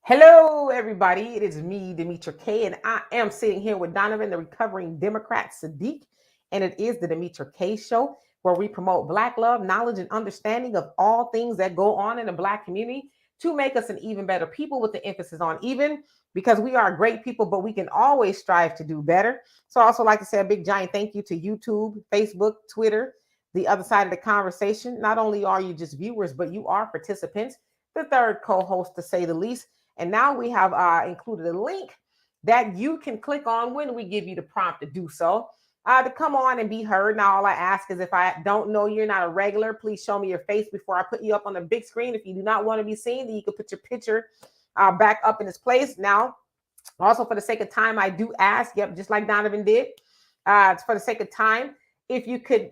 Hello, everybody. It is me, Demetra K, and I am sitting here with Donovan, the recovering Democrat Sadiq, and it is the Demetra K Show, where we promote Black love, knowledge, and understanding of all things that go on in the Black community to make us an even better people, with the emphasis on even, because we are great people, but we can always strive to do better. So I also like to say a big giant thank you to YouTube, Facebook, Twitter, the other side of the conversation. Not only are you just viewers, but you are participants, the third co-host to say the least. And now we have included a link that you can click on when we give you the prompt to do so, to come on and be heard. Now, all I ask is, if I don't know you're not a regular, please show me your face before I put you up on the big screen. If you do not want to be seen, then you can put your picture back up in its place. Now, also for the sake of time, I do ask, just like Donovan did, for the sake of time, if you could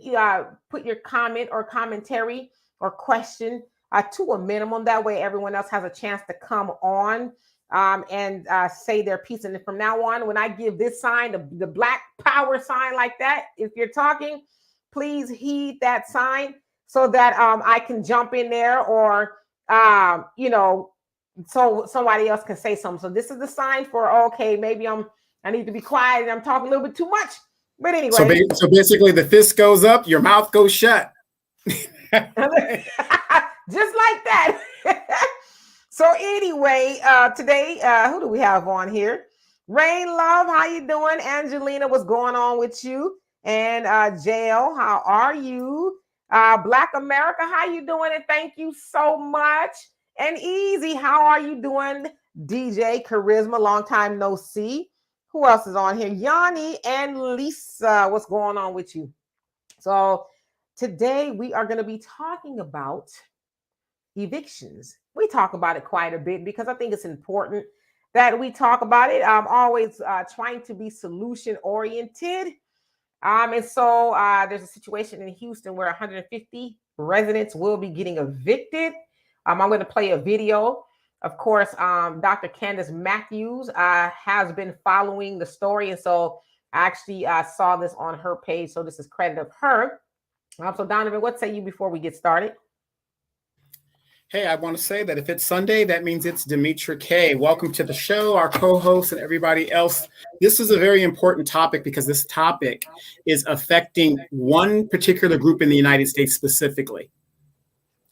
put your comment or commentary or question to a minimum. That way everyone else has a chance to come on and say their piece. And from now on, when I give this sign, the Black Power sign like that, if you're talking, please heed that sign so that I can jump in there, or, so somebody else can say something. So this is the sign for, okay, maybe I need to be quiet and I'm talking a little bit too much. But anyway. So basically the fist goes up, your mouth goes shut. Just like that. So anyway, today, who do we have on here? Rain Love, how you doing? Angelina, what's going on with you? And Jail, how are you? Black America, how you doing? And thank you so much. And Easy, how are you doing? DJ Charisma, long time no see. Who else is on here? Yanni and Lisa, what's going on with you? So today we are going to be talking about evictions. We talk about it quite a bit because I think it's important that we talk about it. I'm always trying to be solution oriented. And so there's a situation in Houston where 150 residents will be getting evicted. I'm going to play a video. Of course, Dr. Candace Matthews has been following the story. And so I actually saw this on her page. So this is credit of her. So Donovan, what say you before we get started? Hey, I want to say that if it's Sunday, that means it's Demetra K. Welcome to the show, our co-host and everybody else. This is a very important topic because this topic is affecting one particular group in the United States specifically.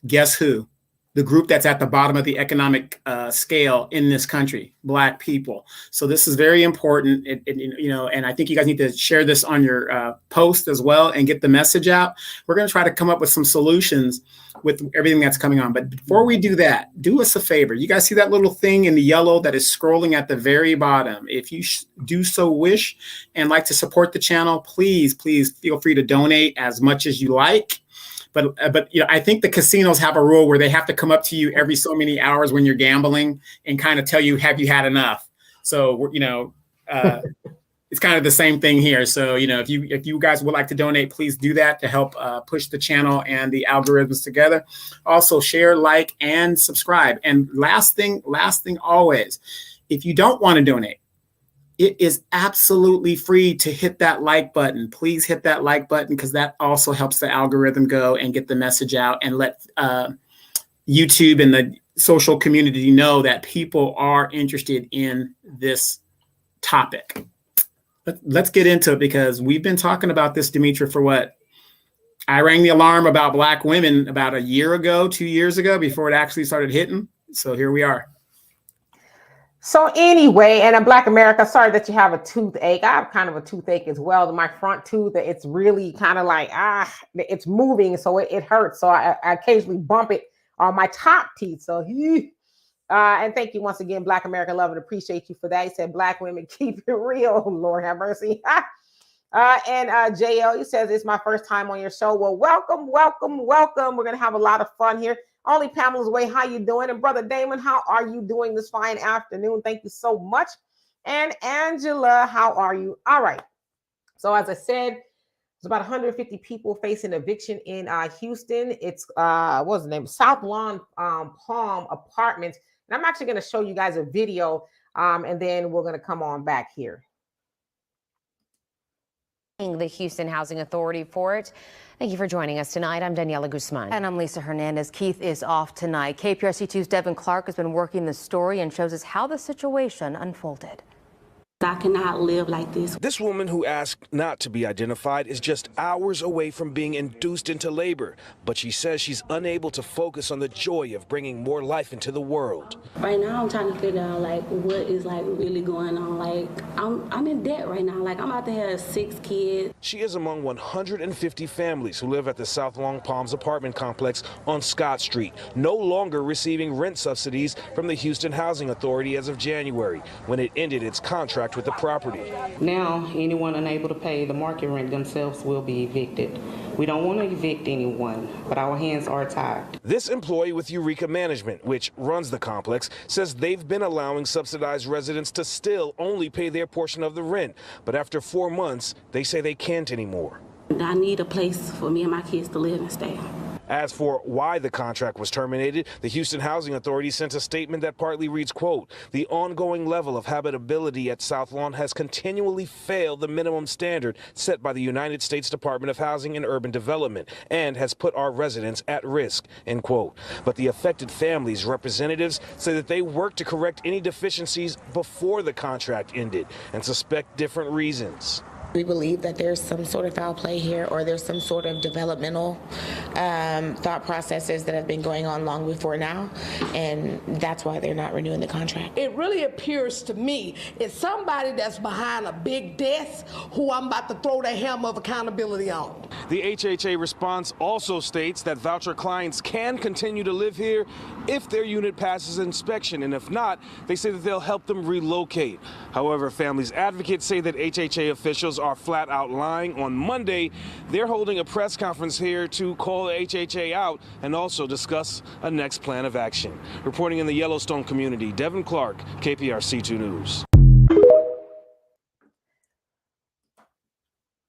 Guess who? The group that's at the bottom of the economic scale in this country, Black people. So this is very important, and I think you guys need to share this on your post as well and get the message out. We're going to try to come up with some solutions with everything that's coming on. But before we do that, do us a favor. You guys see that little thing in the yellow that is scrolling at the very bottom? If you do so wish and like to support the channel, please feel free to donate as much as you like. But I think the casinos have a rule where they have to come up to you every so many hours when you're gambling and kind of tell you, have you had enough? So, it's kind of the same thing here. So, if you guys would like to donate, please do that to help push the channel and the algorithms together. Also share, like, and subscribe. And last thing always, if you don't want to donate, it is absolutely free to hit that like button. Please hit that like button because that also helps the algorithm go and get the message out and let YouTube and the social community know that people are interested in this topic. Let's get into it because we've been talking about this, Demetra, for what? I rang the alarm about Black women about a year ago, 2 years ago, before it actually started hitting. So here we are. So anyway, and in Black America, sorry that you have a toothache. I have kind of a toothache as well. My front tooth, it's really kind of like, it's moving. So it hurts. So I occasionally bump it on my top teeth. So, and thank you once again, Black America. Love and appreciate you for that. He said, Black women, keep it real. Lord have mercy. And JL, he says, it's my first time on your show. Well, welcome. We're going to have a lot of fun here. Only Pamela's Way, how you doing? And Brother Damon, how are you doing this fine afternoon? Thank you so much. And Angela, how are you? All right. So as I said, there's about 150 people facing eviction in Houston. It's, what was the name? South Lawn Palm Apartments. And I'm actually going to show you guys a video, and then we're going to come on back here. The Houston Housing Authority for it. Thank you for joining us tonight. I'm Daniela Guzman. And I'm Lisa Hernandez. Keith is off tonight. KPRC2's Devin Clark has been working the story and shows us how the situation unfolded. I cannot live like this. This woman who asked not to be identified is just hours away from being induced into labor, but she says she's unable to focus on the joy of bringing more life into the world. Right now, I'm trying to figure out what is really going on. I'm in debt right now. I'm about to have 6 kids. She is among 150 families who live at the South Long Palms apartment complex on Scott Street, no longer receiving rent subsidies from the Houston Housing Authority as of January, when it ended its contract with the property. Now, anyone unable to pay the market rent themselves will be evicted. We don't want to evict anyone, but our hands are tied. This employee with Eureka Management, which runs the complex, says they've been allowing subsidized residents to still only pay their portion of the rent. But after 4 months, they say they can't anymore. I need a place for me and my kids to live and stay. As for why the contract was terminated, the Houston Housing Authority sent a statement that partly reads, quote, "The ongoing level of habitability at South Lawn has continually failed the minimum standard set by the United States Department of Housing and Urban Development and has put our residents at risk," end quote. But the affected families' representatives say that they worked to correct any deficiencies before the contract ended and suspect different reasons. We believe that there's some sort of foul play here, or there's some sort of developmental thought processes that have been going on long before now, and that's why they're not renewing the contract. It really appears to me it's somebody that's behind a big desk who I'm about to throw the hammer of accountability on. The HHA response also states that voucher clients can continue to live here if their unit passes inspection, and if not, they say that they'll help them relocate. However, families advocates say that HHA officials are flat out lying. On Monday, they're holding a press conference here to call the HHA out and also discuss a next plan of action. Reporting in the Yellowstone community, Devin Clark, KPRC2 News.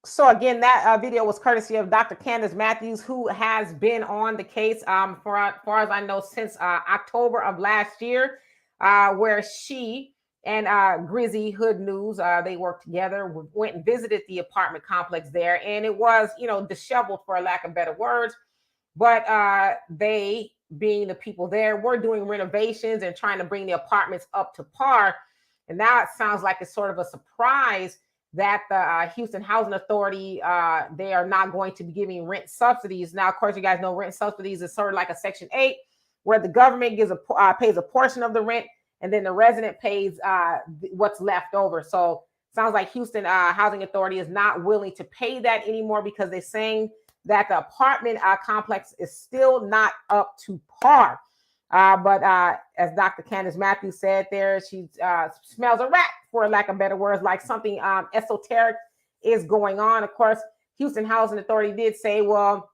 So again, that video was courtesy of Dr. Candace Matthews, who has been on the case for as far as I know since October of last year, where she and Grizzy Hood News, they worked together, went and visited the apartment complex there, and it was, disheveled for lack of better words, but they, being the people there, were doing renovations and trying to bring the apartments up to par. And now it sounds like it's sort of a surprise that the Houston Housing Authority, they are not going to be giving rent subsidies. Now, of course, you guys know rent subsidies is sort of like a Section 8, where the government pays a portion of the rent, and then the resident pays what's left over. So sounds like Houston Housing Authority is not willing to pay that anymore because they're saying that the apartment complex is still not up to par. But as Dr. Candace Matthews said there, she smells a rat, for lack of better words, like something esoteric is going on. Of course, Houston Housing Authority did say, well,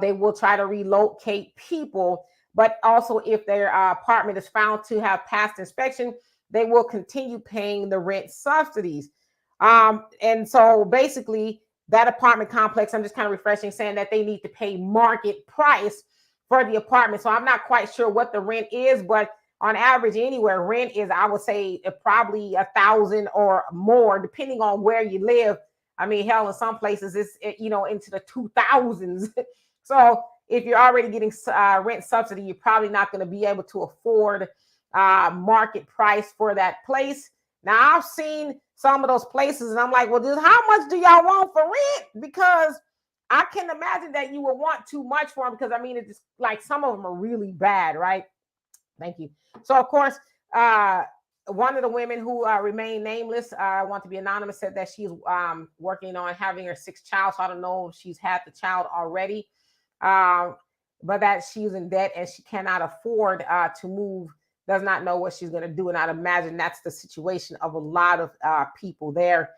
they will try to relocate people, but also if their apartment is found to have passed inspection, they will continue paying the rent subsidies. And so basically that apartment complex, I'm just kind of refreshing, saying that they need to pay market price for the apartment. So I'm not quite sure what the rent is, but on average anywhere, rent is, I would say, probably $1,000 or more, depending on where you live. I mean, hell, in some places it's, into the 2000s. So if you're already getting rent subsidy, you're probably not going to be able to afford market price for that place. Now, I've seen some of those places and I'm like, well, how much do y'all want for rent? Because I can imagine that you would want too much for them, because I mean, it's just like some of them are really bad, right? Thank you. So, of course, one of the women who remained nameless, want to be anonymous, said that she's working on having her 6th child. So I don't know if she's had the child already, but that she's in debt and she cannot afford to move, does not know what she's going to do. And I'd imagine that's the situation of a lot of people there.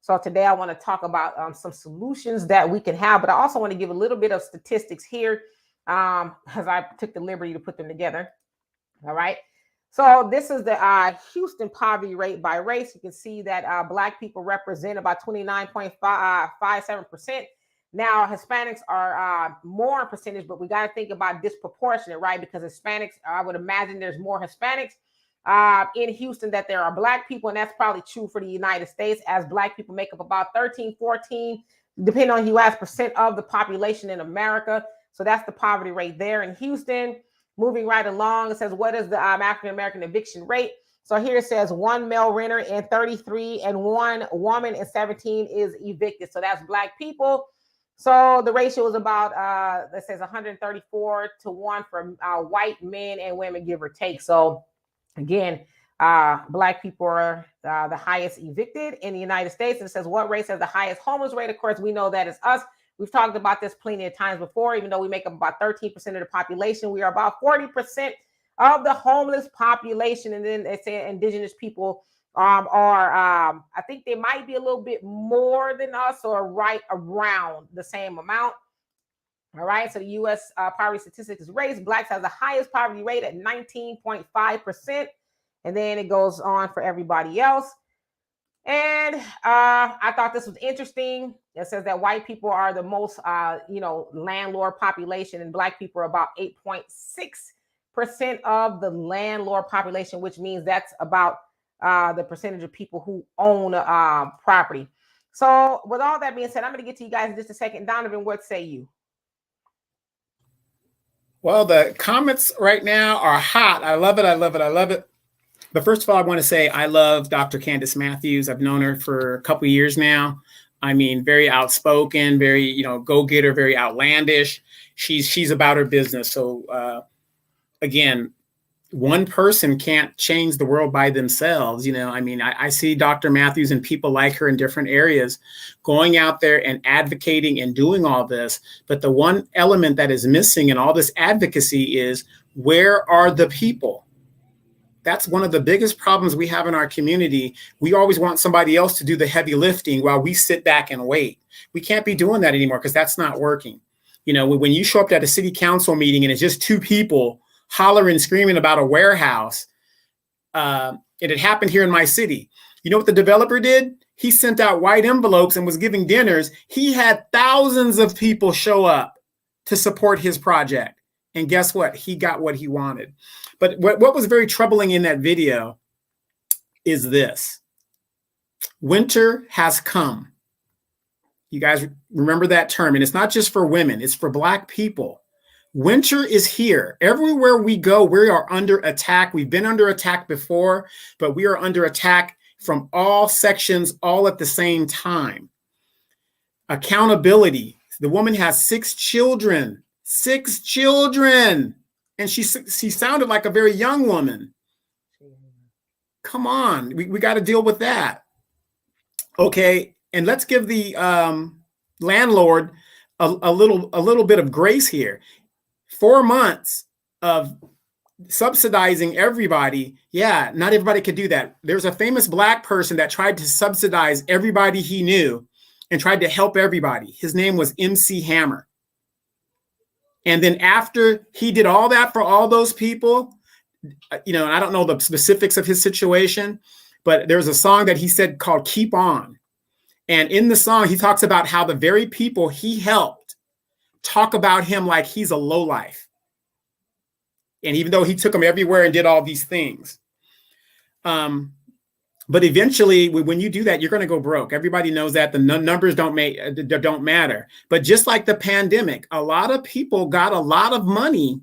So today I want to talk about some solutions that we can have, but I also want to give a little bit of statistics here as I took the liberty to put them together. All right. So this is the Houston poverty rate by race. You can see that Black people represent about 29.57%. Now, Hispanics are more in percentage, but we got to think about disproportionate, right? Because Hispanics, I would imagine there's more Hispanics in Houston that there are Black people, and that's probably true for the United States, as Black people make up about 13, 14, depending on who you ask, percent of the population in America. So that's the poverty rate there in Houston. Moving right along, it says, what is the African-American eviction rate? So here it says 1 male renter in 33 and 1 woman in 17 is evicted. So that's Black people. So the ratio is about, that says 134 to 1 for white men and women, give or take. So again, Black people are the highest evicted in the United States. And it says, what race has the highest homeless rate? Of course, we know that it's us. We've talked about this plenty of times before. Even though we make up about 13% of the population, we are about 40% of the homeless population. And then they say indigenous people are, I think they might be a little bit more than us, or right around the same amount. All right, so the U.S. Poverty statistics is race. Blacks has the highest poverty rate at 19.5%. And then it goes on for everybody else. And I thought this was interesting. It says that white people are the most, landlord population, and Black people are about 8.6% of the landlord population, which means that's about the percentage of people who own property. So with all that being said, I'm going to get to you guys in just a second. Donovan, what say you? Well, the comments right now are hot. I love it. I love it. I love it. But first of all, I want to say I love Dr. Candace Matthews. I've known her for a couple of years now. I mean, very outspoken, very, go-getter, very outlandish. She's about her business. So again, one person can't change the world by themselves. I see Dr. Matthews and people like her in different areas going out there and advocating and doing all this. But the one element that is missing in all this advocacy is, where are the people? That's one of the biggest problems we have in our community. We always want somebody else to do the heavy lifting while we sit back and wait. We can't be doing that anymore, because that's not working. When you show up at a city council meeting and it's just two people hollering, screaming about a warehouse, it happened here in my city. You know what the developer did? He sent out white envelopes and was giving dinners. He had thousands of people show up to support his project. And guess what? He got what he wanted. But what was very troubling in that video is this. Winter has come. You guys remember that term. And it's not just for women. It's for Black people. Winter is here. Everywhere we go, we are under attack. We've been under attack before, but we are under attack from all sections, all at the same time. Accountability. The woman has 6 children. 6 children. And she sounded like a very young woman. Come on, we got to deal with that. Okay, and let's give the landlord a little bit of grace here. 4 months of subsidizing everybody. Yeah, not everybody could do that. There's a famous Black person that tried to subsidize everybody he knew and tried to help everybody. His name was MC Hammer. And then after he did all that for all those people, and I don't know the specifics of his situation, but there's a song that he said called Keep On. And in the song, he talks about how the very people he helped talk about him like he's a lowlife. And even though he took them everywhere and did all these things. But eventually, when you do that, you're going to go broke. Everybody knows that. The numbers don't matter. But just like the pandemic, a lot of people got a lot of money,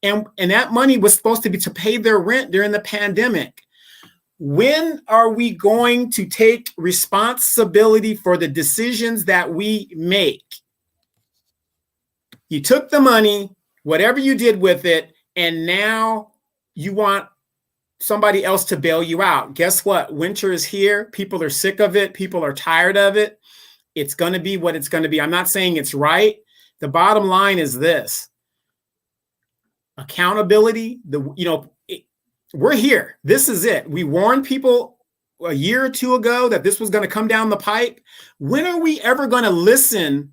and that money was supposed to be to pay their rent during the pandemic. When are we going to take responsibility for the decisions that we make? You took the money, whatever you did with it, and now you want somebody else to bail you out. Guess what? Winter is here. People are sick of it. People are tired of it. It's going to be what it's going to be. I'm not saying it's right. The bottom line is this. Accountability. We're here. This is it. We warned people a year or two ago that this was going to come down the pipe. When are we ever going to listen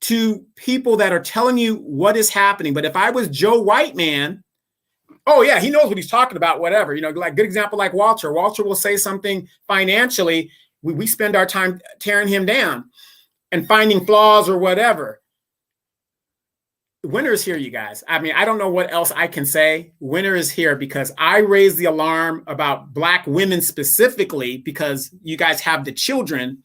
to people that are telling you what is happening? But if I was Joe Whiteman, oh yeah, he knows what he's talking about, whatever. Like good example, like Walter. Walter will say something financially. We spend our time tearing him down and finding flaws or whatever. winter is here, you guys. I mean, I don't know what else I can say. Winter is here because I raised the alarm about Black women specifically because you guys have the children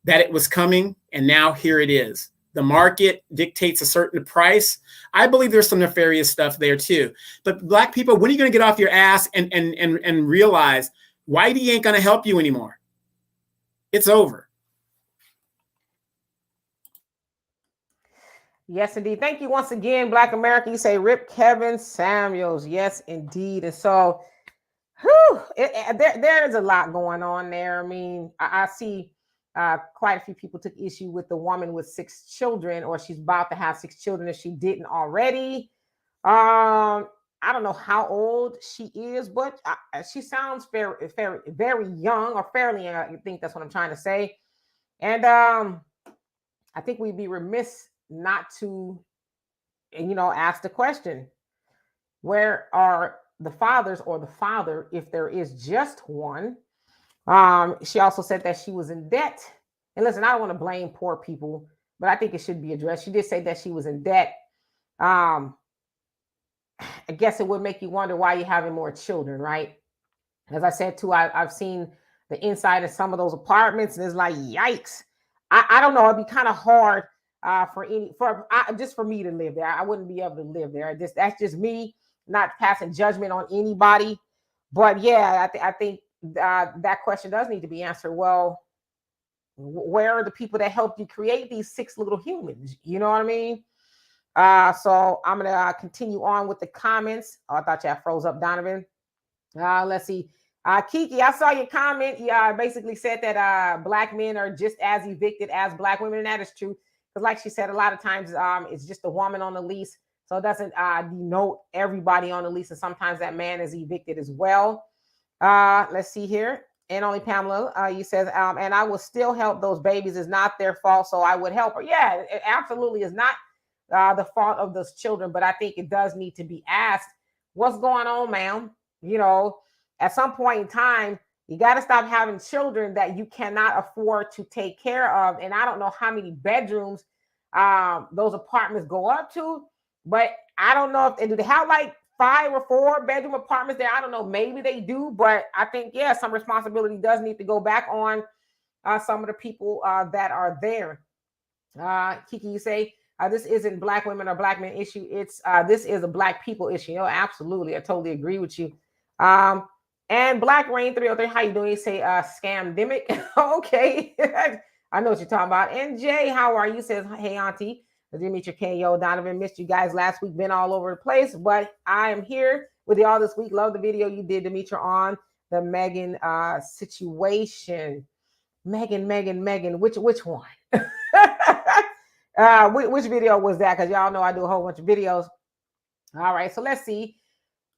that it was coming, and now here it is. The market dictates a certain price. I believe there's some nefarious stuff there too. But Black people, when are you going to get off your ass and realize Whitey ain't going to help you anymore? It's over. Yes, indeed. Thank you once again, Black America. You say Rip Kevin Samuels. Yes, indeed. And so, there is a lot going on there. I mean, I see quite a few people took issue with the woman with 6 children, or she's about to have 6 children if she didn't already. I don't know how old she is, but she sounds very, very, very young, or fairly young. I think that's what I'm trying to say. And I think we'd be remiss not to, ask the question, where are the fathers, or the father, if there is just one? She also said that she was in debt. And listen, I don't want to blame poor people, but I think it should be addressed. She did say that she was in debt. I guess it would make you wonder why you're having more children, right? As I said too, I've seen the inside of some of those apartments, and it's like, yikes. I don't know. It'd be kind of hard just for me to live there. I wouldn't be able to live there. That's just me, not passing judgment on anybody. But yeah, I think that question does need to be answered. Well, where are the people that helped you create these 6 little humans? You know what I mean? So I'm gonna continue on with the comments. Oh, I thought you had froze up, Donovan. Let's see. Kiki, I saw your comment. You basically said that Black men are just as evicted as Black women, and that is true. Because like she said, a lot of times it's just a woman on the lease. So it doesn't denote everybody on the lease. And sometimes that man is evicted as well. Let's see here. And only Pamela, you says, and I will still help those babies. It's not their fault, so I would help her. Yeah, it absolutely is not the fault of those children. But I think it does need to be asked, what's going on, ma'am? At some point in time, you got to stop having children that you cannot afford to take care of. And I don't know how many bedrooms those apartments go up to, but I don't know if do they have like 5 or 4 bedroom apartments there. I don't know. Maybe they do, but I think, yeah, some responsibility does need to go back on some of the people that are there. Kiki, you say this isn't Black women or Black men issue. It's this is a Black people issue. Absolutely. I totally agree with you. And Black Rain 303, how you doing? You say scamdemic. Okay. I know what you're talking about. And Jay, how are you? Says, hey, auntie. Demetri K. Yo, Donovan, missed you guys last week. Been all over the place, but I am here with you all this week. Love the video you did, Demetri, on the Megan situation. Megan. Which one? Which video was that? Because y'all know I do a whole bunch of videos. All right, so let's see.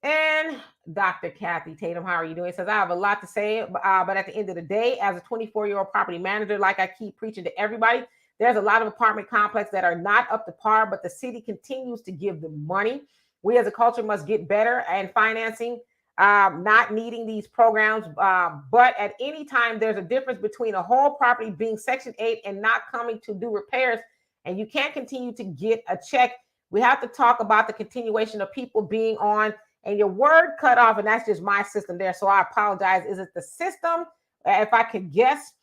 And Dr. Kathy Tatum, how are you doing? Says, I have a lot to say, but at the end of the day, as a 24-year-old property manager, like I keep preaching to everybody, there's a lot of apartment complexes that are not up to par, but the city continues to give them money. We as a culture must get better and financing, not needing these programs. But at any time, there's a difference between a whole property being Section 8 and not coming to do repairs. And you can't continue to get a check. We have to talk about the continuation of people being on, and your word cut off, and that's just my system there. So I apologize. Is it the system? If I could guess.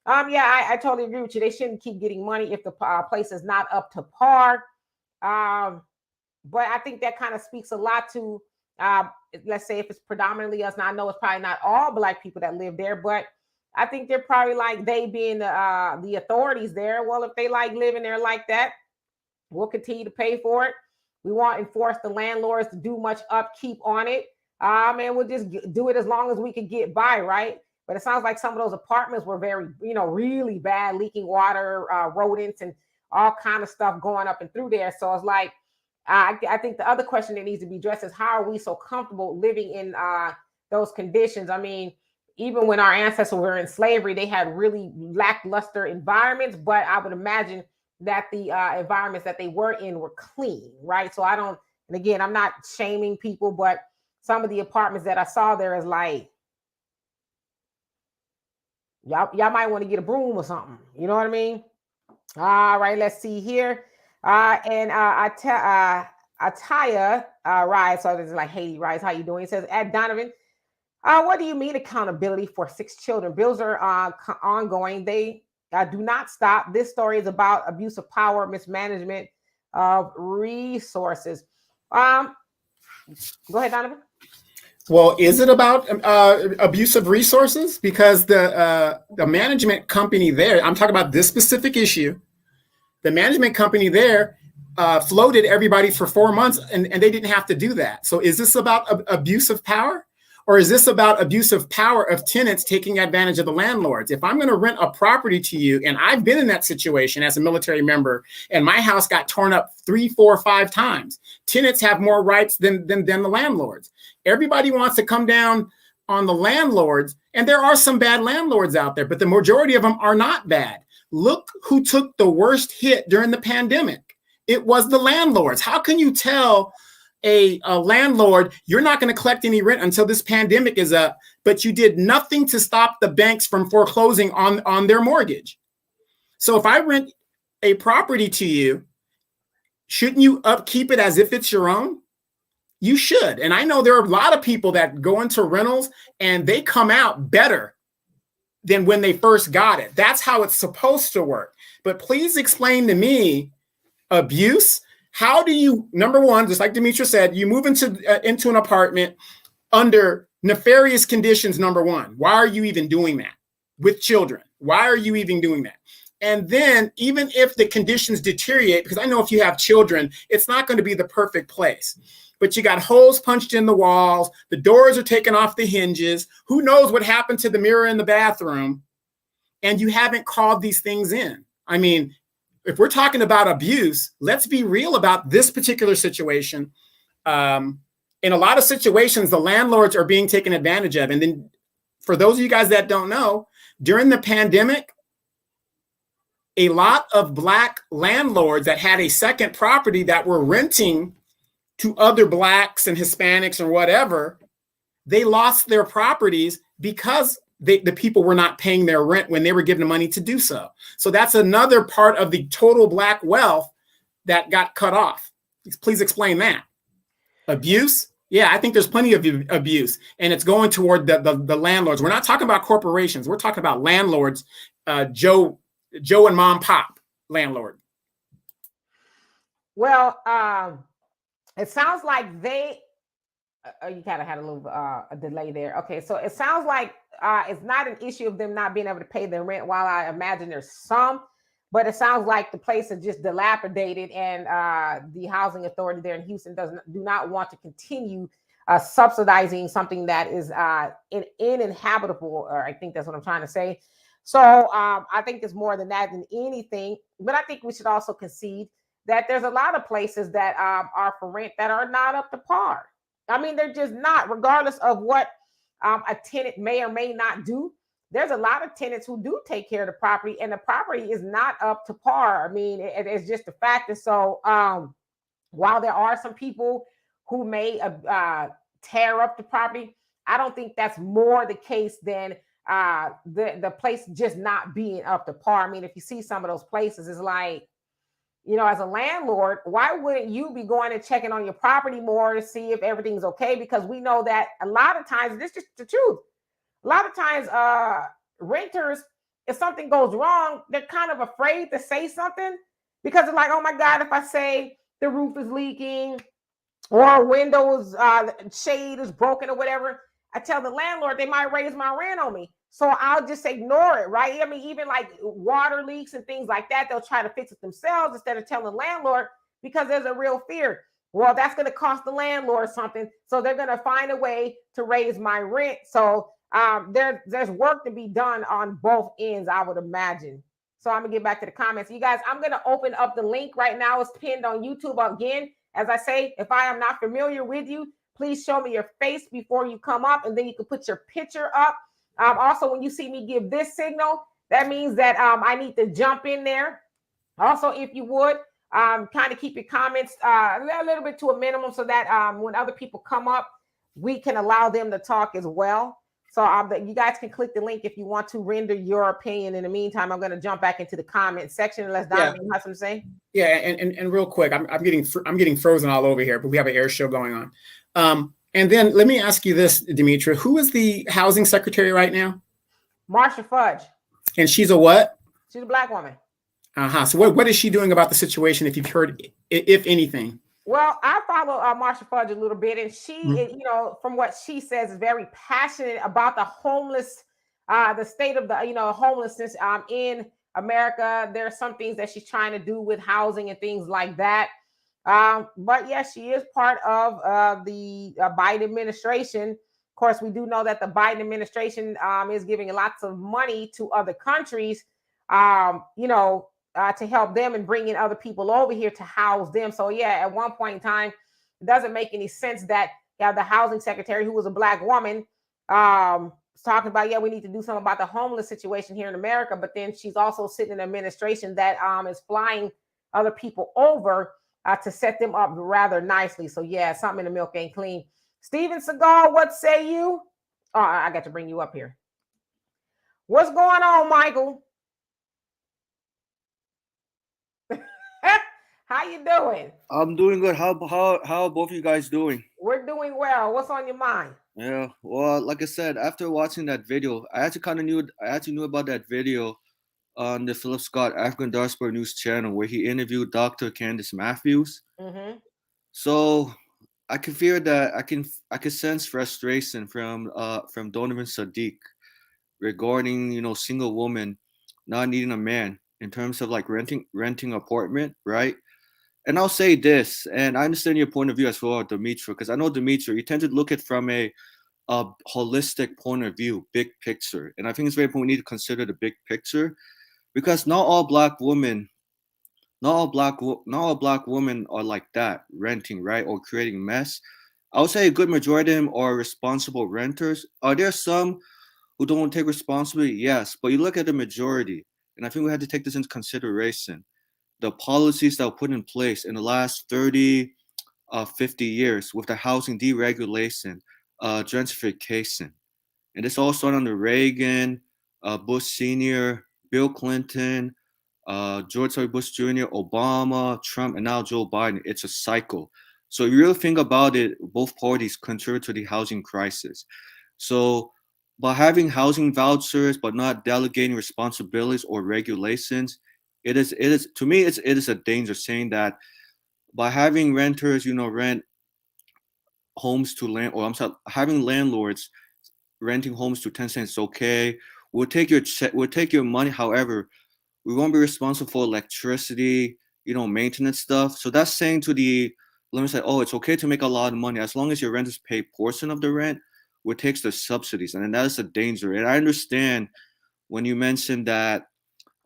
Yeah, I totally agree with you. They shouldn't keep getting money if the place is not up to par. But I think that kind of speaks a lot to, let's say, if it's predominantly us. Now, I know it's probably not all Black people that live there, but I think they're probably like, they being the authorities there. Well, if they like living there like that, we'll continue to pay for it. We won't enforce the landlords to do much upkeep on it. And we'll just do it as long as we can get by, right? But it sounds like some of those apartments were very, really bad, leaking water, rodents, and all kind of stuff going up and through there. So it's like, I think the other question that needs to be addressed is, how are we so comfortable living in those conditions? I mean, even when our ancestors were in slavery, they had really lackluster environments, but I would imagine that the environments that they were in were clean, right? So and again, I'm not shaming people, but some of the apartments that I saw there is like, y'all might want to get a broom or something. You know what I mean? All right, let's see here. And Ataya Rise, so this is like Haiti Rise, how you doing? It says, at Donovan, what do you mean accountability for 6 children? Bills are ongoing. They do not stop. This story is about abuse of power, mismanagement of resources. Go ahead, Donovan. Well, is it about abuse of resources? Because the management company there, I'm talking about this specific issue, the management company there floated everybody for 4 months and they didn't have to do that. So is this about abuse of power? Or is this about abuse of power of tenants taking advantage of the landlords? If I'm going to rent a property to you, and I've been in that situation as a military member, and my house got torn up 3, 4, 5 times, tenants have more rights than the landlords. Everybody wants to come down on the landlords, and there are some bad landlords out there, but the majority of them are not bad. Look who took the worst hit during the pandemic. It was the landlords. How can you tell a landlord, you're not going to collect any rent until this pandemic is up, but you did nothing to stop the banks from foreclosing on their mortgage? So if I rent a property to you, shouldn't you upkeep it as if it's your own? You should. And I know there are a lot of people that go into rentals and they come out better than when they first got it. That's how it's supposed to work. But please explain to me abuse. How do you, number one, just like Demetra said, you move into an apartment under nefarious conditions, number one. Why are you even doing that with children? Why are you even doing that? And then even if the conditions deteriorate, because I know if you have children, it's not going to be the perfect place. But you got holes punched in the walls, the doors are taken off the hinges, who knows what happened to the mirror in the bathroom, and you haven't called these things in. I mean, if we're talking about abuse, let's be real about this particular situation. In a lot of situations, the landlords are being taken advantage of. And then for those of you guys that don't know, during the pandemic, a lot of Black landlords that had a second property that were renting to other Blacks and Hispanics or whatever, they lost their properties because the people were not paying their rent when they were given the money to do so. So that's another part of the total Black wealth that got cut off. Please explain that. Abuse? Yeah, I think there's plenty of abuse, and it's going toward the landlords. We're not talking about corporations. We're talking about landlords, Joe and Mom Pop landlord. Well, it sounds like they. You kind of had a little a delay there. Okay, so it sounds like it's not an issue of them not being able to pay their rent. While I imagine there's some, but it sounds like the place is just dilapidated, and the housing authority there in Houston do not want to continue subsidizing something that is uninhabitable. Or I think that's what I'm trying to say. So I think it's more than that than anything. But I think we should also concede that there's a lot of places that are for rent that are not up to par. I mean, they're just not, regardless of what a tenant may or may not do. There's a lot of tenants who do take care of the property, and the property is not up to par. I mean, it's just a fact. And so while there are some people who may tear up the property, I don't think that's more the case than the place just not being up to par. I mean, if you see some of those places, it's like, you know, as a landlord, why wouldn't you be going and checking on your property more to see if everything's okay? Because we know that a lot of times, this is the truth. A lot of times, renters, if something goes wrong, they're kind of afraid to say something because it's like, oh my God, if I say the roof is leaking or windows, shade is broken or whatever, I tell the landlord, they might raise my rent on me. So I'll just ignore it, right? I mean, even like water leaks and things like that, they'll try to fix it themselves instead of telling the landlord because there's a real fear. Well, that's going to cost the landlord something. So they're going to find a way to raise my rent. So there's work to be done on both ends, I would imagine. So I'm going to get back to the comments. You guys, I'm going to open up the link right now. It's pinned on YouTube. Again, as I say, if I am not familiar with you, please show me your face before you come up, and then you can put your picture up. Also, when you see me give this signal, that means that I need to jump in there. Also, if you would, kind of keep your comments a little bit to a minimum so that when other people come up, we can allow them to talk as well. So you guys can click the link if you want to render your opinion. In the meantime, I'm going to jump back into the comment section unless Donovan has something to say. Yeah, and real quick, I'm getting frozen all over here, but we have an air show going on. And then let me ask you this, Demetra, who is the housing secretary right now? Marsha Fudge. And she's a what? She's a black woman. So what is she doing about the situation, if you've heard, if anything? Well, I follow Marsha Fudge a little bit, and she, from what she says, is very passionate about the homeless, the state of the, homelessness in America. There are some things that she's trying to do with housing and things like that. But yes, she is part of the Biden administration. Of course, we do know that the Biden administration is giving lots of money to other countries, to help them and bring in other people over here to house them. So yeah, at one point in time, it doesn't make any sense that the housing secretary, who was a black woman, talking about, we need to do something about the homeless situation here in America. But then she's also sitting in an administration that is flying other people over to set them up rather nicely. So yeah, something in the milk ain't clean. Steven Seagal, what say you? Oh, I got to bring you up here. What's going on, Michael? How you doing? I'm doing good. How are both of you guys doing? We're doing well. What's on your mind? Yeah, well, like I said, after watching that video, I actually knew about that video on the Philip Scott African Diaspora News channel where he interviewed Dr. Candace Matthews. Mm-hmm. So I can feel that I can sense frustration from Donovan Sadiq regarding single woman not needing a man in terms of like renting apartment, right? And I'll say this, and I understand your point of view as well, Demetra, because I know, Demetra, you tend to look at it from a holistic point of view, big picture. And I think it's very important we need to consider the big picture, because not all black women are like that, renting, right, or creating mess. I would say a good majority of them are responsible renters. Are there some who don't take responsibility? Yes, but you look at the majority, and I think we have to take this into consideration. The policies that were put in place in the last 30, 50 years with the housing deregulation, gentrification. And this all started under Reagan, Bush Sr., Bill Clinton, George W. Bush Jr., Obama, Trump, and now Joe Biden. It's a cycle. So you really think about it, both parties contribute to the housing crisis. So by having housing vouchers but not delegating responsibilities or regulations, it is to me it is a danger, saying that by having renters rent homes to having landlords renting homes to tenants is okay. We'll take your money, however we won't be responsible for electricity, maintenance stuff. So that's saying to the landlord, say, oh, it's okay to make a lot of money as long as your renters pay portion of the rent, which takes the subsidies. And that is a danger. And I understand when you mentioned that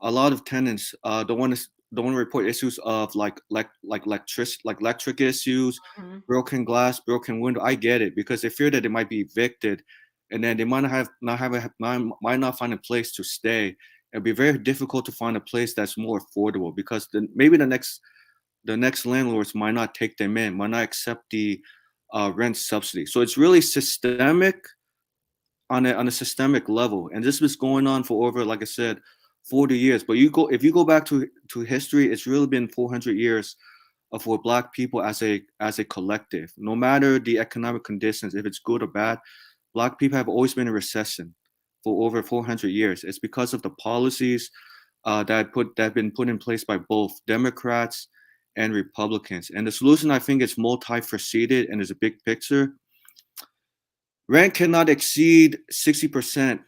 a lot of tenants don't want to report issues of like electric issues, Mm-hmm. broken glass, broken window. I get it, because they fear that they might be evicted, and then they might not find a place to stay. It'll be very difficult to find a place that's more affordable, because maybe the next landlords might not take them in, might not accept the rent subsidy. So it's really systemic on a systemic level, and this was going on for over, like I said, 40 years. But if you go back to history, it's really been 400 years for Black people as a collective. No matter the economic conditions, if it's good or bad, Black people have always been in recession for over 400 years. It's because of the policies that have been put in place by both Democrats and Republicans. And the solution, I think, is multifaceted and is a big picture. Rent cannot exceed 60%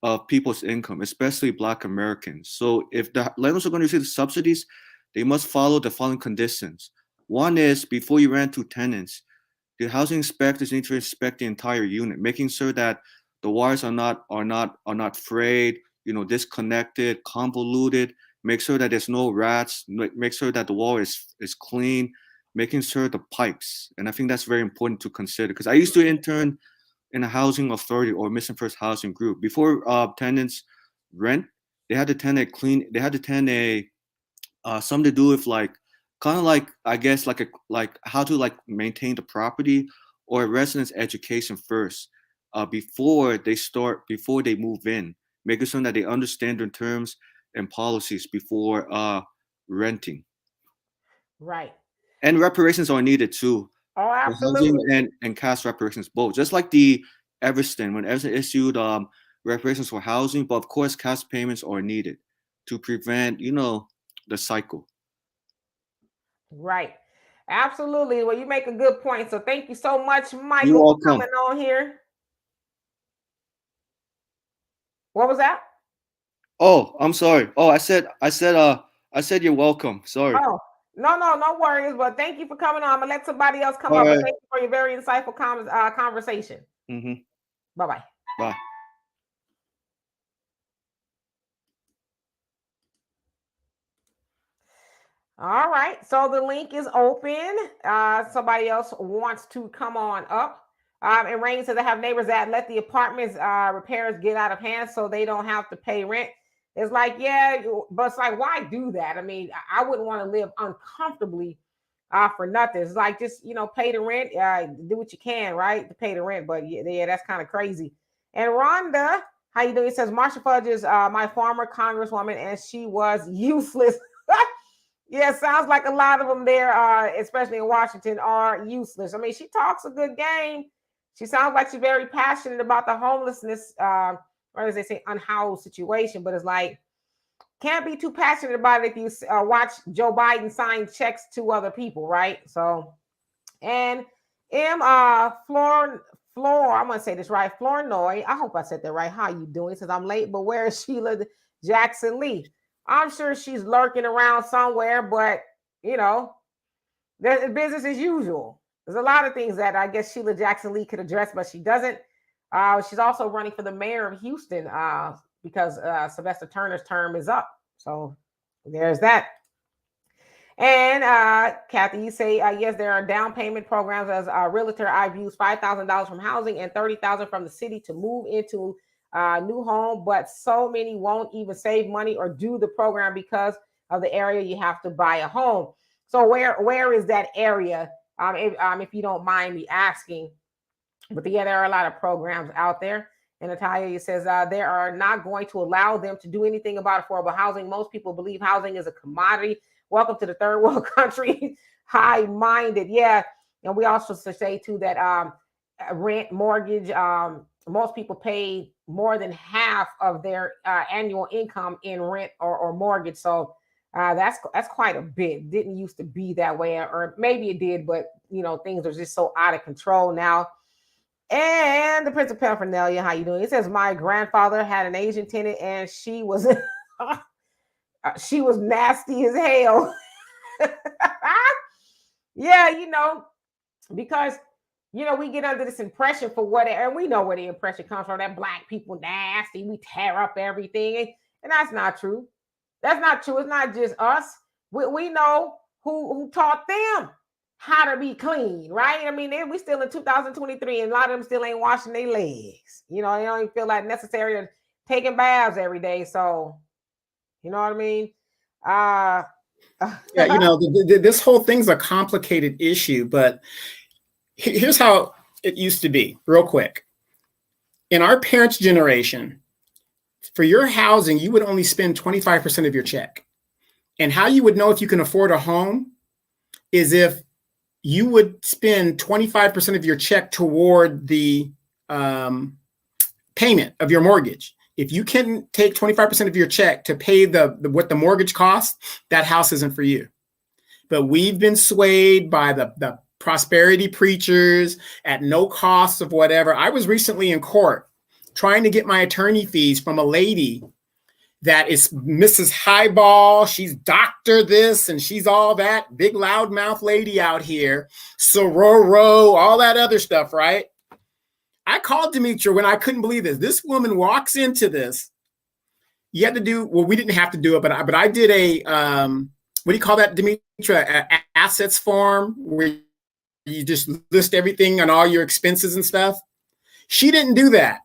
of people's income, especially Black Americans. So if the landlords are going to receive the subsidies, they must follow the following conditions. One is, before you rent to tenants, the housing inspectors need to inspect the entire unit, making sure that the wires are not frayed, disconnected, convoluted. Make sure that there's no rats. Make sure that the wall is clean. Making sure the pipes, and I think that's very important to consider, because I used to intern in a housing authority or Mission First housing group. Before tenants rent, they had to attend something to do with I guess how to maintain the property, or residence education first, before they move in, making sure that they understand their terms and policies before renting. Right. And reparations are needed too. Oh, For housing absolutely. and cash reparations both. Just like the Eviction, when Eviction issued reparations for housing, but of course cash payments are needed to prevent, the cycle. Right. Absolutely. Well, you make a good point. So thank you so much, Michael, You're for welcome. coming on here. What was that? Oh, I'm sorry. Oh, I said you're welcome. Sorry. Oh, no worries. But thank you for coming on. I'm gonna let somebody else come All up. right. But thank you for your very insightful conversation. Mm-hmm. Bye-bye. Bye. All right. So the link is open. Somebody else wants to come on up. And Rain says, I have neighbors that let the apartments repairs get out of hand so they don't have to pay rent. It's like, yeah, but it's like, why do that? I mean, I wouldn't want to live uncomfortably for nothing. It's like, just, pay the rent, do what you can, right, to pay the rent. But yeah, that's kind of crazy. And Rhonda, how you doing? It says, Marsha Fudge is my former congresswoman, and she was useless. Yeah, sounds like a lot of them there, especially in Washington, are useless. I mean, she talks a good game. She sounds like she's very passionate about the homelessness, or as they say, unhoused situation. But it's like, can't be too passionate about it if you watch Joe Biden sign checks to other people, right? So, and Floor, I'm gonna say this right, Flournoy. I hope I said that right. How you doing? Says I'm late, but where is Sheila Jackson Lee? I'm sure she's lurking around somewhere, but there's business as usual. There's a lot of things that I guess Sheila Jackson Lee could address, but she doesn't. She's also running for the mayor of Houston because Sylvester Turner's term is up. So there's that. And Kathy, you say, yes, there are down payment programs. As a realtor, I've used $5,000 from housing and $30,000 from the city to move into new home, but so many won't even save money or do the program because of the area you have to buy a home. So where is that area? If you don't mind me asking. But yeah, there are a lot of programs out there. And Natalia says they are not going to allow them to do anything about affordable housing. Most people believe housing is a commodity. Welcome to the third world country, high-minded. Yeah, and we also say too that rent, mortgage, most people pay more than half of their annual income in rent or mortgage. So that's quite a bit. Didn't used to be that way, or maybe it did, but things are just so out of control now. And the Prince of Paraphernalia, how you doing? It says my grandfather had an Asian tenant, and she was she was nasty as hell. Yeah, because we get under this impression for what, and we know where the impression comes from, that black people nasty, we tear up everything, and that's not true. That's not true. It's not just us. We know who taught them how to be clean, right? I mean, we still in 2023, and a lot of them still ain't washing their legs. They don't even feel like necessary or taking baths every day. So, you know what I mean? Yeah, this whole thing's a complicated issue, but here's how it used to be, real quick. In our parents' generation, for your housing, you would only spend 25% of your check. And how you would know if you can afford a home is if you would spend 25% of your check toward the payment of your mortgage. If you can take 25% of your check to pay what the mortgage costs, that house isn't for you. But we've been swayed by the prosperity preachers at no cost of whatever. I was recently in court trying to get my attorney fees from a lady that is Mrs. Highball. She's Dr. This and she's all that, big loudmouth lady out here, Sororo, all that other stuff, right? I called Demetra when I couldn't believe this. This woman walks into this. You had to do, well, we didn't have to do it, but I did a, what do you call that, Demetra? Assets form where you just list everything on all your expenses and stuff. She didn't do that.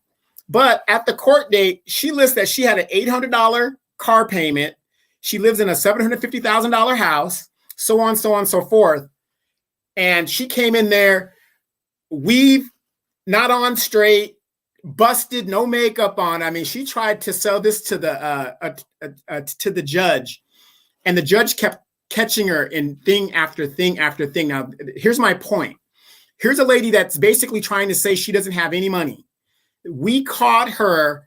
But at the court date, she lists that she had an $800 car payment. She lives in a $750,000 house, so on, so forth. And she came in there, weave not on straight, busted, no makeup on. I mean, she tried to sell this to the judge, and the judge kept catching her in thing after thing after thing. Now, here's my point. Here's a lady that's basically trying to say she doesn't have any money. We caught her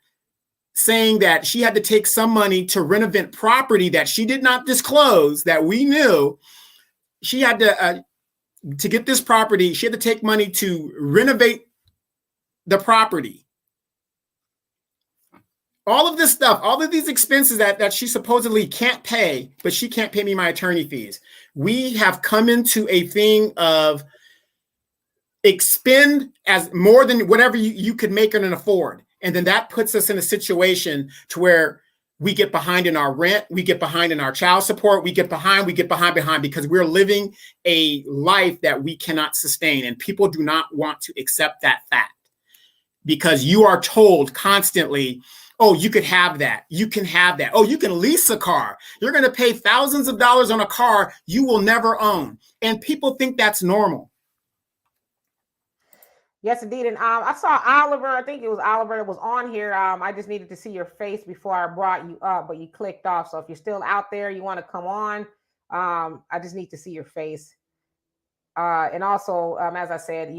saying that she had to take some money to renovate property that she did not disclose, that we knew. She had to get this property, she had to take money to renovate the property. All of this stuff, all of these expenses that she supposedly can't pay, but she can't pay me my attorney fees. We have come into a thing of expend as more than whatever you could make and afford. And then that puts us in a situation to where we get behind in our rent, we get behind in our child support, we get behind because we're living a life that we cannot sustain. And people do not want to accept that fact because you are told constantly, oh, you could have that. You can have that. Oh, you can lease a car. You're going to pay thousands of dollars on a car you will never own. And people think that's normal. Yes, indeed. And I saw Oliver. I think it was Oliver that was on here. I just needed to see your face before I brought you up, but you clicked off. So if you're still out there, you want to come on, I just need to see your face. And also, as I said,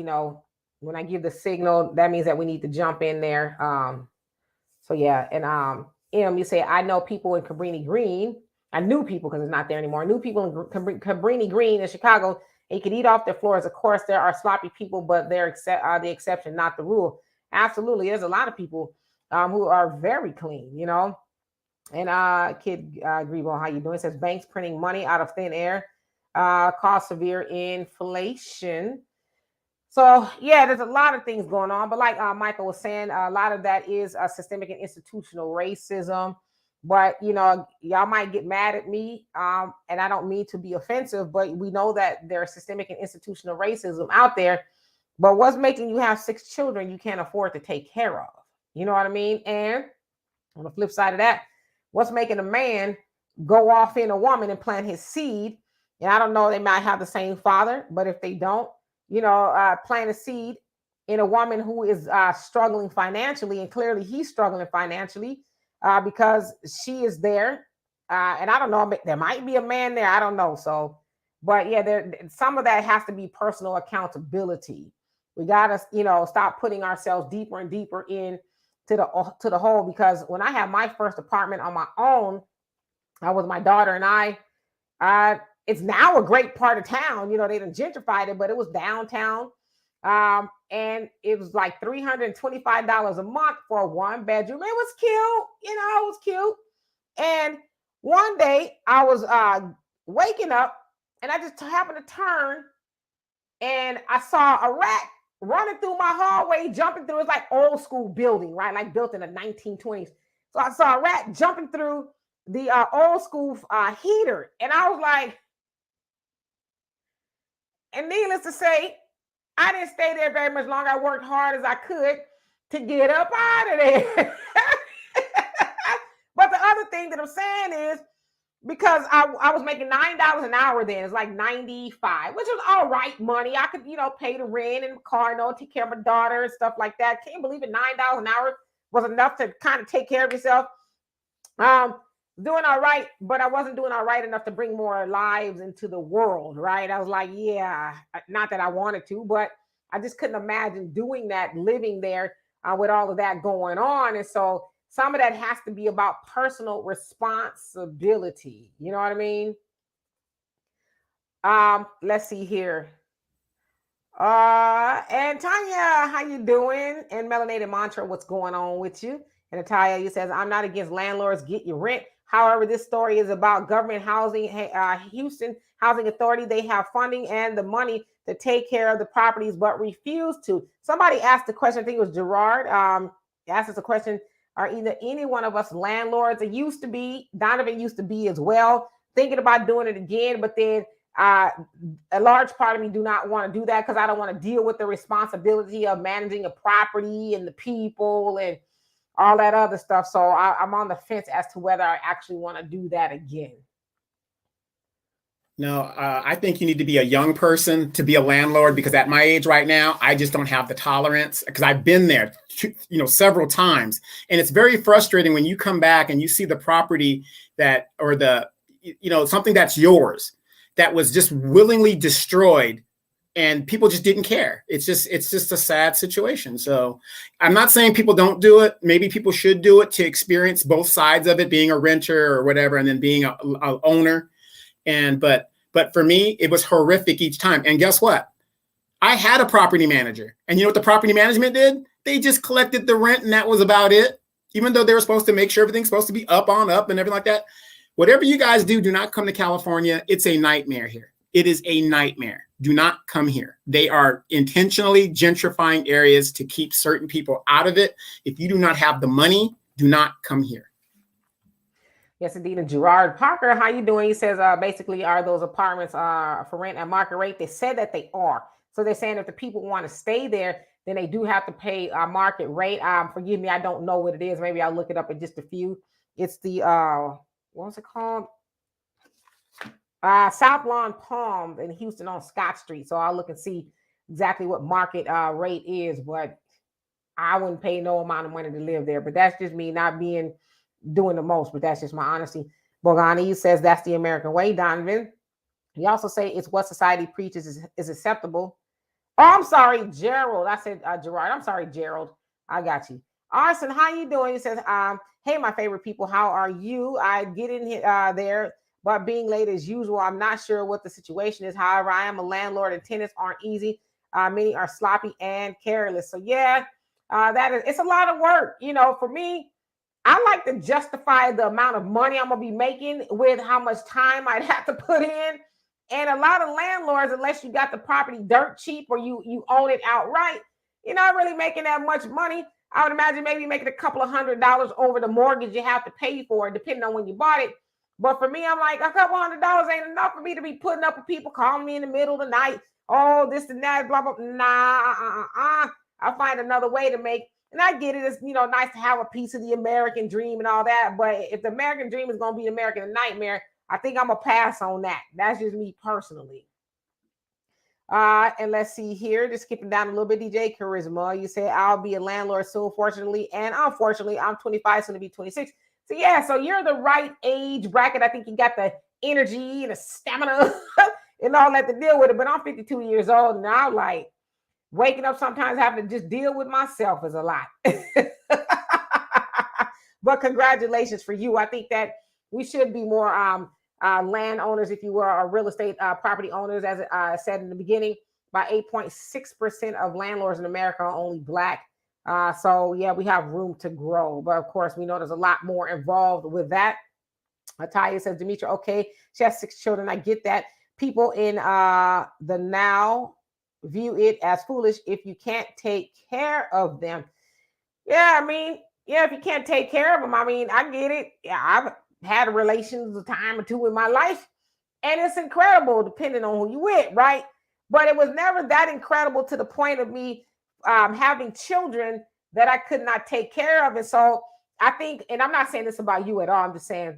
when I give the signal, that means that we need to jump in there. So yeah, and you say, I know people in Cabrini Green. I knew people because it's not there anymore. I knew people in Cabrini Green in Chicago. And you could eat off their floors. Of course, there are sloppy people, but they're the exception, not the rule. Absolutely, there's a lot of people who are very clean, And Kid Grebo, how you doing? It says banks printing money out of thin air cause severe inflation. So, yeah, there's a lot of things going on. But like Michael was saying, a lot of that is systemic and institutional racism. But, y'all might get mad at me. And I don't mean to be offensive, but we know that there's systemic and institutional racism out there. But what's making you have 6 children you can't afford to take care of? You know what I mean? And on the flip side of that, what's making a man go off in a woman and plant his seed? And I don't know, they might have the same father, but if they don't, plant a seed in a woman who is struggling financially, and clearly he's struggling financially because she is there. And I don't know, there might be a man there. I don't know. So, but yeah, some of that has to be personal accountability. We got to, stop putting ourselves deeper and deeper in to the hole, because when I had my first apartment on my own, with my daughter and I, it's now a great part of town. They done gentrified it, but it was downtown. And it was like $325 a month for a 1-bedroom. It was cute, it was cute. And one day I was waking up and I just happened to turn and I saw a rat running through my hallway, jumping through. It's like old school building, right? Like built in the 1920s. So I saw a rat jumping through the old school heater. And I was like, and needless to say, I didn't stay there very much longer. I worked hard as I could to get up out of there. But the other thing that I'm saying is, because I was making $9 an hour then, it's like $95, which was all right money. I could, pay the rent and the car note, take care of my daughter and stuff like that. Can't believe it, $9 an hour was enough to kind of take care of yourself. Doing all right, but I wasn't doing all right enough to bring more lives into the world, right? I was like, yeah, not that I wanted to, but I just couldn't imagine doing that, living there with all of that going on. And so some of that has to be about personal responsibility. You know what I mean? Let's see here. And Tanya, how you doing? And Melanated Mantra, what's going on with you? And Natalia, you says, I'm not against landlords, get your rent. However, this story is about government housing, Houston Housing Authority. They have funding and the money to take care of the properties, but refuse to. Somebody asked the question, I think it was Gerard, asked us a question, are either any one of us landlords? It used to be, Donovan used to be as well, thinking about doing it again, but then a large part of me do not want to do that because I don't want to deal with the responsibility of managing a property and the people and all that other stuff. So I'm on the fence as to whether I actually want to do that again. No, I think you need to be a young person to be a landlord, because at my age right now, I just don't have the tolerance, because I've been there, several times. And it's very frustrating when you come back and you see the property that, or something that's yours that was just willingly destroyed, and people just didn't care. It's just a sad situation. So I'm not saying people don't do it. Maybe people should do it to experience both sides of it, being a renter or whatever, and then being a owner. But for me, it was horrific each time. And guess what? I had a property manager. And you know what the property management did? They just collected the rent, and that was about it. Even though they were supposed to make sure everything's supposed to be up on up and everything like that. Whatever you guys do not come to California. It's a nightmare here. It is a nightmare. Do not come here. They are intentionally gentrifying areas to keep certain people out of it. If you do not have the money, do not come here. Yes, indeed. And Gerard Parker, how you doing? He says, basically, are those apartments for rent at market rate? They said that they are. So they're saying if the people want to stay there, then they do have to pay market rate. Forgive me, I don't know what it is. Maybe I'll look it up in just a few. It's the, what's it called? South Lawn Palms in Houston on Scott Street. So I'll look and see exactly what market rate is. But I wouldn't pay no amount of money to live there. But that's just me not doing the most, but that's just my honesty. Bogani says that's the American way. Donovan, he also say it's what society preaches is acceptable. Oh, I'm sorry, Gerald. I said Gerard. I'm sorry, Gerald. I got you. Arson, how you doing? He says, hey, my favorite people, how are you? I get in here there, but being late as usual. I'm not sure what the situation is. However, I am a landlord and tenants aren't easy. Many are sloppy and careless. So yeah, it's a lot of work. For me, I like to justify the amount of money I'm going to be making with how much time I'd have to put in. And a lot of landlords, unless you got the property dirt cheap or you own it outright, you're not really making that much money. I would imagine maybe making a couple of $100 over the mortgage you have to pay for it, depending on when you bought it. But for me, I'm like, a couple $100 ain't enough for me to be putting up with people calling me in the middle of the night. Oh, this and that, blah, blah. Nah, I'll find another way to make. And I get it. It's, nice to have a piece of the American dream and all that. But if the American dream is going to be American nightmare, I think I'm going to pass on that. That's just me personally. And let's see here. Just skipping down a little bit. DJ Charisma, you say, I'll be a landlord soon, fortunately. And unfortunately, I'm 25, soon to be 26. So yeah, so you're the right age bracket. I think you got the energy and the stamina and all that to deal with it. But I'm 52 years old and I'm like, waking up sometimes having to just deal with myself is a lot. But congratulations for you. I think that we should be more landowners, if you will, or real estate property owners, as I said in the beginning. About 8.6% of landlords in America are only Black. So yeah, we have room to grow. But of course, we know there's a lot more involved with that. Ataya says, Demetra, okay, she has 6 children. I get that. People in the now view it as foolish if you can't take care of them. Yeah, if you can't take care of them, I get it. Yeah, I've had relations a time or two in my life, and it's incredible depending on who you with, right? But it was never that incredible to the point of me having children that I could not take care of. And so I think, and I'm not saying this about you at all, I'm just saying,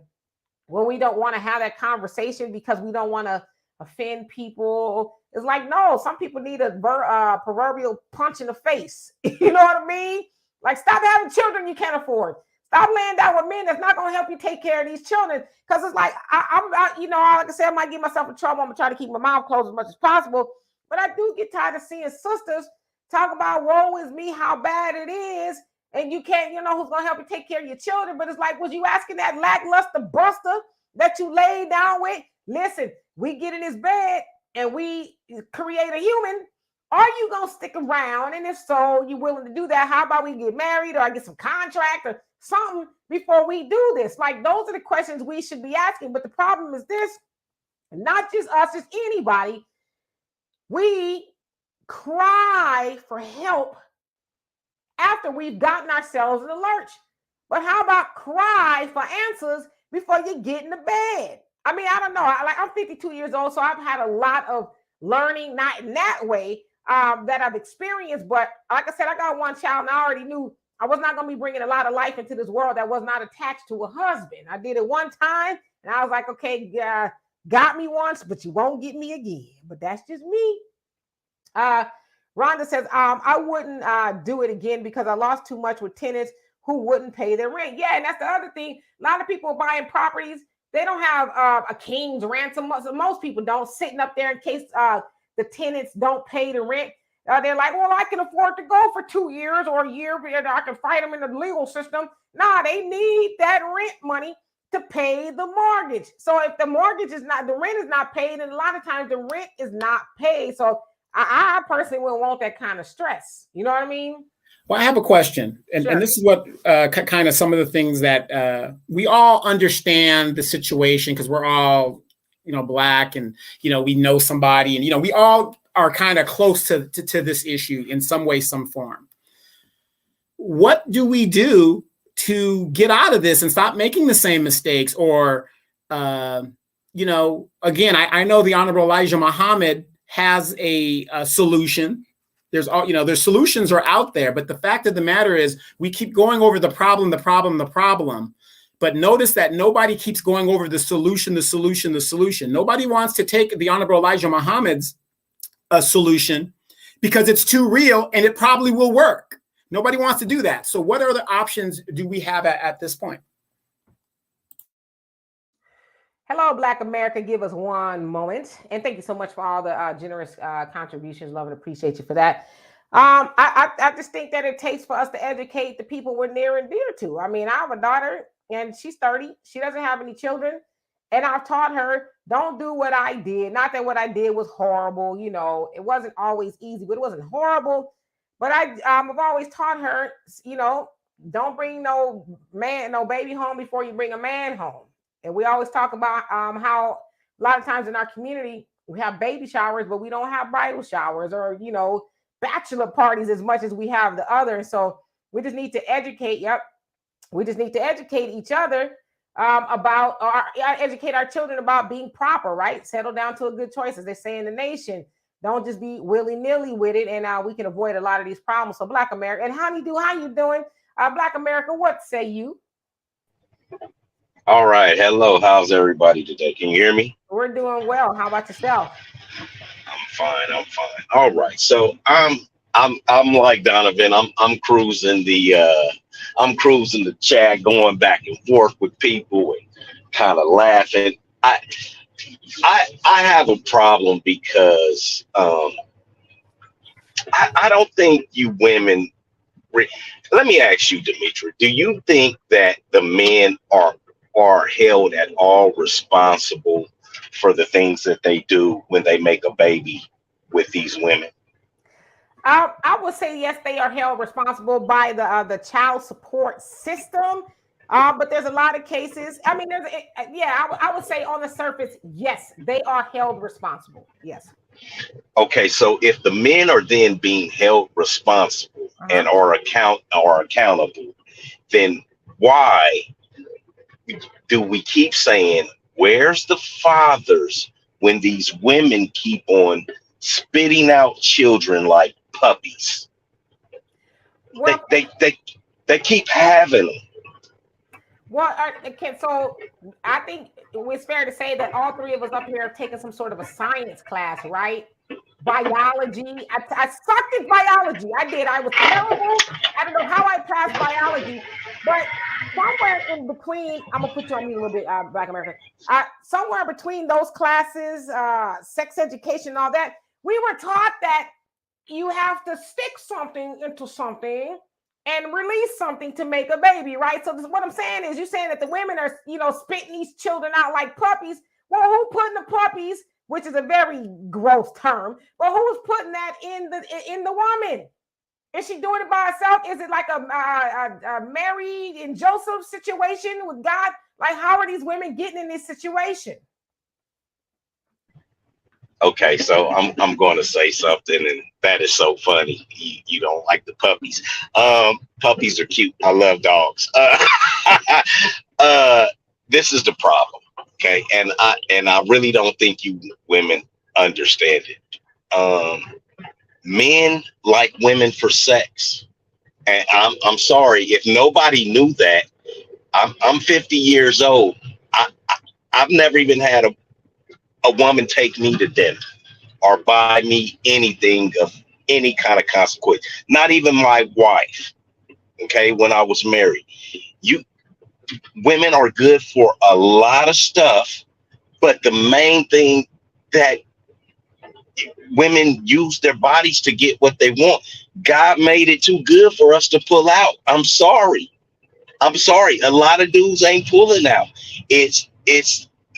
when we don't want to have that conversation because we don't want to offend people, it's like, no, some people need a proverbial punch in the face. You know what I mean? Like, stop having children you can't afford. Stop laying down with men that's not going to help you take care of these children. Because it's like, like I said, I might get myself in trouble. I'm going to try to keep my mouth closed as much as possible. But I do get tired of seeing sisters talk about, woe is me, how bad it is. And you can't, who's going to help you take care of your children. But it's like, was you asking that lackluster buster that you laid down with? Listen, we get in this bed and we create a human. Are you going to stick around? And if so, you're willing to do that, how about we get married or I get some contract or something before we do this? Like, those are the questions we should be asking. But the problem is this, not just us, just anybody. We cry for help after we've gotten ourselves in the lurch. But how about cry for answers before you get in the bed? I don't know. I'm 52 years old, so I've had a lot of learning, not in that way, that I've experienced. But like I said, I got one child, and I already knew I was not going to be bringing a lot of life into this world that was not attached to a husband. I did it one time, and I was like, okay, Got me once, but you won't get me again. But that's just me. Rhonda says, I wouldn't do it again because I lost too much with tenants who wouldn't pay their rent. Yeah, and that's the other thing. A lot of people buying properties, they don't have a king's ransom. Most people don't, sitting up there in case the tenants don't pay the rent. They're like, well, I can afford to go for 2 years or a year, but I can fight them in the legal system. Nah, they need that rent money to pay the mortgage. So if the mortgage is not, the rent is not paid, and a lot of times the rent is not paid. So I personally wouldn't want that kind of stress. You know what I mean? Well, I have a question, and, Sure. and this is what kind of some of the things that we all understand the situation because we're all, Black, and we know somebody, and we all are kind of close to this issue in some way, some form. What do we do to get out of this and stop making the same mistakes? Or, again, I know the Honorable Elijah Muhammad has a solution. There's solutions are out there, but the fact of the matter is we keep going over the problem. But notice that nobody keeps going over the solution. Nobody wants to take the Honorable Elijah Muhammad's solution because it's too real and it probably will work. Nobody wants to do that. So what other options do we have at this point? Hello, Black America. Give us one moment. And thank you so much for all the generous contributions. Love and appreciate you for that. I just think that it takes for us to educate the people we're near and dear to. I mean, I have a daughter and she's 30. She doesn't have any children. And I've taught her, don't do what I did. Not that what I did was horrible. It wasn't always easy, but it wasn't horrible. But I've always taught her, don't bring no baby home before you bring a man home. And we always talk about how a lot of times in our community, we have baby showers, but we don't have bridal showers or, bachelor parties as much as we have the other. So we just need to educate. Yep. We just need to educate each other educate our children about being proper, right? Settle down to a good choice, as they say in the nation. Don't just be willy-nilly with it. And we can avoid a lot of these problems. So Black America, and how you doing? Black America, what say you? All right. Hello. How's everybody today? Can you hear me? We're doing well. How about yourself? I'm fine. All right. So I'm like Donovan. I'm cruising the chat, going back and forth with people and kind of laughing. I have a problem because I don't think you women. Let me ask you, Demetri, do you think that the men are held at all responsible for the things that they do when they make a baby with these women? I would say yes, they are held responsible by the child support system. But there's a lot of cases. I mean, I would say on the surface, yes, they are held responsible. Yes. Okay, so if the men are then being held responsible and are accountable, then why do we keep saying, where's the fathers when these women keep on spitting out children like puppies? Well, they keep having them. Well, so I think it's fair to say that all three of us up here have taken some sort of a science class, right? Biology. I sucked at biology. I did. I was terrible. I don't know how I passed biology, but somewhere in between, I'm gonna put you on me a little bit, Black America. Somewhere between those classes, sex education, and all that, we were taught that you have to stick something into something and release something to make a baby, right? So what I'm saying is, you're saying that the women are, spitting these children out like puppies. Well, who putting the puppies, which is a very gross term, but who's putting that in the woman? Is she doing it by herself? Is it like a Mary and Joseph situation with God? Like, how are these women getting in this situation? Okay, so I'm going to say something, and that is so funny. You don't like the puppies. Puppies are cute. I love dogs. This is the problem, okay? And I really don't think you women understand it. Men like women for sex, and I'm sorry if nobody knew that. I'm 50 years old. I've never even had a woman take me to dinner or buy me anything of any kind of consequence. Not even my wife. Okay, when I was married, you women are good for a lot of stuff, but the main thing that women use their bodies to get what they want. God made it too good for us to pull out. I'm sorry. A lot of dudes ain't pulling out. It's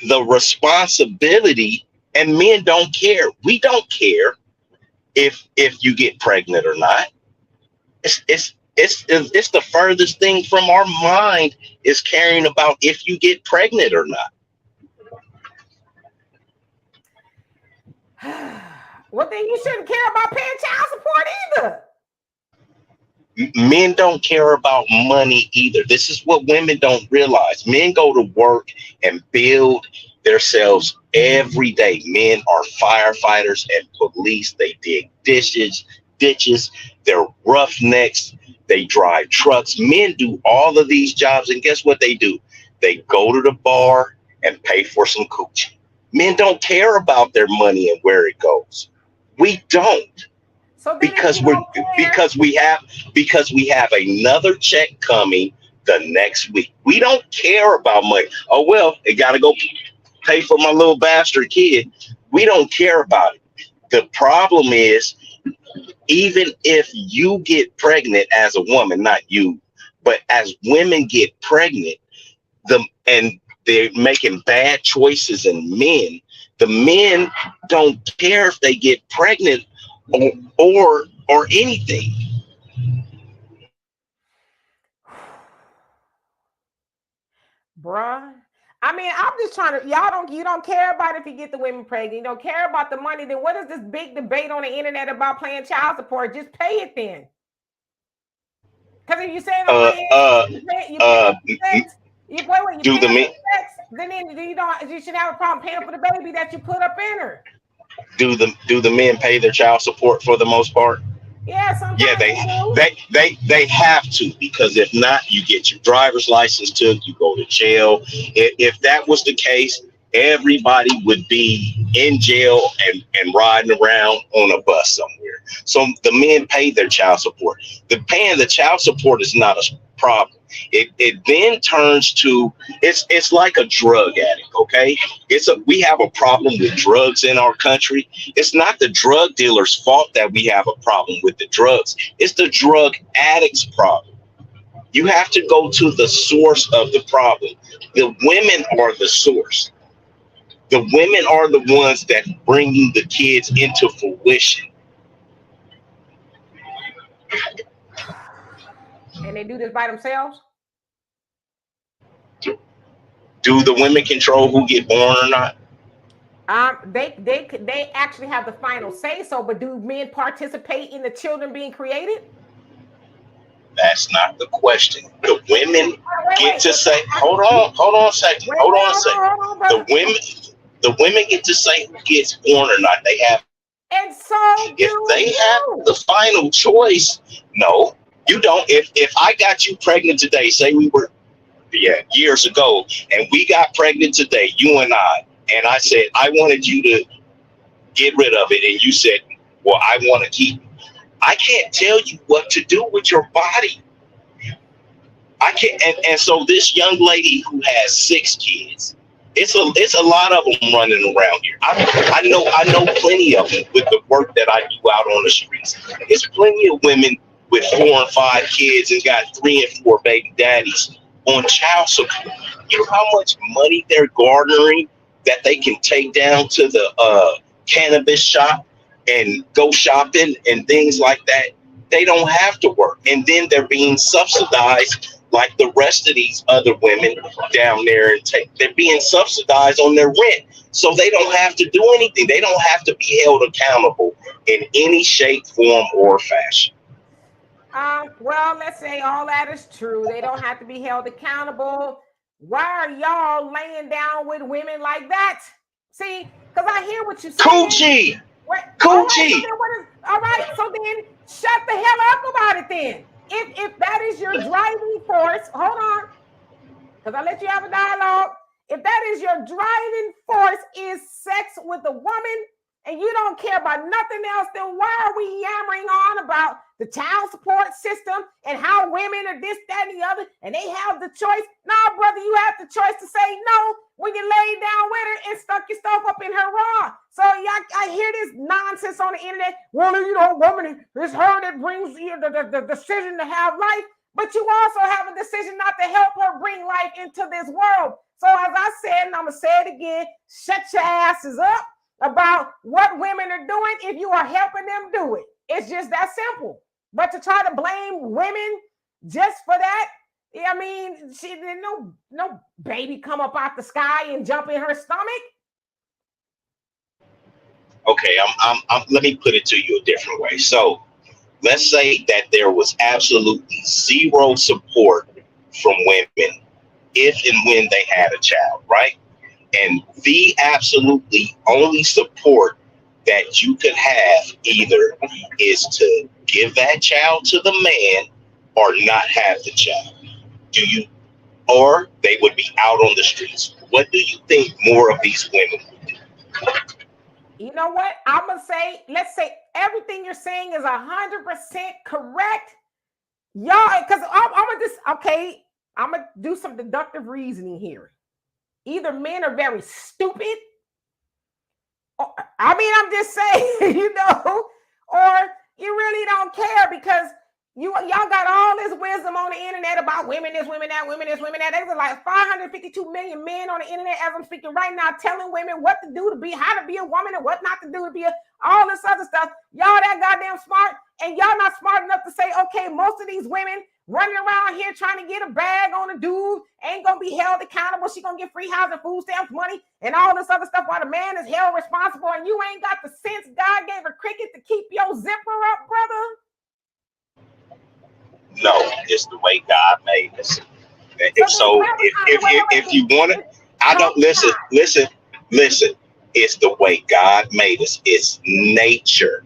the responsibility, and men don't care. We don't care if you get pregnant or not. It's the furthest thing from our mind is caring about if you get pregnant or not. Well, then you shouldn't care about paying child support either. Men don't care about money either. This is what women don't realize. Men go to work and build themselves every day. Men are firefighters and police. They dig ditches. They're roughnecks. They drive trucks. Men do all of these jobs, and guess what they do? They go to the bar and pay for some coochie. Men don't care about their money and where it goes. We don't. So because we have another check coming the next week. We don't care about money. Oh well, it got to go pay for my little bastard kid. We don't care about it. The problem is, even if you get pregnant as a woman, not you, but as women get pregnant, and they're making bad choices, and the men don't care if they get pregnant or anything. Bruh. I mean, I'm just trying to, you don't care about if you get the women pregnant. You don't care about the money. Then what is this big debate on the internet about paying child support? Just pay it then. Because if you say you should have a problem paying for the baby that you put up in her. Do the men pay their child support for the most part? Yeah, they have to, because if not, you get your driver's license took, you go to jail. If that was the case, everybody would be in jail and riding around on a bus somewhere. So the men pay their child support. Paying the child support is not a problem. It then turns to, it's like a drug addict. Okay, we have a problem with drugs in our country. It's not the drug dealer's fault that we have a problem with the drugs. It's the drug addict's problem. You have to go to the source of the problem. The women are the source. The women are the ones that bringing the kids into fruition. And they do this by themselves? Do the women control who get born or not? They actually have the final say so, but do men participate in the children being created? That's not the question. The women get to say, hold on a second. The women get to say who gets born or not. They have. And so if they have the final choice, no, you don't. If I got you pregnant today, say we were years ago, and we got pregnant today, you and I said I wanted you to get rid of it, and you said, well, I want to keep it. I can't tell you what to do with your body. I can't. And so this young lady who has 6 kids, it's a lot of them running around here. I know plenty of them with the work that I do out on the streets. There's plenty of women with 4 and 5 kids and got 3 and 4 baby daddies on child support. You know how much money they're garnering that they can take down to the cannabis shop and go shopping and things like that. They don't have to work, and then they're being subsidized like the rest of these other women down there, and they're being subsidized on their rent, so they don't have to do anything. They don't have to be held accountable in any shape, form, or fashion. Well, let's say all that is true. They don't have to be held accountable. Why are y'all laying down with women like that? See, because I hear what you're saying. Coochie. Coochie. All right, so then shut the hell up about it then. If that is your driving force, hold on, because I let you have a dialogue. if that is your driving force is sex with a woman, and you don't care about nothing else, then why are we yammering on about the child support system and how women are this, that, and the other, and they have the choice? Nah, brother, you have the choice to say no when you lay down with her and stuck your stuff up in her raw. So I hear this nonsense on the internet. Well, you know, woman, it's her that brings you the decision to have life, but you also have a decision not to help her bring life into this world. So as I said, and I'm going to say it again, shut your asses up about what women are doing if you are helping them do it. It's just that simple. But to try to blame women just for that, I mean, she didn't no baby come up out the sky and jump in her stomach. Okay, let me put it to you a different way. So let's say that there was absolutely zero support from women if and when they had a child, right? And the absolutely only support that you could have either is to give that child to the man or not have the child. Do you, or they would be out on the streets. What do you think more of these women would do? You know what? I'm going to say, let's say everything you're saying is 100% correct. Y'all, because I'm going to just, okay, I'm going to do some deductive reasoning here. Either men are very stupid, or, I mean, I'm just saying, you know, or you really don't care because y'all got all this wisdom on the internet about women this, women that, women this, women that. There's like 552 million men on the internet as I'm speaking right now telling women what to do to be, how to be a woman and what not to do to be all this other stuff. Y'all that goddamn smart, and y'all not smart enough to say, okay, most of these women running around here trying to get a bag on a dude ain't gonna be held accountable. She gonna get free housing, food stamps, money, and all this other stuff while the man is held responsible, and you ain't got the sense God gave a cricket to keep your zipper up, brother. No, it's the way God made us. If you want it, I don't listen. It's the way God made us. It's nature.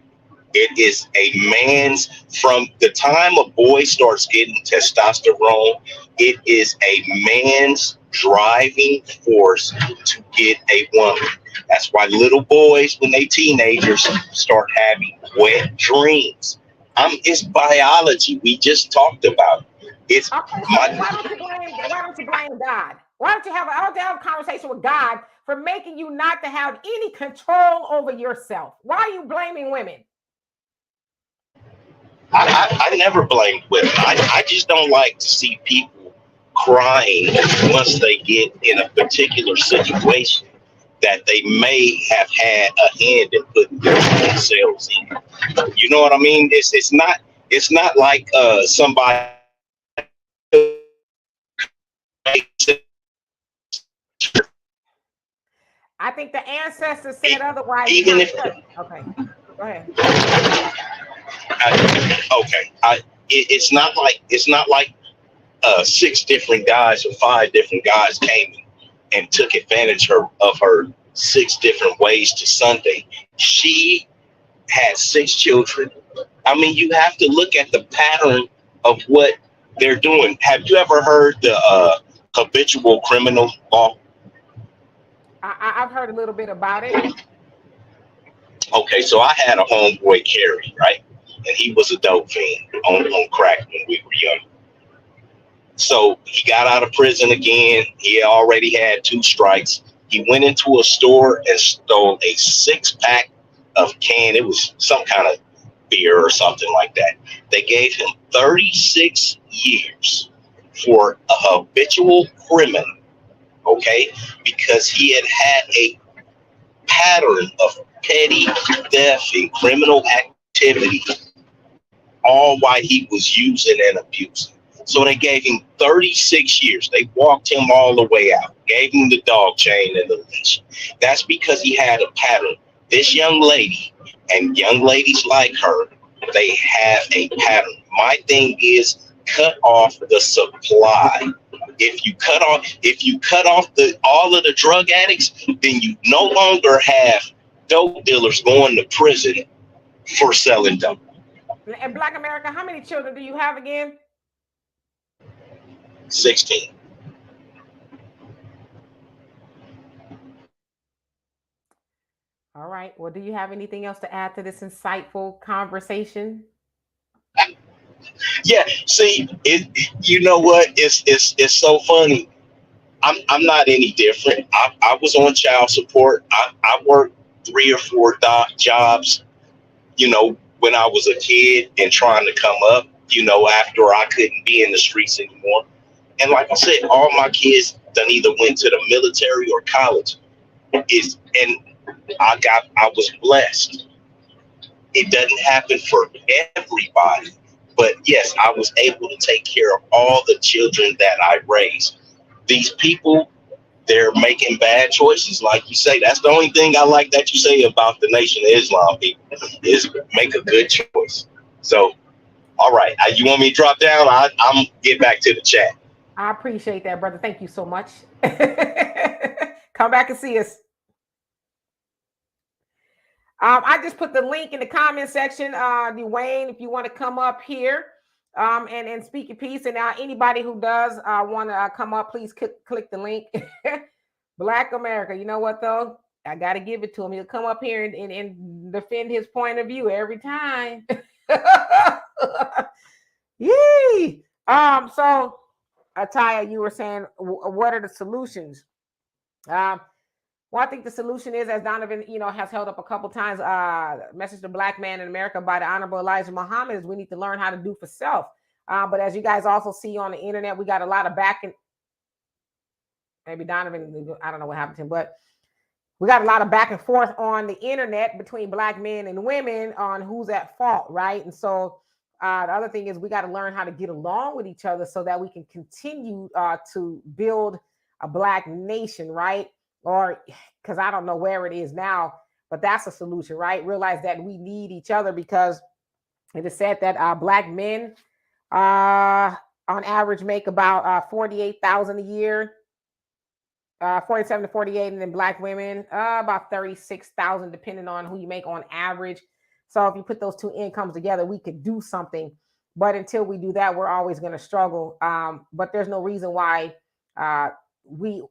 It is a man's, from the time a boy starts getting testosterone, it is a man's driving force to get a woman. That's why little boys, when they teenagers, start having wet dreams. It's biology. We just talked about it. It's okay, why don't you blame God? Why don't you have a conversation with God for making you not to have any control over yourself? Why are you blaming women? I never blamed women. I just don't like to see people crying once they get in a particular situation that they may have had a hand in putting themselves in. You know what I mean? It's not like somebody. I think the ancestors said otherwise. Even if okay, go ahead. It's not like 6 different guys or 5 different guys came and took advantage of her 6 different ways to Sunday. She had 6 children. I mean, you have to look at the pattern of what they're doing. Have you ever heard the habitual criminal law? I've heard a little bit about it. Okay, so I had a homeboy, Kerry, right? And he was a dope fiend on crack when we were young. So he got out of prison again. He already had 2 strikes. He went into a store and stole a 6-pack of can. It was some kind of beer or something like that. They gave him 36 years for a habitual criminal, okay? Because he had a pattern of petty theft and criminal activity, all while he was using and abusing. So they gave him 36 years. They walked him all the way out, gave him the dog chain and the leash. That's because he had a pattern. This young lady and young ladies like her, they have a pattern. My thing is cut off the supply. If you cut off all of the drug addicts, then you no longer have dope dealers going to prison for selling dope. In Black America, how many children do you have again? 16. All right. Well, do you have anything else to add to this insightful conversation? Yeah, see, you know what? It's so funny. I'm not any different. I was on child support. I worked 3 or 4 jobs, when I was a kid and trying to come up, after I couldn't be in the streets anymore. And like I said, all my kids done either went to the military or college. And I was blessed. It doesn't happen for everybody, but yes, I was able to take care of all the children that I raised. These people, they're making bad choices, like you say. That's the only thing I like that you say about the Nation of Islam people is make a good choice. So, all right, you want me to drop down? I'm get back to the chat. I appreciate that, brother. Thank you so much. Come back and see us. I just put the link in the comment section. Dwayne, if you want to come up here and speak your piece. And now anybody who does want to come up, please click the link. Black America. You know what, though? I got to give it to him. He'll come up here and defend his point of view every time. Yee! So, Ataya, you were saying, what are the solutions? Well, I think the solution is, as Donovan, has held up a couple times, message to Black man in America by the Honorable Elijah Muhammad is we need to learn how to do for self. But as you guys also see on the internet, we got a lot of maybe Donovan, I don't know what happened to him, but we got a lot of back and forth on the internet between Black men and women on who's at fault, right? And so the other thing is we got to learn how to get along with each other so that we can continue to build a Black nation, right? Or because I don't know where it is now, but that's a solution, right? Realize that we need each other because it is said that Black men on average make about 48,000 a year, 47 to 48, and then Black women about 36,000, depending on who you make on average. So if you put those two incomes together, we could do something. But until we do that, we're always going to struggle. But there's no reason why we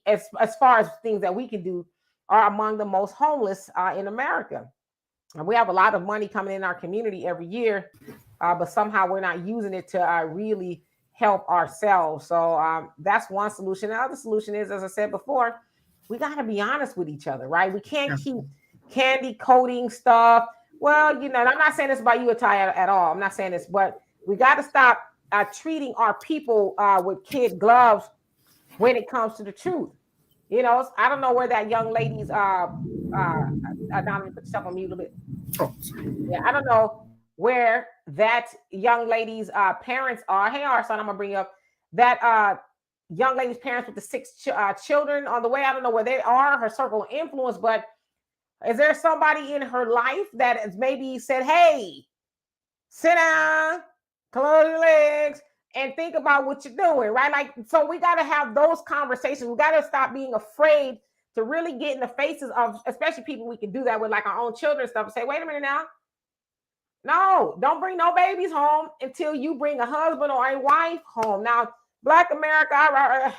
as far as things that we can do, are among the most homeless in America. And we have a lot of money coming in our community every year, but somehow we're not using it to really help ourselves. So that's one solution. The other solution is, as I said before, we got to be honest with each other, right? We can't keep candy coating stuff. Well, I'm not saying this about you, Ataya, at all. I'm not saying this, but we got to stop treating our people with kid gloves when it comes to the truth. I don't know where that young lady's Donovan, put yourself on mute a little bit. Oh, sorry. Yeah, I don't know where that young lady's parents are. Hey, our son, I'm gonna bring you up that young lady's parents with the 6 children on the way. I don't know where they are, her circle of influence, but is there somebody in her life that has maybe said, hey, sit down, close your legs, and think about what you're doing, right? Like, so we got to have those conversations. We got to stop being afraid to really get in the faces of, especially people we can do that with, like our own children and stuff, and say, wait a minute now. No, don't bring no babies home until you bring a husband or a wife home. Now, Black America, I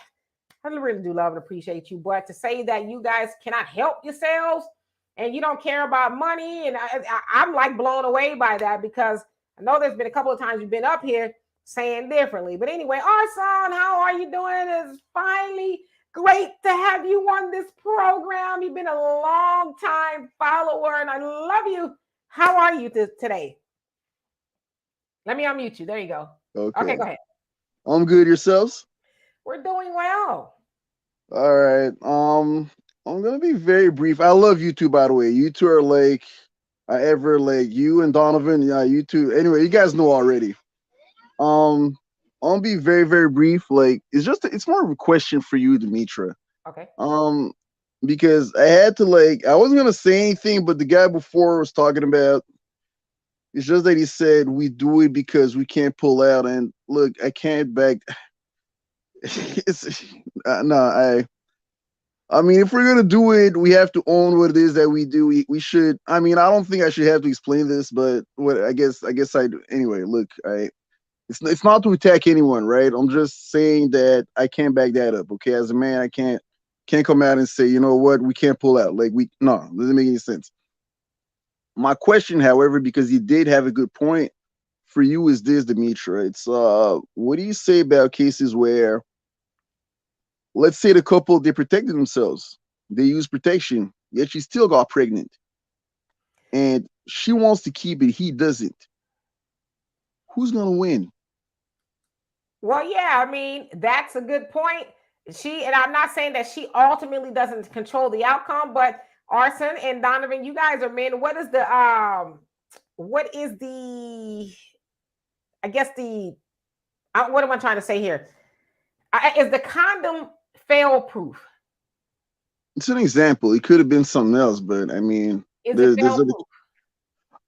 really do love and appreciate you, but to say that you guys cannot help yourselves and you don't care about money, and I'm like blown away by that, because I know there's been a couple of times you've been up here saying differently. But anyway, our son, how are you doing? It's finally great to have you on this program. You've been a long time follower, and I love you. How are you today? Let me unmute you. There you go. Okay, go ahead. I'm good. Yourselves? We're doing well. All right. I'm gonna be very brief. I love you two, by the way. You two are like you and Donovan. Yeah, you two. Anyway, you guys know already. I'm gonna be very, very brief. Like, it's more of a question for you, Demetra. Okay. Because I had to, I wasn't gonna say anything, but the guy before was talking about, it's just that he said we do it because we can't pull out. And look, I can't back. I mean, if we're gonna do it, we have to own what it is that we do. We should. I mean, I don't think I should have to explain this, but I guess I do. Anyway, look, it's not to attack anyone, right? I'm just saying that I can't back that up. Okay, as a man, I can't can't come out and say, you know what, we can't pull out. Like no, doesn't make any sense. My question, however, because you did have a good point for you, is this, Demetra. It's what do you say about cases where, let's say the couple, they protected themselves, they used protection, yet she still got pregnant, and she wants to keep it, he doesn't. Who's gonna win? Well, yeah, I mean, that's a good point. And I'm not saying that she ultimately doesn't control the outcome, but Arson and Donovan, you guys are men. What is the I guess what am I trying to say here? Is the condom fail proof? It's an example. It could have been something else, but I mean, Is it fail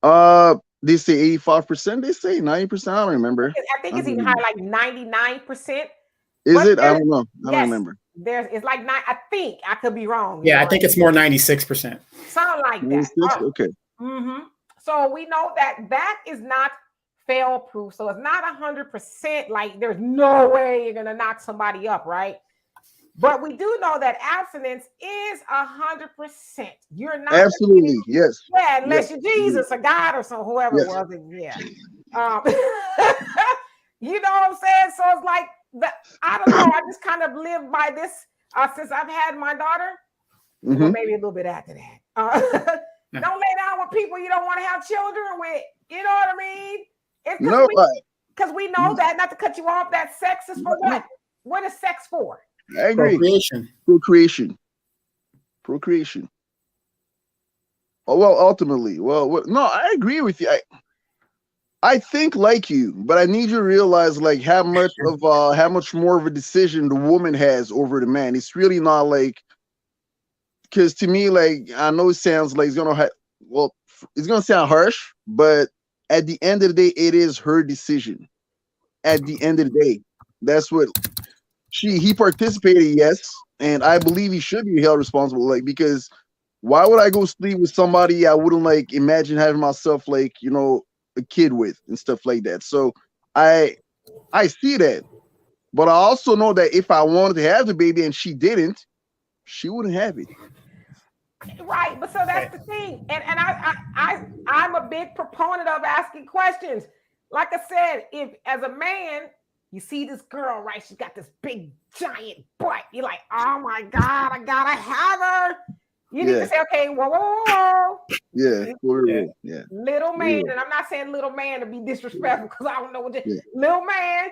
proof? They say 85%. They say 90%. I don't remember. I think it's even higher, like 99%. Is it? I don't know. I don't remember. It's like I think I could be wrong. Yeah, I think it's more 96%. Something like that. Okay. So we know that is not fail proof. So it's not 100%. Like there's no way you're gonna knock somebody up, right? But we do know that abstinence is 100%. You're not absolutely yes. Yeah, unless you're Jesus or God or whoever it was. Yeah. You know what I'm saying? So it's like I don't know. I just kind of live by this since I've had my daughter. Well, maybe a little bit after that. Don't lay down with people you don't want to have children with. You know what I mean? It's because we know that, not to cut you off, that sex is for what? What is sex for? I agree. Procreation. Oh, well, ultimately. No, I agree with you. I think like you, but I need you to realize like how much more of a decision the woman has over the man. It's really not like, because to me, like, I know it sounds like it's gonna sound harsh, but at the end of the day, it is her decision. At the end of the day, that's what he participated, yes, and I believe he should be held responsible. Like, because why would I go sleep with somebody I wouldn't like imagine having myself, like, you know, a kid with and stuff like that? So I see that, but I also know that if I wanted to have the baby and she didn't, she wouldn't have it. Right, but so that's the thing, and I'm a big proponent of asking questions. Like I said, if as a man you see this girl, right, she's got this big giant butt, you're like, oh my God, I gotta have her. You need to say, okay, whoa. Yeah. Little man, and I'm not saying little man to be disrespectful because I don't know what little man.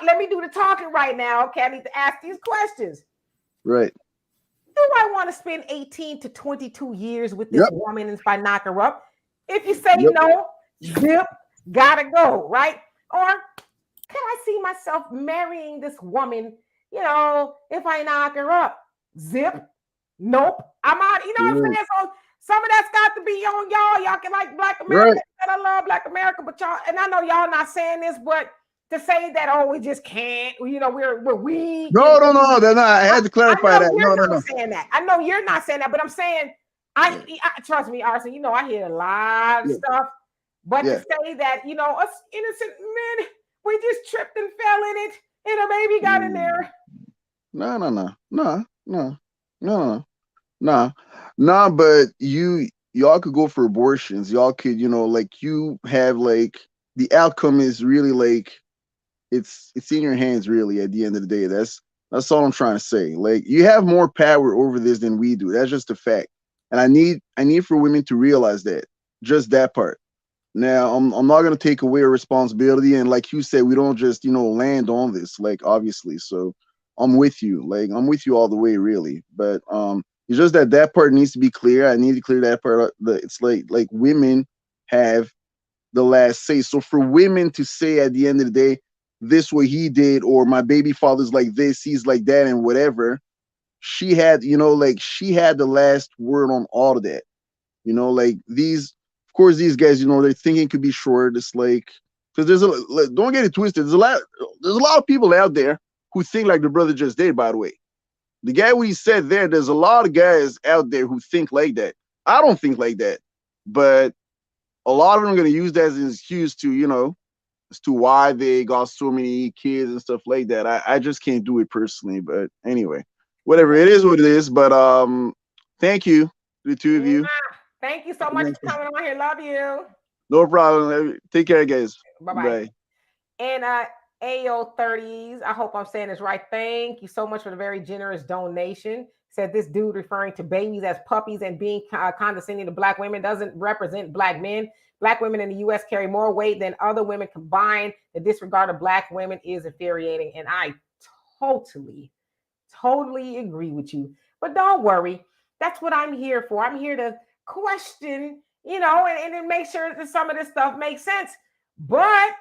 Let me do the talking right now. Okay, I need to ask these questions. Right. Do I want to spend 18 to 22 years with this woman if I knock her up? If you say no, zip, gotta go, right? Or can I see myself marrying this woman, you know, if I knock her up? Zip, nope, I'm out. You know what I'm saying? So some of that's got to be on y'all. Y'all can like Black America, and I love Black America, but y'all, and I know y'all not saying this, but to say that, oh, we just can't, you know, we're weak. No, they're not. I had to clarify that. No. Saying that. I know you're not saying that, but I'm saying, I trust me, Arson, you know, I hear a lot of stuff, but to say that, you know, us innocent men, we just tripped and fell in it, and a baby got in there. No, but y'all could go for abortions. Y'all could, you know, like, you have like, the outcome is really like, it's in your hands, really, at the end of the day. That's all I'm trying to say. Like, you have more power over this than we do. That's just a fact. And I need for women to realize that. Just that part. Now, I'm not gonna take away a responsibility, and like you said, we don't just, you know, land on this, like, obviously. So I'm with you. Like, I'm with you all the way, really. But it's just that part needs to be clear. I need to clear that part. It's like women have the last say. So for women to say at the end of the day, this what he did, or my baby father's like this, he's like that, and whatever, she had, you know, like, she had the last word on all of that. You know, like, these guys, you know, their thinking could be short. It's like, because don't get it twisted, there's a lot of people out there who think like the brother just did, by the way. The guy what he said there's a lot of guys out there who think like that. I don't think like that, but a lot of them are going to use that as an excuse to, you know, as to why they got so many kids and stuff like that. I just can't do it personally, but anyway, whatever, it is what it is. But thank you, the two of you. Thank you so much for coming on here. Love you. No problem. Take care, guys. Bye-bye. Bye. And AO30s, I hope I'm saying this right. Thank you so much for the very generous donation. Said this dude referring to babies as puppies and being condescending to Black women doesn't represent Black men. Black women in the U.S. carry more weight than other women combined. The disregard of Black women is infuriating. And I totally agree with you. But don't worry. That's what I'm here for. I'm here to question, and then make sure that some of this stuff makes sense. But,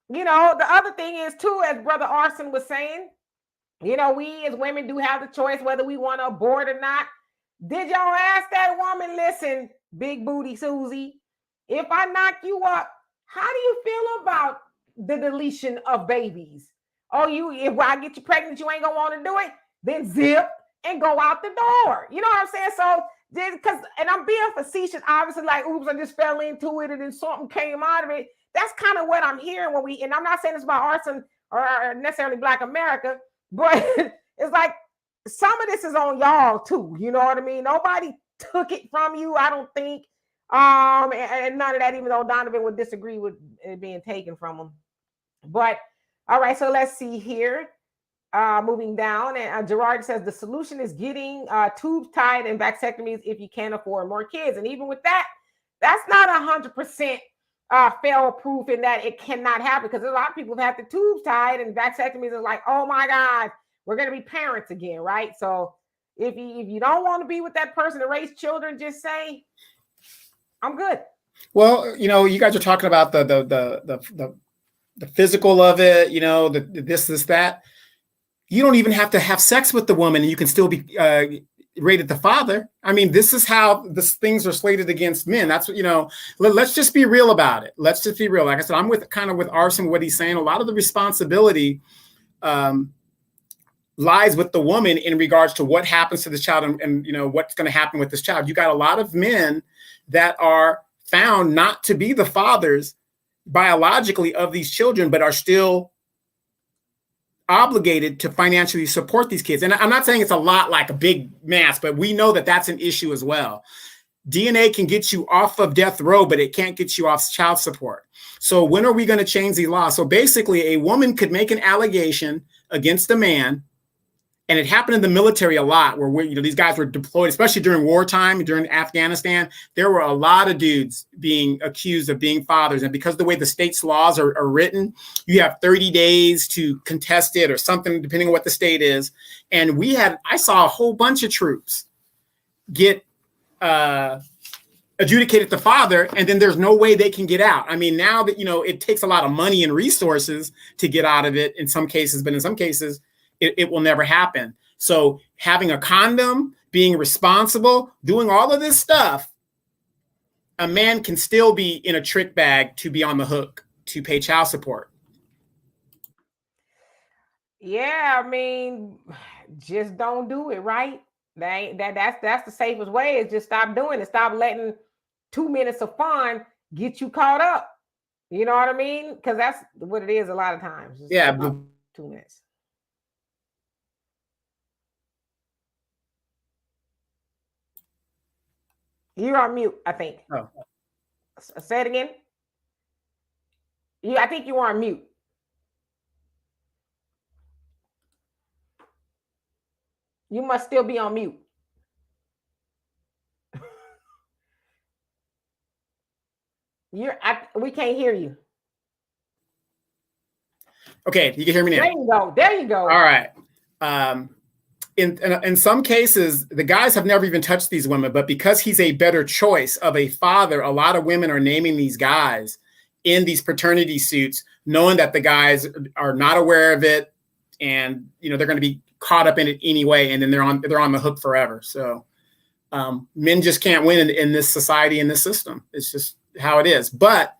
the other thing is, too, as Brother Arson was saying, we as women do have the choice whether we want to abort or not. Did y'all ask that woman, listen, big booty Susie, if I knock you up, how do you feel about the deletion of babies? Oh, if I get you pregnant, you ain't going to want to do it? Then zip and go out the door. You know what I'm saying? So, and I'm being facetious, obviously, like, oops, I just fell into it and then something came out of it. That's kind of what I'm hearing and I'm not saying this about arson or necessarily Black America, but it's like some of this is on y'all too. You know what I mean? Nobody took it from you, I don't think. And none of that, even though Donovan would disagree with it being taken from him. But all right, so let's see here. Moving down, and Gerard says the solution is getting tubes tied and vasectomies if you can't afford more kids. And even with that, that's not 100% fail proof in that it cannot happen, because a lot of people have had the tubes tied and vasectomies are like, oh my God, we're going to be parents again, right? So if you don't want to be with that person to raise children, just say, I'm good. Well, you guys are talking about the physical of it, the this, that. You don't even have to have sex with the woman and you can still be rated the father. I mean, this is how things are slated against men. That's what, let's just be real about it. Let's just be real. Like I said, I'm with Arson, what he's saying. A lot of the responsibility lies with the woman in regards to what happens to this child and what's going to happen with this child. You got a lot of men that are found not to be the fathers biologically of these children, but are still obligated to financially support these kids. And I'm not saying it's a lot, like a big mass, but we know that that's an issue as well. DNA can get you off of death row, but it can't get you off child support. So when are we going to change the law? So basically a woman could make an allegation against a man. And it happened in the military a lot where these guys were deployed, especially during wartime, during Afghanistan. There were a lot of dudes being accused of being fathers. And because of the way the state's laws are written, you have 30 days to contest it or something, depending on what the state is. And I saw a whole bunch of troops get adjudicated the father, and then there's no way they can get out. I mean, now that, it takes a lot of money and resources to get out of it in some cases, but in some cases, it will never happen. So having a condom, being responsible, doing all of this stuff, a man can still be in a trick bag to be on the hook to pay child support. Yeah, I mean, just don't do it, right? That's the safest way, is just stop doing it. Stop letting 2 minutes of fun get you caught up. You know what I mean? Because that's what it is a lot of times. Just 2 minutes. You're on mute, I think. Oh. Say it again. I think you are on mute. You must still be on mute. We can't hear you. Okay, you can hear me now. There you go. There you go. All right. In some cases, the guys have never even touched these women, but because he's a better choice of a father, a lot of women are naming these guys in these paternity suits, knowing that the guys are not aware of it, and they're going to be caught up in it anyway, and then they're on the hook forever. So men just can't win in this society, in this system. It's just how it is. But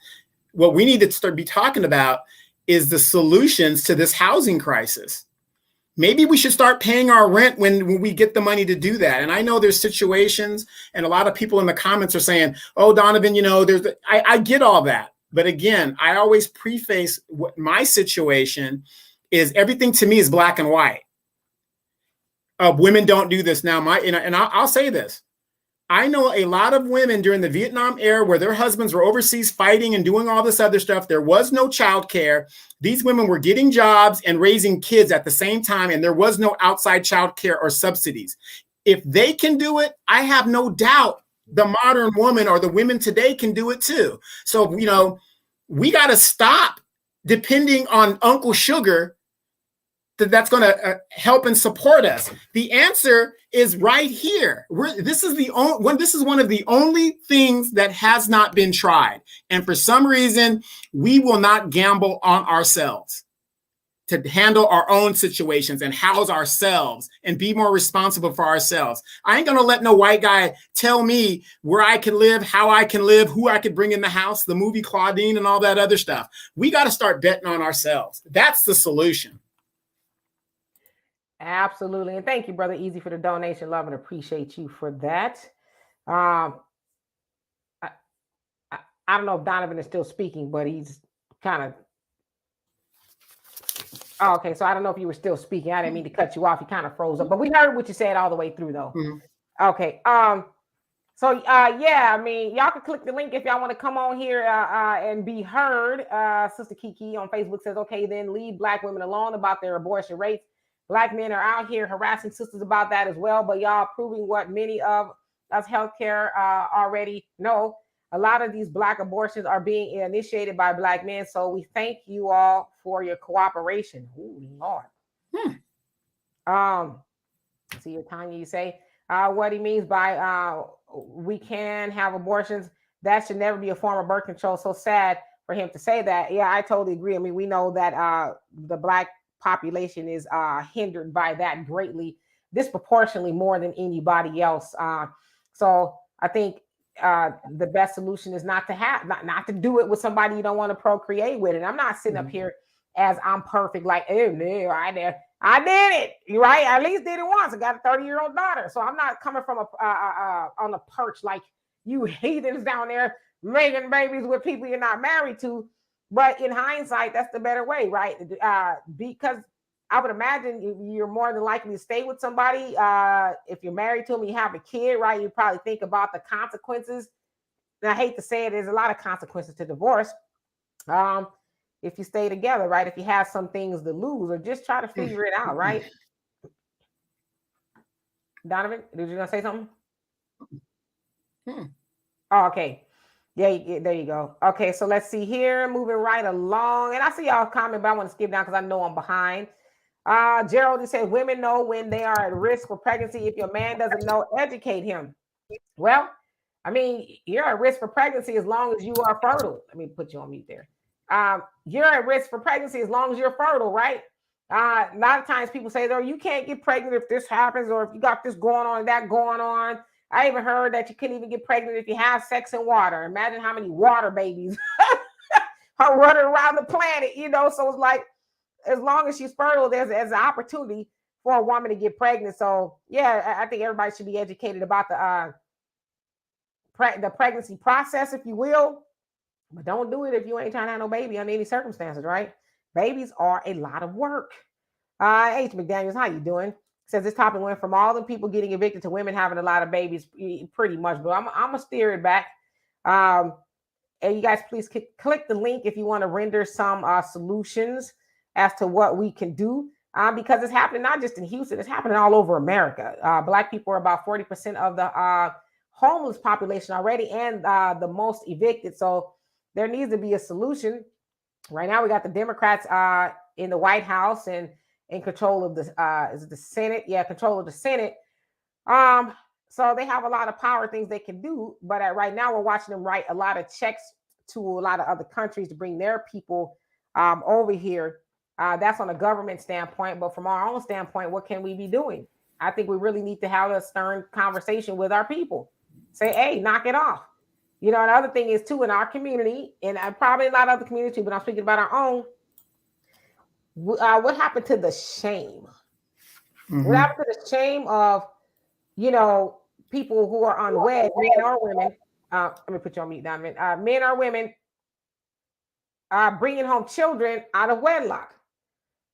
what we need to be talking about is the solutions to this housing crisis. Maybe we should start paying our rent when we get the money to do that. And I know there's situations, and a lot of people in the comments are saying, oh, Donovan, I get all that. But again, I always preface what my situation is. Everything to me is black and white. women don't do this now. I'll say this. I know a lot of women during the Vietnam era where their husbands were overseas fighting and doing all this other stuff. There was no child care. These women were getting jobs and raising kids at the same time, and there was no outside child care or subsidies. If they can do it, I have no doubt the modern woman or the women today can do it too. So, you know, we got to stop depending on Uncle Sugar that's going to help and support us. The answer is right here. This is one of the only things that has not been tried. And for some reason, we will not gamble on ourselves to handle our own situations and house ourselves and be more responsible for ourselves. I ain't going to let no white guy tell me where I can live, how I can live, who I could bring in the house, the movie Claudine and all that other stuff. We got to start betting on ourselves. That's the solution. Absolutely. And thank you, Brother Easy, for the donation. Love and appreciate you for that. I don't know if Donovan is still speaking, but he's kind of... Oh, okay, so I don't know if you were still speaking. I didn't mean to cut you off. You kind of froze up. But we heard what you said all the way through, though. Mm-hmm. Okay. Yeah, I mean, y'all can click the link if y'all want to come on here and be heard. Sister Kiki on Facebook says, okay, then leave Black women alone about their abortion rates. Black men are out here harassing sisters about that as well, but y'all proving what many of us healthcare already know. A lot of these Black abortions are being initiated by Black men, so we thank you all for your cooperation. Ooh, Lord. See your Tanya, you say what he means by we can have abortions. That should never be a form of birth control. So sad for him to say that. Yeah, I totally agree. I mean, we know that the Black population is hindered by that greatly, disproportionately more than anybody else. So I think the best solution is not to do it with somebody you don't want to procreate with. And I'm not sitting up here as I'm perfect, like, oh no, I did it, right? I at least did it once. I got a 30-year-old daughter, so I'm not coming from on a perch like you heathens down there making babies with people you're not married to. But in hindsight, that's the better way, right? Because I would imagine you're more than likely to stay with somebody. If you're married to them, you have a kid, right? You probably think about the consequences. And I hate to say it, there's a lot of consequences to divorce. If you stay together, right? If you have some things to lose, or just try to figure it out, right? Donovan, did you gonna say something? Oh, okay. Yeah, there you go. Okay, so let's see here. Moving right along. And I see y'all comment, but I want to skip down because I know I'm behind. Gerald, he said, women know when they are at risk for pregnancy. If your man doesn't know, educate him. Well, I mean, you're at risk for pregnancy as long as you are fertile. Let me put you on mute there. You're at risk for pregnancy as long as you're fertile, right? A lot of times people say, though, you can't get pregnant if this happens, or if you got this going on and that going on. I even heard that you couldn't even get pregnant if you have sex in water. Imagine how many water babies are running around the planet, you know? So it's like, as long as she's fertile, there's an opportunity for a woman to get pregnant. So yeah, I think everybody should be educated about the pregnancy process, if you will. But don't do it if you ain't trying to have no baby under any circumstances, right? Babies are a lot of work. H. McDaniels, how you doing? Says this topic went from all the people getting evicted to women having a lot of babies, pretty much. But I'm gonna steer it back. And you guys, please click the link if you want to render some solutions as to what we can do. Because it's happening not just in Houston, it's happening all over America. Black people are about 40% of the homeless population already, and the most evicted. So there needs to be a solution. Right now, we got the Democrats in the White House and in control of the is it the Senate? Yeah, control of the Senate. So they have a lot of power, things they can do. But right now, we're watching them write a lot of checks to a lot of other countries to bring their people over here. That's on a government standpoint. But from our own standpoint, what can we be doing? I think we really need to have a stern conversation with our people. Say, hey, knock it off. You know, another thing is, too, in our community, and probably a lot of other communities, but I'm speaking about our own, what happened to the shame? What happened to the shame of, you know, people who are unwed, men or women? Let me put you on mute, Donovan. Men or women bringing home children out of wedlock.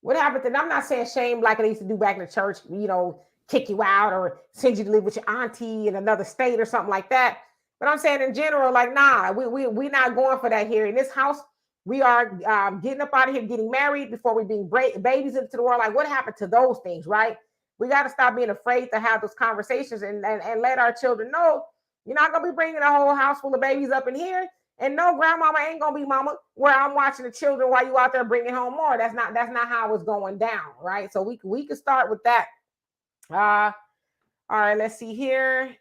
What happened to them? I'm not saying shame like I used to do back in the church, you know, kick you out or send you to live with your auntie in another state or something like that. But I'm saying in general, like, nah, we're not going for that here in this house. We are getting up out of here, getting married before we bring babies into the world. Like, what happened to those things, right? We got to stop being afraid to have those conversations and let our children know you're not going to be bringing a whole house full of babies up in here. And no, grandmama ain't going to be mama where I'm watching the children while you out there bringing home more. That's not how it's going down, right? So we can start with that. All right, let's see here.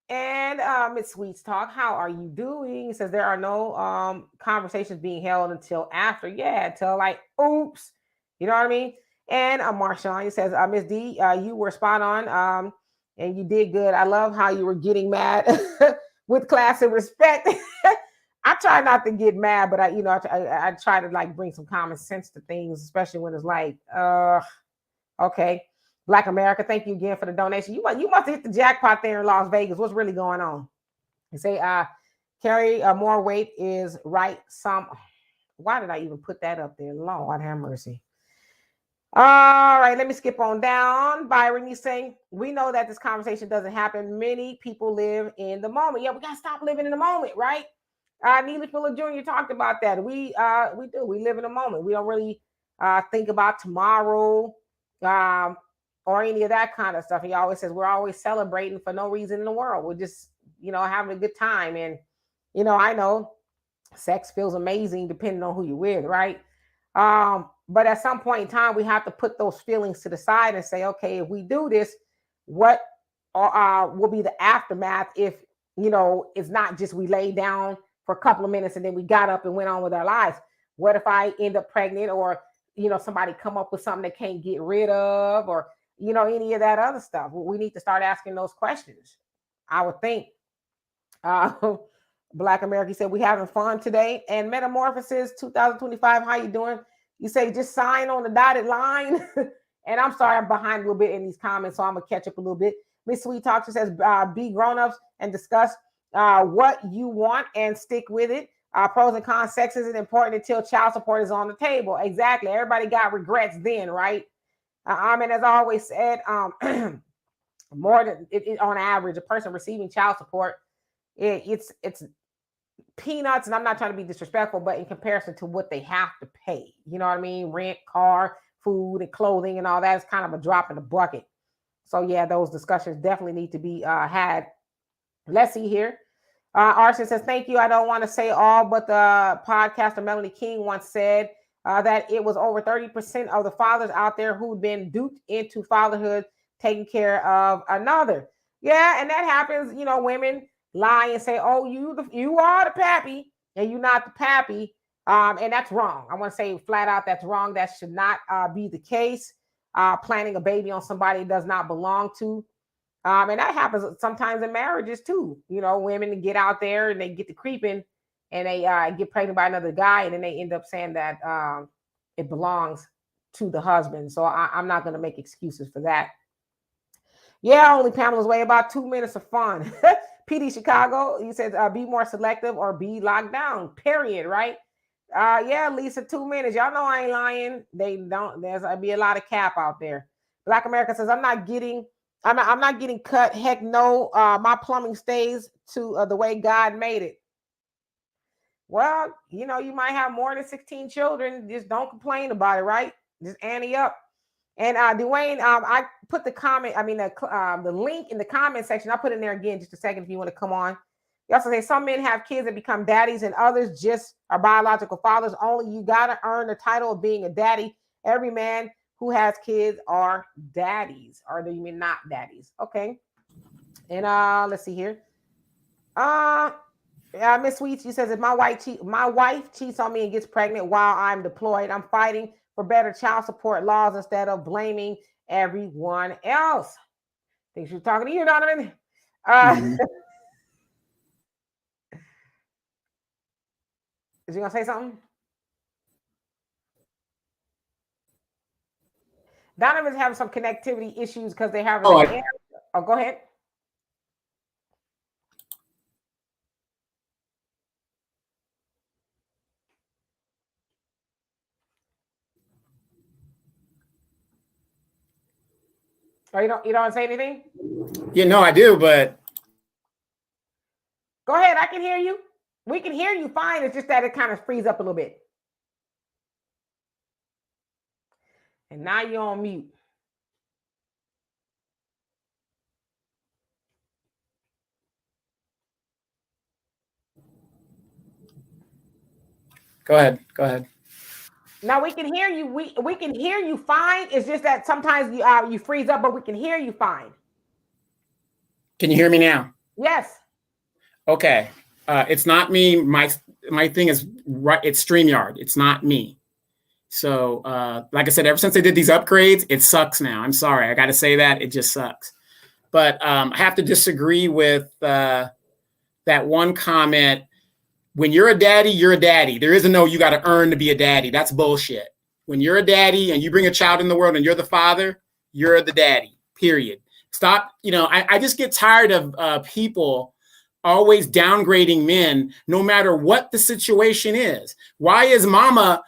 And Miss Sweets Talk, how are you doing? It says there are no conversations being held until after. Yeah, until like, oops. You know what I mean? And Marshawn, says, Miss D, you were spot on. And you did good. I love how you were getting mad with class and respect. I try not to get mad, but I try to like bring some common sense to things, especially when it's like, okay. Black America, thank you again for the donation. You must have hit the jackpot there in Las Vegas. What's really going on? You say, carry more weight is right. Why did I even put that up there? Lord have mercy. All right, let me skip on down. Byron, you saying, we know that this conversation doesn't happen. Many people live in the moment. Yeah, we got to stop living in the moment, right? Neely Fuller Jr. talked about that. We do. We live in the moment. We don't really think about tomorrow. Or any of that kind of stuff. He always says we're always celebrating for no reason in the world. We're just, having a good time. And, I know sex feels amazing depending on who you're with, right? But at some point in time, we have to put those feelings to the side and say, okay, if we do this, what will be the aftermath if, it's not just we lay down for a couple of minutes and then we got up and went on with our lives. What if I end up pregnant or, somebody come up with something they can't get rid of or, any of that other stuff? We need to start asking those questions, I would think. Black America said, we having fun today. And Metamorphosis 2025, how you doing? You say, just sign on the dotted line. And I'm sorry, I'm behind a little bit in these comments, so I'm going to catch up a little bit. Miss Sweet Talk says, be grown-ups and discuss what you want and stick with it. Pros and cons, sex isn't important until child support is on the table. Exactly. Everybody got regrets then, right? And as I always said, more than on average, a person receiving child support, it's peanuts. And I'm not trying to be disrespectful, but in comparison to what they have to pay, you know what I mean? Rent, car, food, and clothing, and all that is kind of a drop in the bucket. So yeah, those discussions definitely need to be had. Let's see here. Arson says, thank you. I don't want to say all, but the podcaster Melanie King once said that it was over 30% of the fathers out there who'd been duped into fatherhood, taking care of another. Yeah, and that happens. Women lie and say, oh, you are the pappy and you're not the pappy. And that's wrong. I want to say flat out, that's wrong. That should not be the case. Planting a baby on somebody does not belong to. And that happens sometimes in marriages too. Women get out there and they get to creeping and they get pregnant by another guy and then they end up saying that it belongs to the husband. So I'm not going to make excuses for that. Yeah, only Pamela's way, about 2 minutes of fun. PD Chicago, he says, be more selective or be locked down, period, right? Yeah, Lisa, 2 minutes. Y'all know I ain't lying. There'll be a lot of cap out there. Black America says, I'm not getting cut. Heck no. My plumbing stays to the way God made it. Well, you might have more than 16 children. Just don't complain about it, right? Just ante up. And Dwayne, I put the link in the comment section. I'll put it in there again just a second if you want to come on. You also say some men have kids that become daddies and others just are biological fathers. Only you got to earn the title of being a daddy. Every man who has kids are daddies. Or do you mean not daddies? Okay. And let's see here. Miss Sweets, she says, if my wife cheats on me and gets pregnant while I'm deployed, I'm fighting for better child support laws instead of blaming everyone else. I think she's talking to you, Donovan. Is you gonna say something? Donovan's having some connectivity issues because they have. Oh, go ahead. Or you don't want to say anything? Yeah, no, I do, but go ahead. I can hear you. We can hear you fine. It's just that it kind of frees up a little bit. And now you're on mute. Go ahead. Now we can hear you. We can hear you fine. It's just that sometimes you freeze up, but we can hear you fine. Can you hear me now? Yes. Okay. It's not me. My thing is right. It's StreamYard. It's not me. So like I said, ever since they did these upgrades, it sucks now. I'm sorry. I got to say that. It just sucks. But I have to disagree with that one comment. When you're a daddy, you're a daddy. There isn't no you got to earn to be a daddy. That's bullshit. When you're a daddy and you bring a child in the world and you're the father, you're the daddy, period. Stop. I just get tired of people always downgrading men no matter what the situation is. Why is mama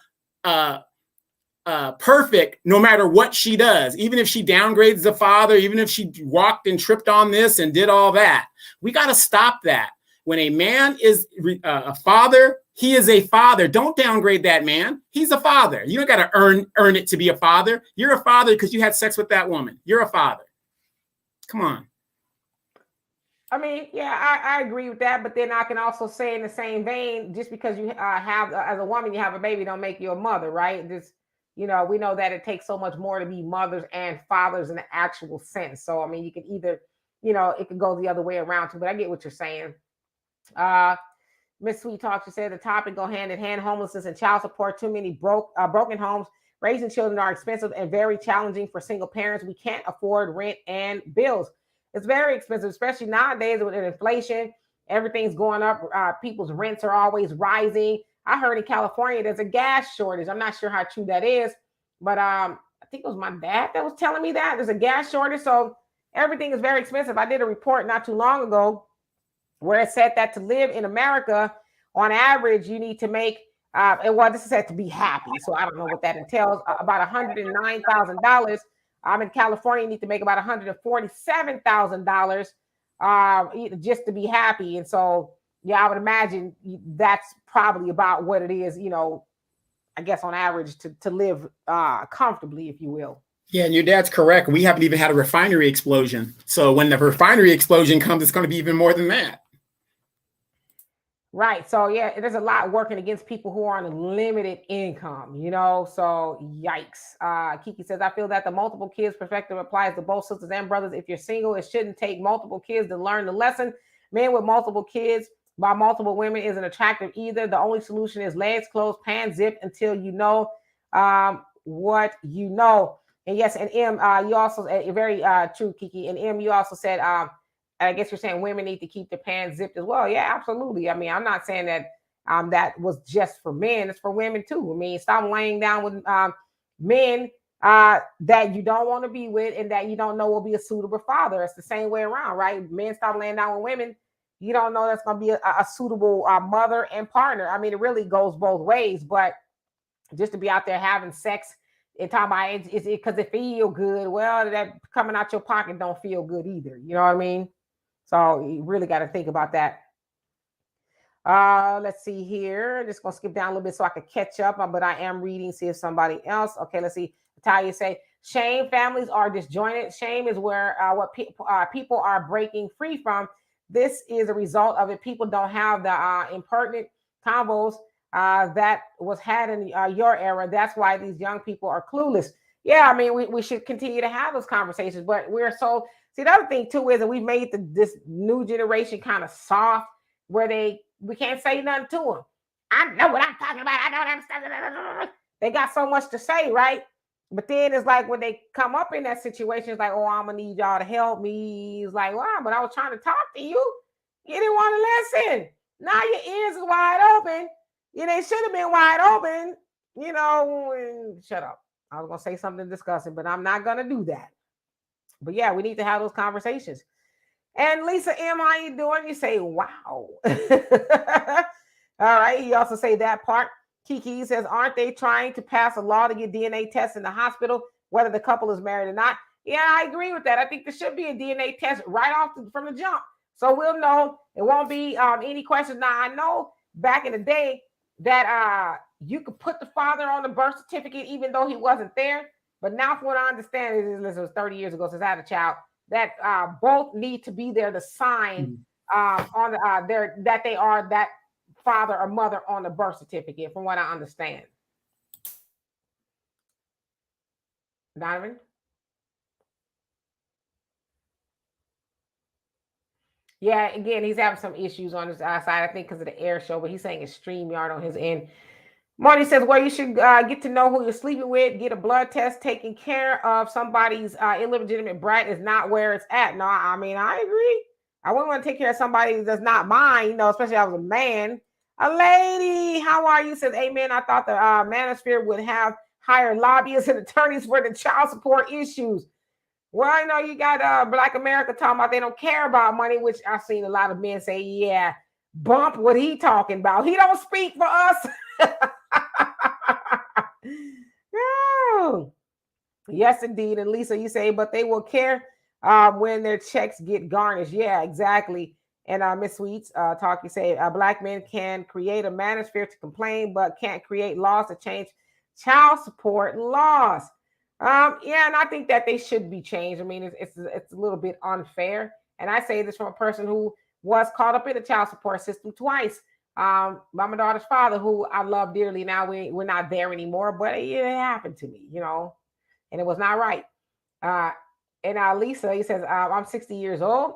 perfect no matter what she does? Even if she downgrades the father, even if she walked and tripped on this and did all that, we got to stop that. When a man is a father, he is a father. Don't downgrade that man. He's a father. You don't got to earn it to be a father. You're a father because you had sex with that woman. You're a father. Come on. I mean, yeah, I agree with that. But then I can also say in the same vein, just because you have, as a woman, you have a baby, don't make you a mother, right? Just, we know that it takes so much more to be mothers and fathers in the actual sense. So, I mean, you can either, it could go the other way around too, but I get what you're saying. Miss Sweet Talk, she said the topic go hand in hand: homelessness and child support. Too many broken homes. Raising children are expensive and very challenging for single parents. We can't afford rent and bills. It's very expensive, especially nowadays with inflation. Everything's going up. People's rents are always rising. I heard in California there's a gas shortage. I'm not sure how true that is, but I think it was my dad that was telling me that there's a gas shortage. So everything is very expensive. I did a report not too long ago where it said that to live in America, on average, you need to make, this is said to be happy. So I don't know what that entails, about $109,000. In California, you need to make about $147,000 just to be happy. And so, yeah, I would imagine that's probably about what it is, I guess on average to live comfortably, if you will. Yeah, and your dad's correct. We haven't even had a refinery explosion. So when the refinery explosion comes, it's going to be even more than that. Right. So, yeah, there's a lot working against people who are on a limited income, so yikes. Kiki says, I feel that the multiple kids perspective applies to both sisters and brothers. If you're single, it shouldn't take multiple kids to learn the lesson. Men with multiple kids by multiple women isn't attractive either. The only solution is legs closed, pants zipped until you know what you know. And yes, and M, you also, very true, Kiki. And M, you also said, I guess you're saying women need to keep their pants zipped as well. Yeah, absolutely. I mean, I'm not saying that that was just for men. It's for women too. I mean, stop laying down with men that you don't want to be with and that you don't know will be a suitable father. It's the same way around, right? Men stop laying down with women you don't know that's going to be a suitable mother and partner. I mean, it really goes both ways, but just to be out there having sex and talking about it's because it feel good. Well, that coming out your pocket don't feel good either. You know what I mean? So you really got to think about that. Let's see here. Just gonna skip down a little bit so I can catch up, but I am reading, see if somebody else. Okay, let's see. Natalia say, shame, families are disjointed. Shame is where what people are breaking free from. This is a result of it. People don't have the impertinent combos that was had in your era. That's why these young people are clueless. Yeah, I mean, we should continue to have those conversations, but we're so, see, the other thing too is that we've made this new generation kind of soft where we can't say nothing to them. I know what I'm talking about. I don't understand. They got so much to say, right? But then it's like when they come up in that situation, it's like, oh, I'm gonna need y'all to help me. It's like, wow, but I was trying to talk to you. You didn't want to listen. Now your ears are wide open. They should have been wide open, and shut up. I was gonna say something disgusting, but I'm not gonna do that. But yeah, we need to have those conversations. And Lisa M, how you doing? You say, wow. All right. You also say that part. Kiki says, aren't they trying to pass a law to get DNA tests in the hospital, whether the couple is married or not? Yeah, I agree with that. I think there should be a DNA test right off from the jump. So we'll know. It won't be any questions. Now, I know back in the day that you could put the father on the birth certificate even though he wasn't there. But now, from what I understand, it was 30 years ago since I had a child, that both need to be there to sign on the, that they are that father or mother on the birth certificate, from what I understand. Donovan? Yeah, again, he's having some issues on his side, I think, because of the air show, but he's saying it's StreamYard on his end. Marty says, well, you should get to know who you're sleeping with, get a blood test. Taking care of somebody's illegitimate brat is not where it's at. No, I mean, I agree. I wouldn't want to take care of somebody that's not mine, you know, especially if I was a man. A lady, how are you? Says, amen. I thought the manosphere would have hired lobbyists and attorneys for the child support issues. Well, I know you got Black America talking about they don't care about money, which I've seen a lot of men say, yeah, bump what he talking about. He don't speak for us. No. Yes, indeed. And Lisa, you say, but they will care when their checks get garnished. Yeah, exactly. And Miss Sweets talk, you say, Black men can create a manosphere to complain, but can't create laws to change child support laws. Yeah, and I think that they should be changed. I mean, it's a little bit unfair. And I say this from a person who was caught up in the child support system twice. By my daughter's father, who I love dearly. Now we're not there anymore, but it happened to me, you know, and it was not right. And Lisa, he says, I'm 60 years old,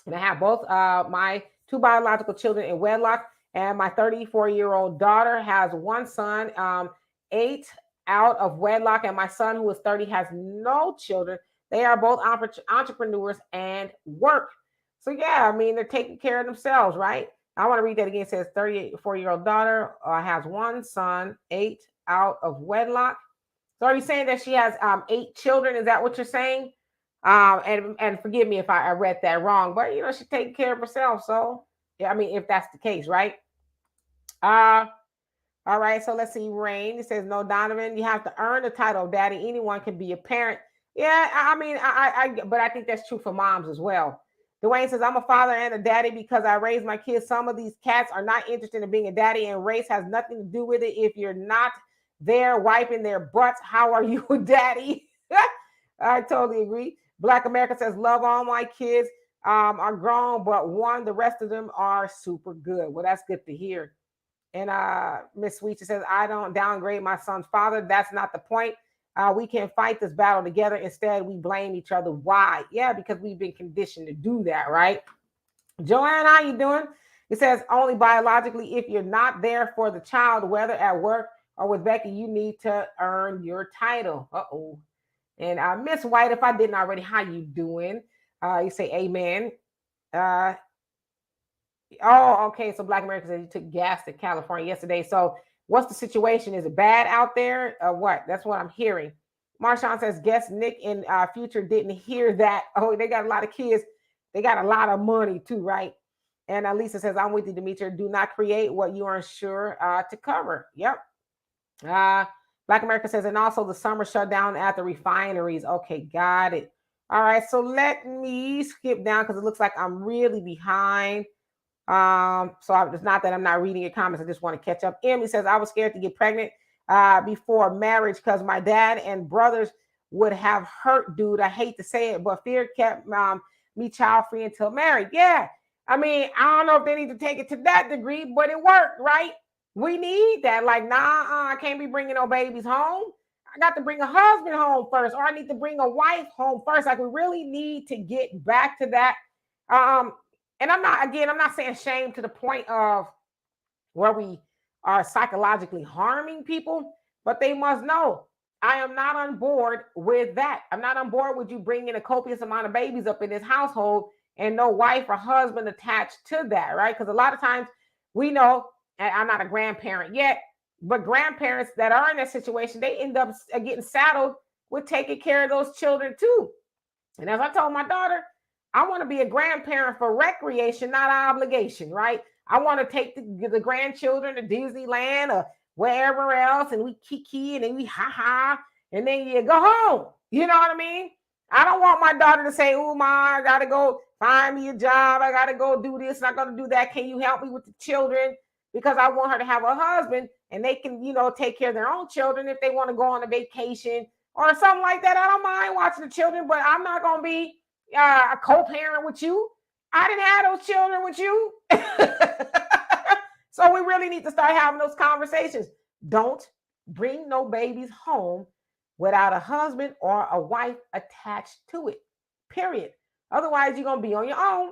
and I have both my two biological children in wedlock, and my 34-year-old daughter has one son, 8 out of wedlock, and my son, who is 30, has no children. They are both entrepreneurs and work. So yeah, I mean, they're taking care of themselves, right? I want to read that again. It says 34-year-old daughter has one son, 8 out of wedlock. So are you saying that she has 8 children? Is that what you're saying? And forgive me if I read that wrong, but you know, she's taking care of herself. So yeah, I mean, if that's the case, right? All right, so let's see. Rain, it says, no, Donovan, you have to earn the title of daddy. Anyone can be a parent. Yeah, I mean, but I think that's true for moms as well. Dwayne says, I'm a father and a daddy because I raised my kids. Some of these cats are not interested in being a daddy, and race has nothing to do with it. If you're not there wiping their butts, how are you a daddy? I totally agree. Black America says, love all my kids are grown, but one, the rest of them are super good. Well, that's good to hear. And Miss Sweet says, I don't downgrade my son's father. That's not the point. We can fight this battle together. Instead, we blame each other. Why? Yeah, because we've been conditioned to do that, right? Joanne, how you doing? It says, only biologically, if you're not there for the child, whether at work or with Becky, you need to earn your title. Uh-oh. And Miss White, if I didn't already, how you doing? You say amen. Oh, okay. So Black America said you took gas to California yesterday. So what's the situation? Is it bad out there? What? That's what I'm hearing. Marshawn says, guess Nick and Future didn't hear that. Oh, they got a lot of kids. They got a lot of money too, right? And Lisa says, I'm with you, Demetria. Do not create what you aren't sure to cover. Yep. Black America says, and also the summer shutdown at the refineries. Okay, got it. All right. So let me skip down because it looks like I'm really behind. It's not that I'm not reading your comments. I just want to catch up. Emily says, I was scared to get pregnant before marriage because my dad and brothers would have hurt dude. I hate to say it, but fear kept me child free until married. Yeah. I mean, I don't know if they need to take it to that degree, but it worked, right? We need that. Like, I can't be bringing no babies home. I got to bring a husband home first, or I need to bring a wife home first. Like, we really need to get back to that. And I'm not saying shame to the point of where we are psychologically harming people, but they must know I am not on board with that. I'm not on board with you bringing a copious amount of babies up in this household and no wife or husband attached to that, right? Because a lot of times we know, and I'm not a grandparent yet, but grandparents that are in that situation, they end up getting saddled with taking care of those children too. And as I told my daughter, I want to be a grandparent for recreation, not an obligation, right? I want to take the grandchildren to Disneyland or wherever else, and we kiki and then we ha-ha, and then you go home. You know what I mean? I don't want my daughter to say, oh, Ma, I got to go find me a job. I got to go do this. I got to do that. Can you help me with the children? Because I want her to have a husband and they can, take care of their own children if they want to go on a vacation or something like that. I don't mind watching the children, but I'm not going to be a co-parent with you. I didn't have those children with you. So we really need to start having those conversations. Don't bring no babies home without a husband or a wife attached to it, period. Otherwise, you're going to be on your own.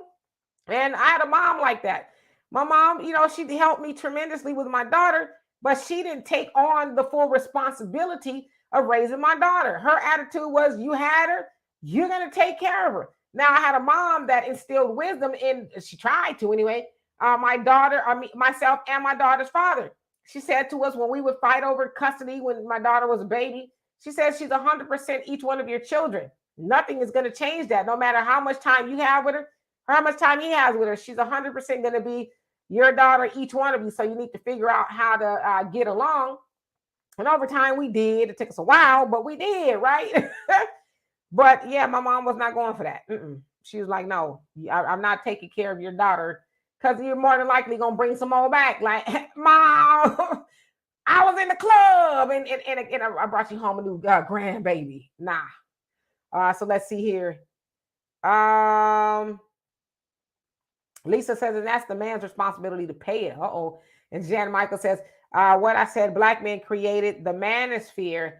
And I had a mom like that. My mom, she helped me tremendously with my daughter, but she didn't take on the full responsibility of raising my daughter. Her attitude was, you had her, you're going to take care of her. Now, I had a mom that instilled wisdom in, she tried to anyway, my daughter, myself and my daughter's father. She said to us when we would fight over custody when my daughter was a baby, she said she's 100% each one of your children. Nothing is going to change that. No matter how much time you have with her, or how much time he has with her, she's 100% going to be your daughter, each one of you. So you need to figure out how to get along. And over time we did. It took us a while, but we did, right? But yeah, my mom was not going for that. She was like, no, I'm not taking care of your daughter because you're more than likely going to bring some more back. Like, Mom, I was in the club and I brought you home a new grandbaby. Nah. So let's see here. Lisa says, and that's the man's responsibility to pay it. And Jan Michael says, what I said, black men created the manosphere.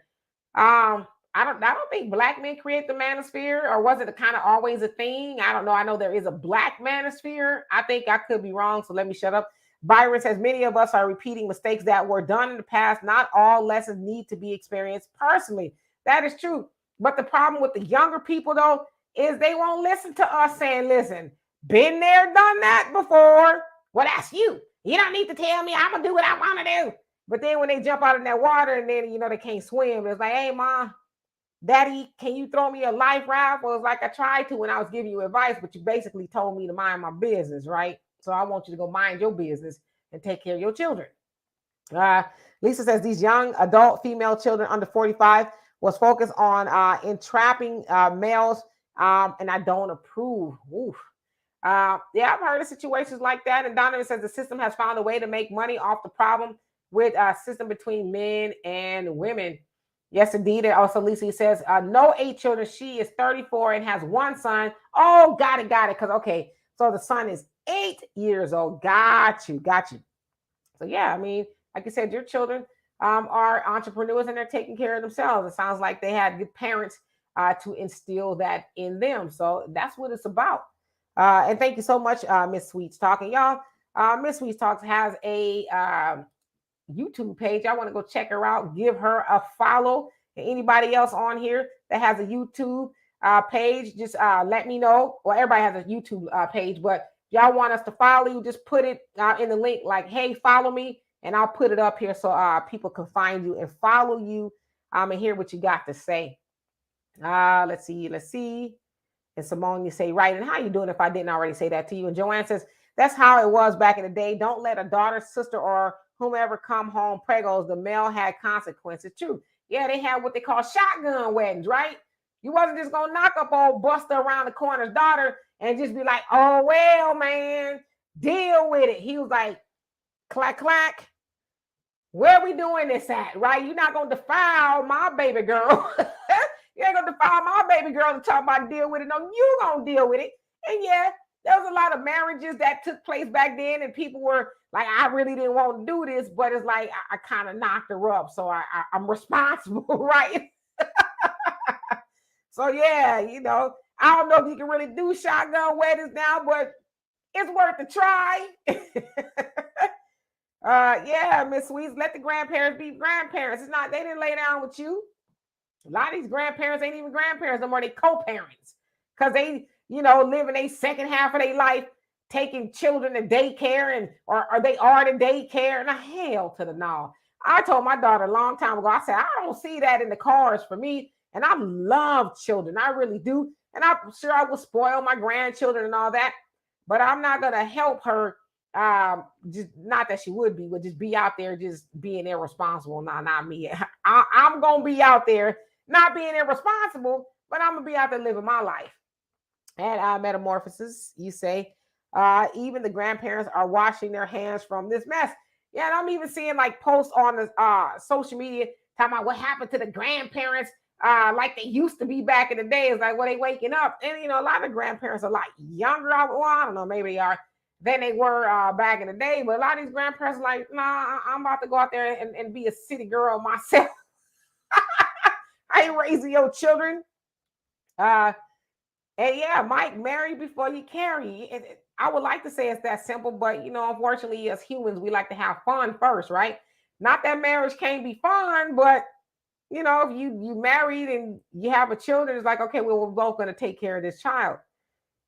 I don't think black men create the manosphere, or was it kind of always a thing? I don't know. I know there is a black manosphere. I think I could be wrong, so let me shut up. Byron says, many of us are repeating mistakes that were done in the past. Not all lessons need to be experienced personally. That is true. But the problem with the younger people, though, is they won't listen to us saying, listen, been there, done that before. Well, that's you. You don't need to tell me. I'm going to do what I want to do. But then when they jump out in that water and then, they can't swim, it's like, hey, Mom, Daddy, can you throw me a life raft? Well, it's like I tried to when I was giving you advice, but you basically told me to mind my business, right? So I want you to go mind your business and take care of your children. Lisa says these young adult female children under 45 was focused on entrapping males, and I don't approve. Yeah, I've heard of situations like that. And Donovan says the system has found a way to make money off the problem with a system between men and women. Yes, indeed. And also, Lisa says, no 8 children. She is 34 and has 1 son. Oh, got it. Because, okay, so the son is 8 years old. Got you. So, yeah, I mean, like I said, your children are entrepreneurs and they're taking care of themselves. It sounds like they had good parents to instill that in them. So that's what it's about. And thank you so much, Miss Sweets Talk. And y'all, Miss Sweets Talks has a YouTube page. I want to go check her out, give her a follow. And anybody else on here that has a YouTube page, just let me know. Well, everybody has a YouTube page, but y'all want us to follow you, just put it in the link like, hey, follow me, and I'll put it up here so people can find you and follow you and hear what you got to say. Let's see. And Simone, you say, right. And how you doing if I didn't already say that to you? And Joanne says, that's how it was back in the day. Don't let a daughter, sister, or whomever come home pregos. The male had consequences. True. Yeah, they had what they call shotgun weddings, right? You wasn't just going to knock up old Buster around the corner's daughter and just be like, oh, well, man, deal with it. He was like, clack, clack. Where we doing this at, right? You're not going to defile my baby girl. You ain't going to defile my baby girl to talk about deal with it. No, you going to deal with it. And yeah, there was a lot of marriages that took place back then, and people were like, I really didn't want to do this, but it's like I kind of knocked her up, so I'm responsible, right? So yeah, I don't know if you can really do shotgun weddings now, but it's worth a try. Yeah, Miss Sweets, let the grandparents be grandparents. It's not, they didn't lay down with you. A lot of these grandparents ain't even grandparents no more. They co-parents because they, live in a second half of their life taking children to daycare or they are to daycare. Now, hell to the no. I told my daughter a long time ago, I said, I don't see that in the cards for me. And I love children. I really do. And I'm sure I will spoil my grandchildren and all that. But I'm not going to help her. Just not that she would be, but just be out there just being irresponsible. Nah, not me. I'm going to be out there not being irresponsible, but I'm gonna be out there living my life. And Metamorphosis, you say, even the grandparents are washing their hands from this mess. Yeah, and I'm even seeing like posts on the social media talking about what happened to the grandparents, like they used to be back in the day. It's like, well, they waking up, and a lot of grandparents are like younger. Well, I don't know, maybe they are than they were back in the day. But a lot of these grandparents are like, nah, I'm about to go out there and be a city girl myself. I ain't raising your children. And yeah, Mike, marry before you carry. I would like to say it's that simple, but unfortunately, as humans, we like to have fun first, right? Not that marriage can't be fun, but if you married and you have a children, it's like, okay, well, we're both going to take care of this child.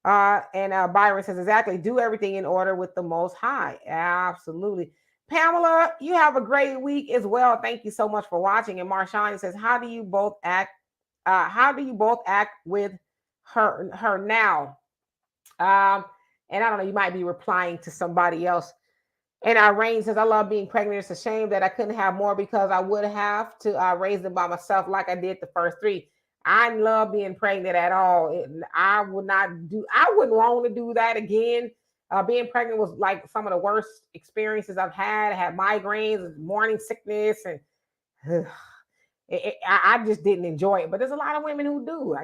And Byron says, exactly, do everything in order with the Most High. Absolutely. Pamela, you have a great week as well. Thank you so much for watching. And Marshawn says, how do you both act? How do you both act with her now? And I don't know, you might be replying to somebody else. And Rain says, I love being pregnant. It's a shame that I couldn't have more because I would have to raise them by myself like I did the first three. I love being pregnant at all. I wouldn't want to do that again. Being pregnant was like some of the worst experiences I've had. I had migraines, morning sickness, and I just didn't enjoy it. But there's a lot of women who do.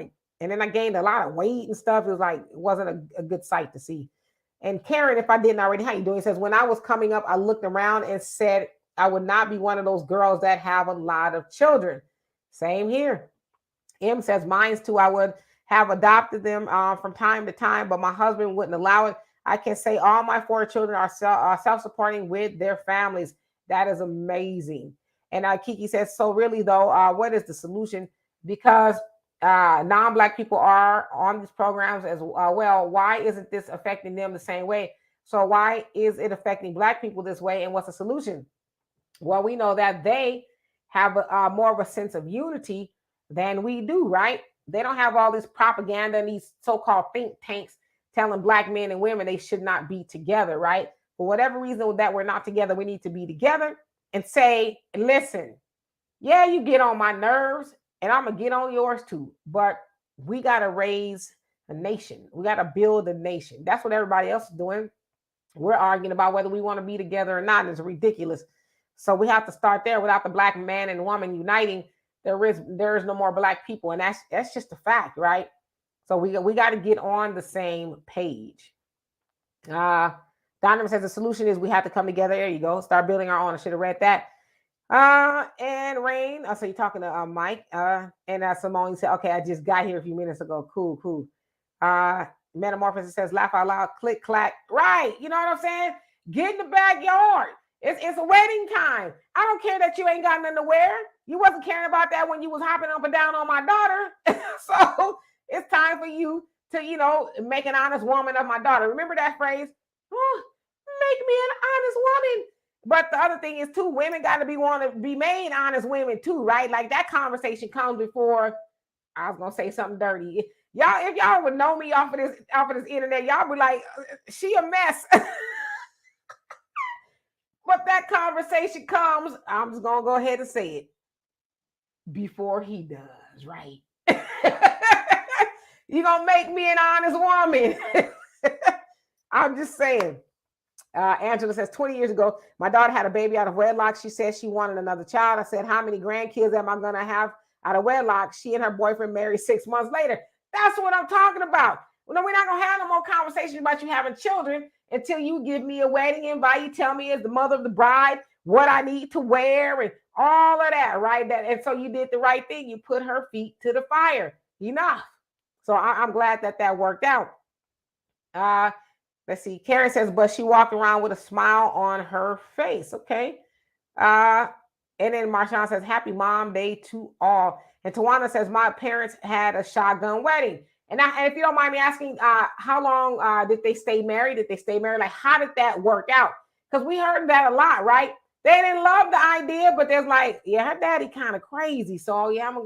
And then I gained a lot of weight and stuff. It was like, it wasn't a good sight to see. And Karen, if I didn't already, how you doing? He says, when I was coming up, I looked around and said, I would not be one of those girls that have a lot of children. Same here. M says, mine's too. I would have adopted them from time to time, but my husband wouldn't allow it. I can say all my 4 children are self-supporting with their families. That is amazing. And Kiki says, so really though, what is the solution? Because non-Black people are on these programs as well. Why isn't this affecting them the same way? So why is it affecting Black people this way? And what's the solution? Well, we know that they have more of a sense of unity than we do, right? They don't have all this propaganda and these so-called think tanks telling Black men and women they should not be together, right? For whatever reason that we're not together, we need to be together and say, listen, yeah, you get on my nerves and I'm going to get on yours too, but we got to raise a nation. We got to build a nation. That's what everybody else is doing. We're arguing about whether we want to be together or not. It's ridiculous. So we have to start there. Without the Black man and woman uniting, there is no more Black people. And that's just a fact, right? So we got to get on the same page. Donovan says the solution is we have to come together. There you go. Start building our own. I should have read that. And Rain, so you're talking to Mike. And Simone said, okay, I just got here a few minutes ago. Cool. Metamorphosis says, laugh out loud, click, clack. Right. You know what I'm saying? Get in the backyard. It's a wedding time. I don't care that you ain't got nothing to wear. You wasn't caring about that when you was hopping up and down on my daughter. So it's time for you to, make an honest woman of my daughter. Remember that phrase? Oh, make me an honest woman. But the other thing is too, women got to want to be made honest women too, right? Like that conversation comes before. I was gonna say something dirty. Y'all, if y'all would know me off of this internet, y'all be like, she a mess. But that conversation comes, I'm just gonna go ahead and say it before he does, right? You're gonna make me an honest woman. I'm just saying. Angela says 20 years ago, my daughter had a baby out of wedlock. She said she wanted another child. I said, how many grandkids am I going to have out of wedlock? She and her boyfriend married 6 months later. That's what I'm talking about. Well, no, we're not going to have no more conversations about you having children until you give me a wedding invite. You tell me as the mother of the bride what I need to wear and all of that, right? And so you did the right thing. You put her feet to the fire. Enough. So I'm glad that worked out. Let's see. Karen says, but she walked around with a smile on her face. Okay. And then Marshawn says, happy Mom Day to all. And Tawana says, my parents had a shotgun wedding. And if you don't mind me asking, how long did they stay married? Did they stay married? Like, how did that work out? Because we heard that a lot, right? They didn't love the idea, but there's like, yeah, her daddy kind of crazy. So yeah, I'm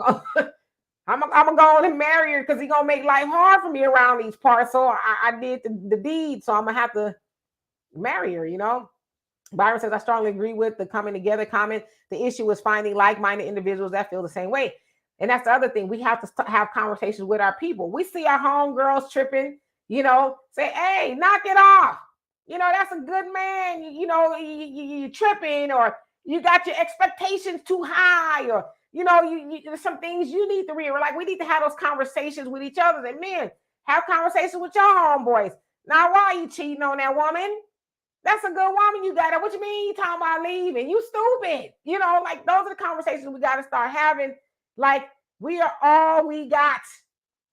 gonna go on and marry her because he's gonna make life hard for me around these parts. So I did the deed, so I'm gonna have to marry her, Byron says, I strongly agree with the coming together comment. The issue is finding like-minded individuals that feel the same way. And that's the other thing. We have to have conversations with our people. We see our homegirls tripping, say, hey, knock it off. That's a good man. You tripping, or you got your expectations too high, or, there's some things you need to read. Like, we need to have those conversations with each other. And men, have conversations with your homeboys. Now, why are you cheating on that woman? That's a good woman you got. What you mean you talking about leaving? You stupid. Like, those are the conversations we got to start having. Like, we are all we got.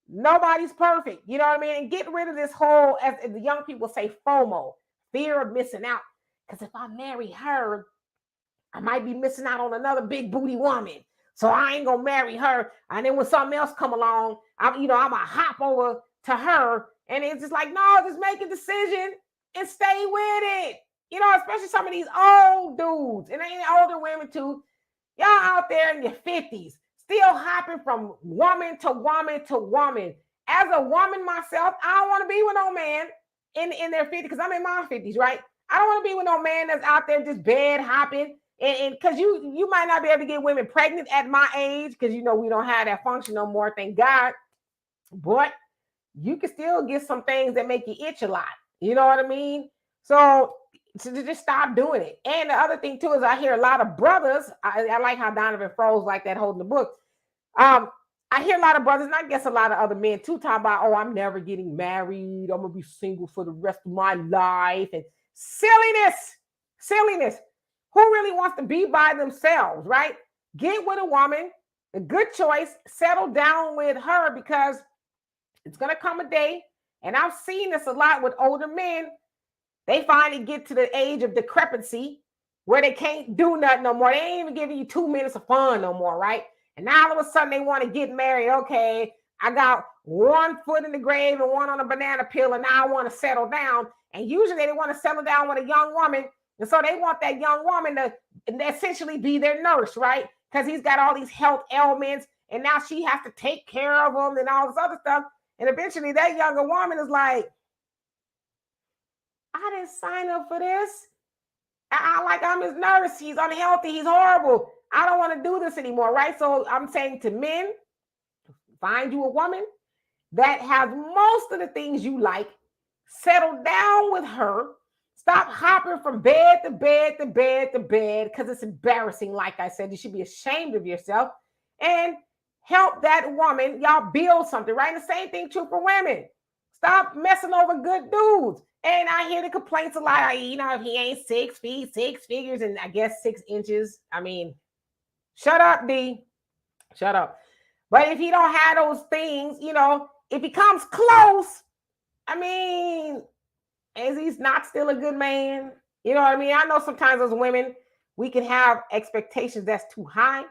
Nobody's perfect. You know what I mean? And get rid of this whole, as the young people say, FOMO, fear of missing out. Because if I marry her, I might be missing out on another big booty woman. So I ain't gonna marry her. And then when something else come along, I'm gonna hop over to her. And it's just like, no, just make a decision and stay with it. Especially some of these old dudes and older women too. Y'all out there in your 50s, still hopping from woman to woman to woman. As a woman myself, I don't want to be with no man in their 50s, because I'm in my 50s, right? I don't want to be with no man that's out there just bed hopping. And because you might not be able to get women pregnant at my age, because we don't have that function no more, thank God. But you can still get some things that make you itch a lot. You know what I mean? So just stop doing it. And the other thing too is I hear a lot of brothers. I like how Donovan froze like that holding the book. I hear a lot of brothers, and I guess a lot of other men too, talk about, oh, I'm never getting married. I'm gonna be single for the rest of my life. And silliness. Who really wants to be by themselves, right? Get with a woman, a good choice, settle down with her, because it's gonna come a day, and I've seen this a lot with older men. They finally get to the age of decrepancy where they can't do nothing no more. They ain't even giving you 2 minutes of fun no more, right? And now all of a sudden they want to get married. Okay, I got one foot in the grave and one on a banana peel, and now I want to settle down. And usually they want to settle down with a young woman. And so they want that young woman to essentially be their nurse, right? Because he's got all these health ailments, and now she has to take care of him and all this other stuff. And eventually that younger woman is like, I didn't sign up for this. I'm his nurse. He's unhealthy. He's horrible. I don't want to do this anymore, right? So I'm saying to men, find you a woman that has most of the things you like. Settle down with her. Stop hopping from bed to bed to bed to bed, because it's embarrassing. Like I said, you should be ashamed of yourself, and help that woman. Y'all build something, right? And the same thing true for women. Stop messing over good dudes. And I hear the complaints a lot. If he ain't 6 feet, 6 figures, and I guess 6 inches. I mean, shut up, D. Shut up. But if he don't have those things, if he comes close, I mean, is he not still a good man? You know what I mean? I know sometimes as women, we can have expectations that's too high,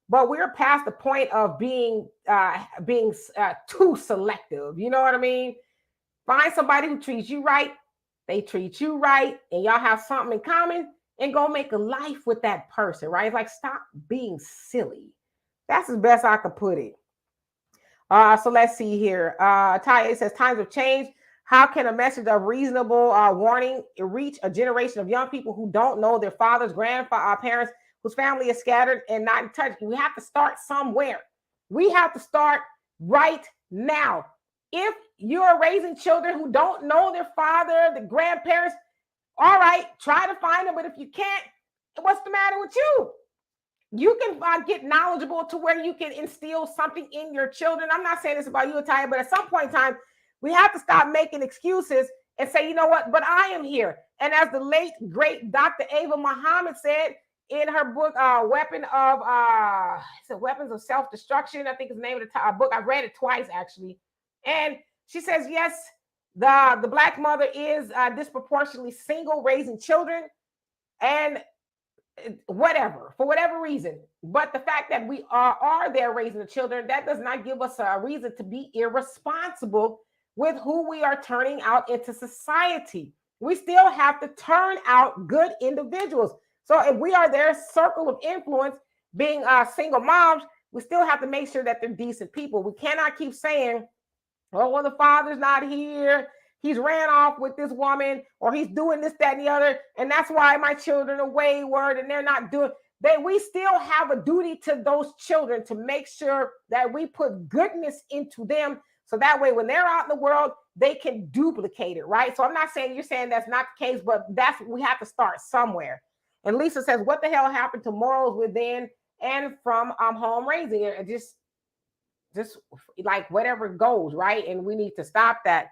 but we're past the point of being too selective. You know what I mean? Find somebody who treats you right. They treat you right, and y'all have something in common, and go make a life with that person, right? It's like, stop being silly. That's the best I could put it. So let's see here. Taya says, times have changed. How can a message of reasonable warning reach a generation of young people who don't know their fathers, grandparents, whose family is scattered and not in touch? We have to start somewhere. We have to start right now. If you're raising children who don't know their father, the grandparents, all right, try to find them. But if you can't, what's the matter with you? You can get knowledgeable to where you can instill something in your children. I'm not saying this about you, Ataya, but at some point in time, we have to stop making excuses and say, you know what, but I am here. And as the late, great Dr. Ava Muhammad said in her book, Weapons of Self-Destruction, I think is the name of the book. I've read it twice, actually. And she says, yes, the Black mother is disproportionately single, raising children, and for whatever reason. But the fact that we are there raising the children, that does not give us a reason to be irresponsible with who we are turning out into society. We still have to turn out good individuals. So if we are their circle of influence, being single moms, we still have to make sure that they're decent people. We cannot keep saying, oh, well, the father's not here. He's ran off with this woman, or he's doing this, that, and the other. And that's why my children are wayward and they're not doing. we still have a duty to those children to make sure that we put goodness into them. So that way, when they're out in the world, they can duplicate it, right? So I'm not saying you're saying that's not the case, but we have to start somewhere. And Lisa says, what the hell happened to morals within and from home raising? It just like whatever goes, right? And we need to stop that.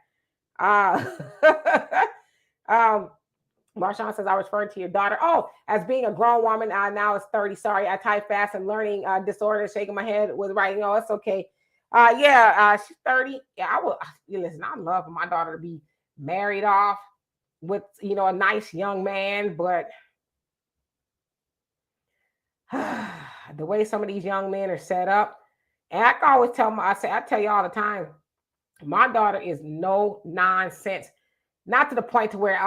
Marshawn says, I was referring to your daughter. Oh, as being a grown woman, now it's 30. Sorry, I type fast and learning disorder, shaking my head with writing. Oh, it's okay. She's 30. Yeah, listen, I love for my daughter to be married off with, a nice young man, but the way some of these young men are set up, and I can always I tell you all the time, my daughter is no nonsense. Not to the point to where,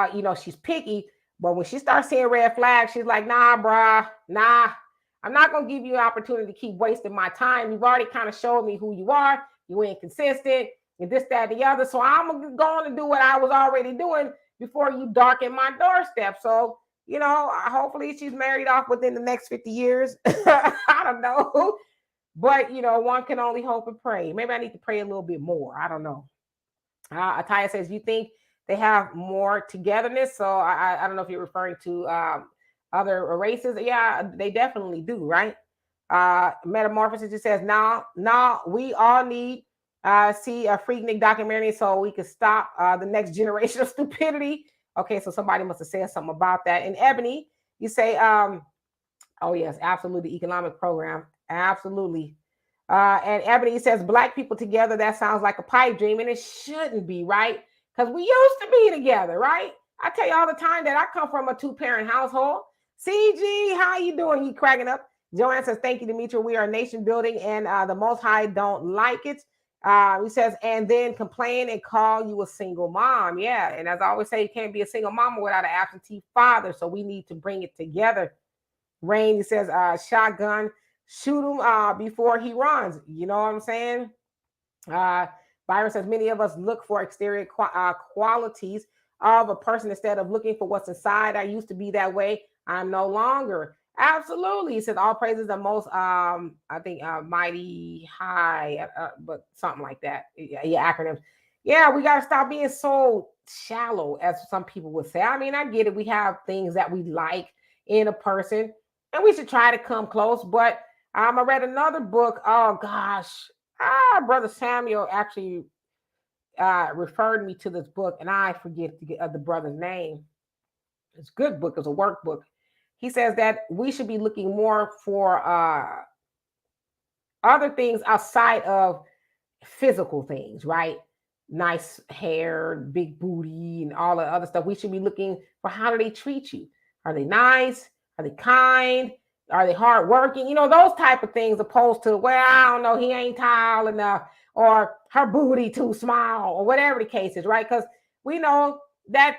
she's picky, but when she starts seeing red flags, she's like, nah, bruh, nah, I'm not going to give you an opportunity to keep wasting my time. You've already kind of showed me who you are. You ain't consistent and this, that, and the other. So I'm going to do what I was already doing before you darken my doorstep. So, hopefully she's married off within the next 50 years. I don't know. But, one can only hope and pray. Maybe I need to pray a little bit more. I don't know. Ataya says, you think they have more togetherness? So I don't know if you're referring to other races. Yeah, they definitely do, right? Metamorphosis just says, no, we all need see a Freaknik documentary so we can stop the next generation of stupidity. Okay, so somebody must have said something about that. And Ebony, you say, oh yes, absolutely, economic program, absolutely. And Ebony says, Black people together, that sounds like a pipe dream, and it shouldn't be, right? Because we used to be together, right? I tell you all the time that I come from a 2-parent household. CG, how you doing? He cracking up. Joanne says, thank you, Demetra. We are nation building, and the Most High don't like it. He says, and then complain and call you a single mom. Yeah, and as I always say, you can't be a single mama without an absentee father, so we need to bring it together. Rain, he says, shotgun, shoot him before he runs. You know what I'm saying? Byron says, many of us look for exterior qualities of a person instead of looking for what's inside. I used to be that way. I'm no longer. Absolutely. He says, all praises the most, I think, mighty high, but something like that. Yeah, acronyms. Yeah, we got to stop being so shallow, as some people would say. I mean, I get it. We have things that we like in a person, and we should try to come close. But I read another book. Oh, gosh. Brother Samuel actually referred me to this book, and I forget the brother's name. It's a good book. It's a workbook. He says that we should be looking more for other things outside of physical things, right? Nice hair, big booty, and all the other stuff. We should be looking for how do they treat you? Are they nice? Are they kind? Are they hardworking? Those type of things, opposed to, well, I don't know, he ain't tall enough, or her booty too small, or whatever the case is, right? Because we know that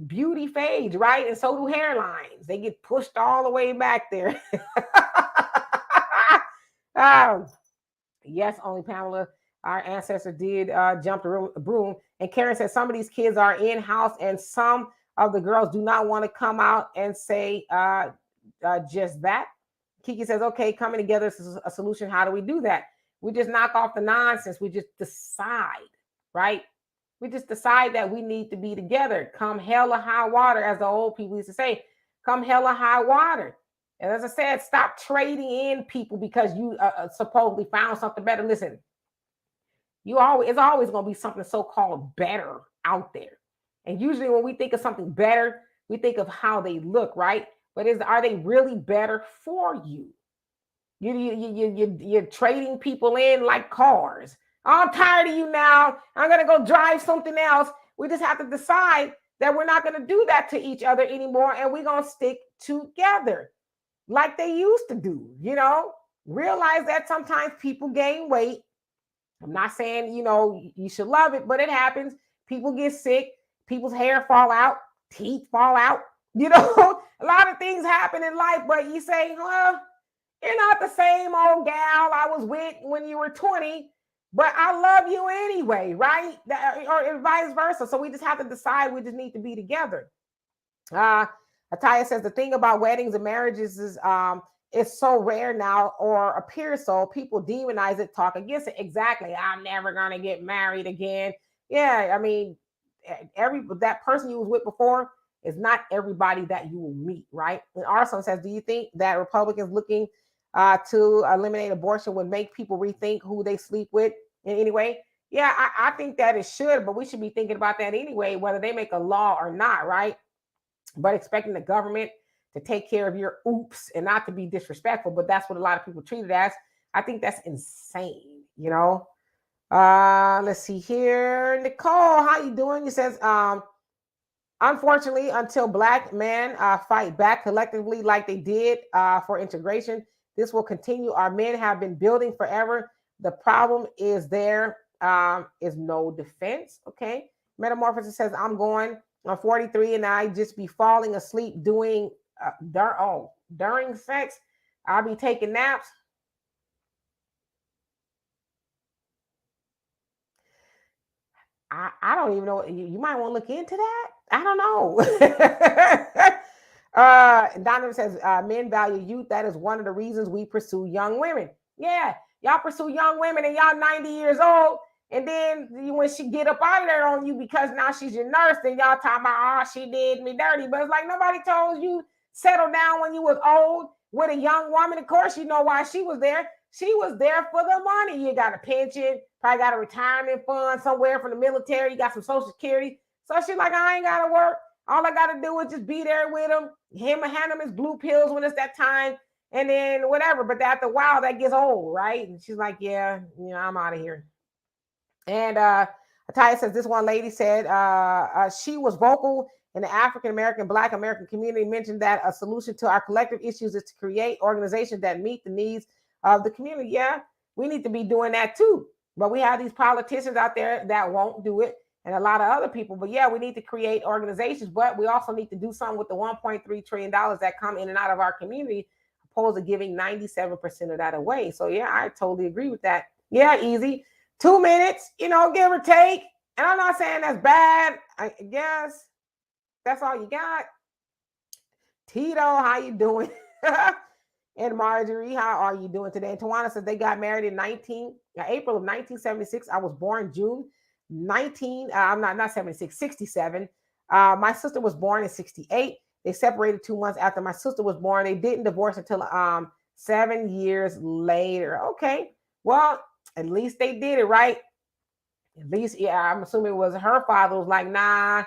beauty fades, right? And so do hairlines. They get pushed all the way back there. Yes, only Pamela, our ancestor, did jump the broom. And Karen said some of these kids are in-house, and some of the girls do not want to come out and say just that. Kiki says, okay, coming together is a solution. How do we do that? We just knock off the nonsense. We just decide, right? We just decide that we need to be together. Come hell or high water, as the old people used to say. Come hell or high water. And as I said, stop trading in people because you supposedly found something better. Listen, it's always going to be something so-called better out there. And usually when we think of something better, we think of how they look, right? But are they really better for you? You're trading people in like cars. I'm tired of you now. I'm going to go drive something else. We just have to decide that we're not going to do that to each other anymore, and we're going to stick together like they used to do. Realize that sometimes people gain weight. I'm not saying, you should love it, but it happens. People get sick. People's hair fall out. Teeth fall out. A lot of things happen in life, but you say, well, you're not the same old gal I was with when you were 20, but I love you anyway, right? Or vice versa. So we just have to decide we just need to be together. Ataya says the thing about weddings and marriages is it's so rare now, or appears so, people demonize it, talk against it. Exactly. I'm never gonna get married again. Yeah, I mean, that person you was with before is not everybody that you will meet, right? And Arson says, do you think that Republicans looking to eliminate abortion would make people rethink who they sleep with in any way? Yeah, I think that it should, but we should be thinking about that anyway, whether they make a law or not, right? But expecting the government to take care of your oops, and not to be disrespectful, but that's what a lot of people treat it as. I think that's insane, you know. Let's see here. Nicole, how you doing? It says, unfortunately, until Black men fight back collectively like they did for integration, this will continue. Our men have been building forever. The problem is there is no defense. Okay. Metamorphosis says, I'm 43 and I just be falling asleep during sex. I'll be taking naps. I don't even know. You might want to look into that. I don't know. Donovan says, men value youth. That is one of the reasons we pursue young women. Yeah, y'all pursue young women and y'all 90 years old. And then when she get up out of there on you because now she's your nurse, then y'all talking about, oh, she did me dirty. But it's like nobody told you settle down when you was old with a young woman. Of course, you know why she was there. She was there for the money. You got a pension, probably got a retirement fund somewhere from the military. You got some Social Security. So she's like, I ain't got to work. All I got to do is just be there with him. Hand him his blue pills when it's that time. And then whatever. But after a while, that gets old, right? And she's like, yeah, I'm out of here. And Ataya says, this one lady said she was vocal in the African-American, Black American community, mentioned that a solution to our collective issues is to create organizations that meet the needs of the community. Yeah, we need to be doing that too. But we have these politicians out there that won't do it, and a lot of other people. But yeah, we need to create organizations, but we also need to do something with the $1.3 trillion that come in and out of our community, opposed to giving 97% of that away. So yeah, I totally agree with that. Yeah, easy. 2 minutes, give or take. And I'm not saying that's bad. I guess that's all you got. Tito, how you doing? And Marjorie, how are you doing today? And Tawana says they got married in April of 1976. I was born June 67. My sister was born in 68. They separated 2 months after my sister was born. They didn't divorce until 7 years later. Okay, well, at least they did it right. At least, yeah, I'm assuming it was her father was like, nah,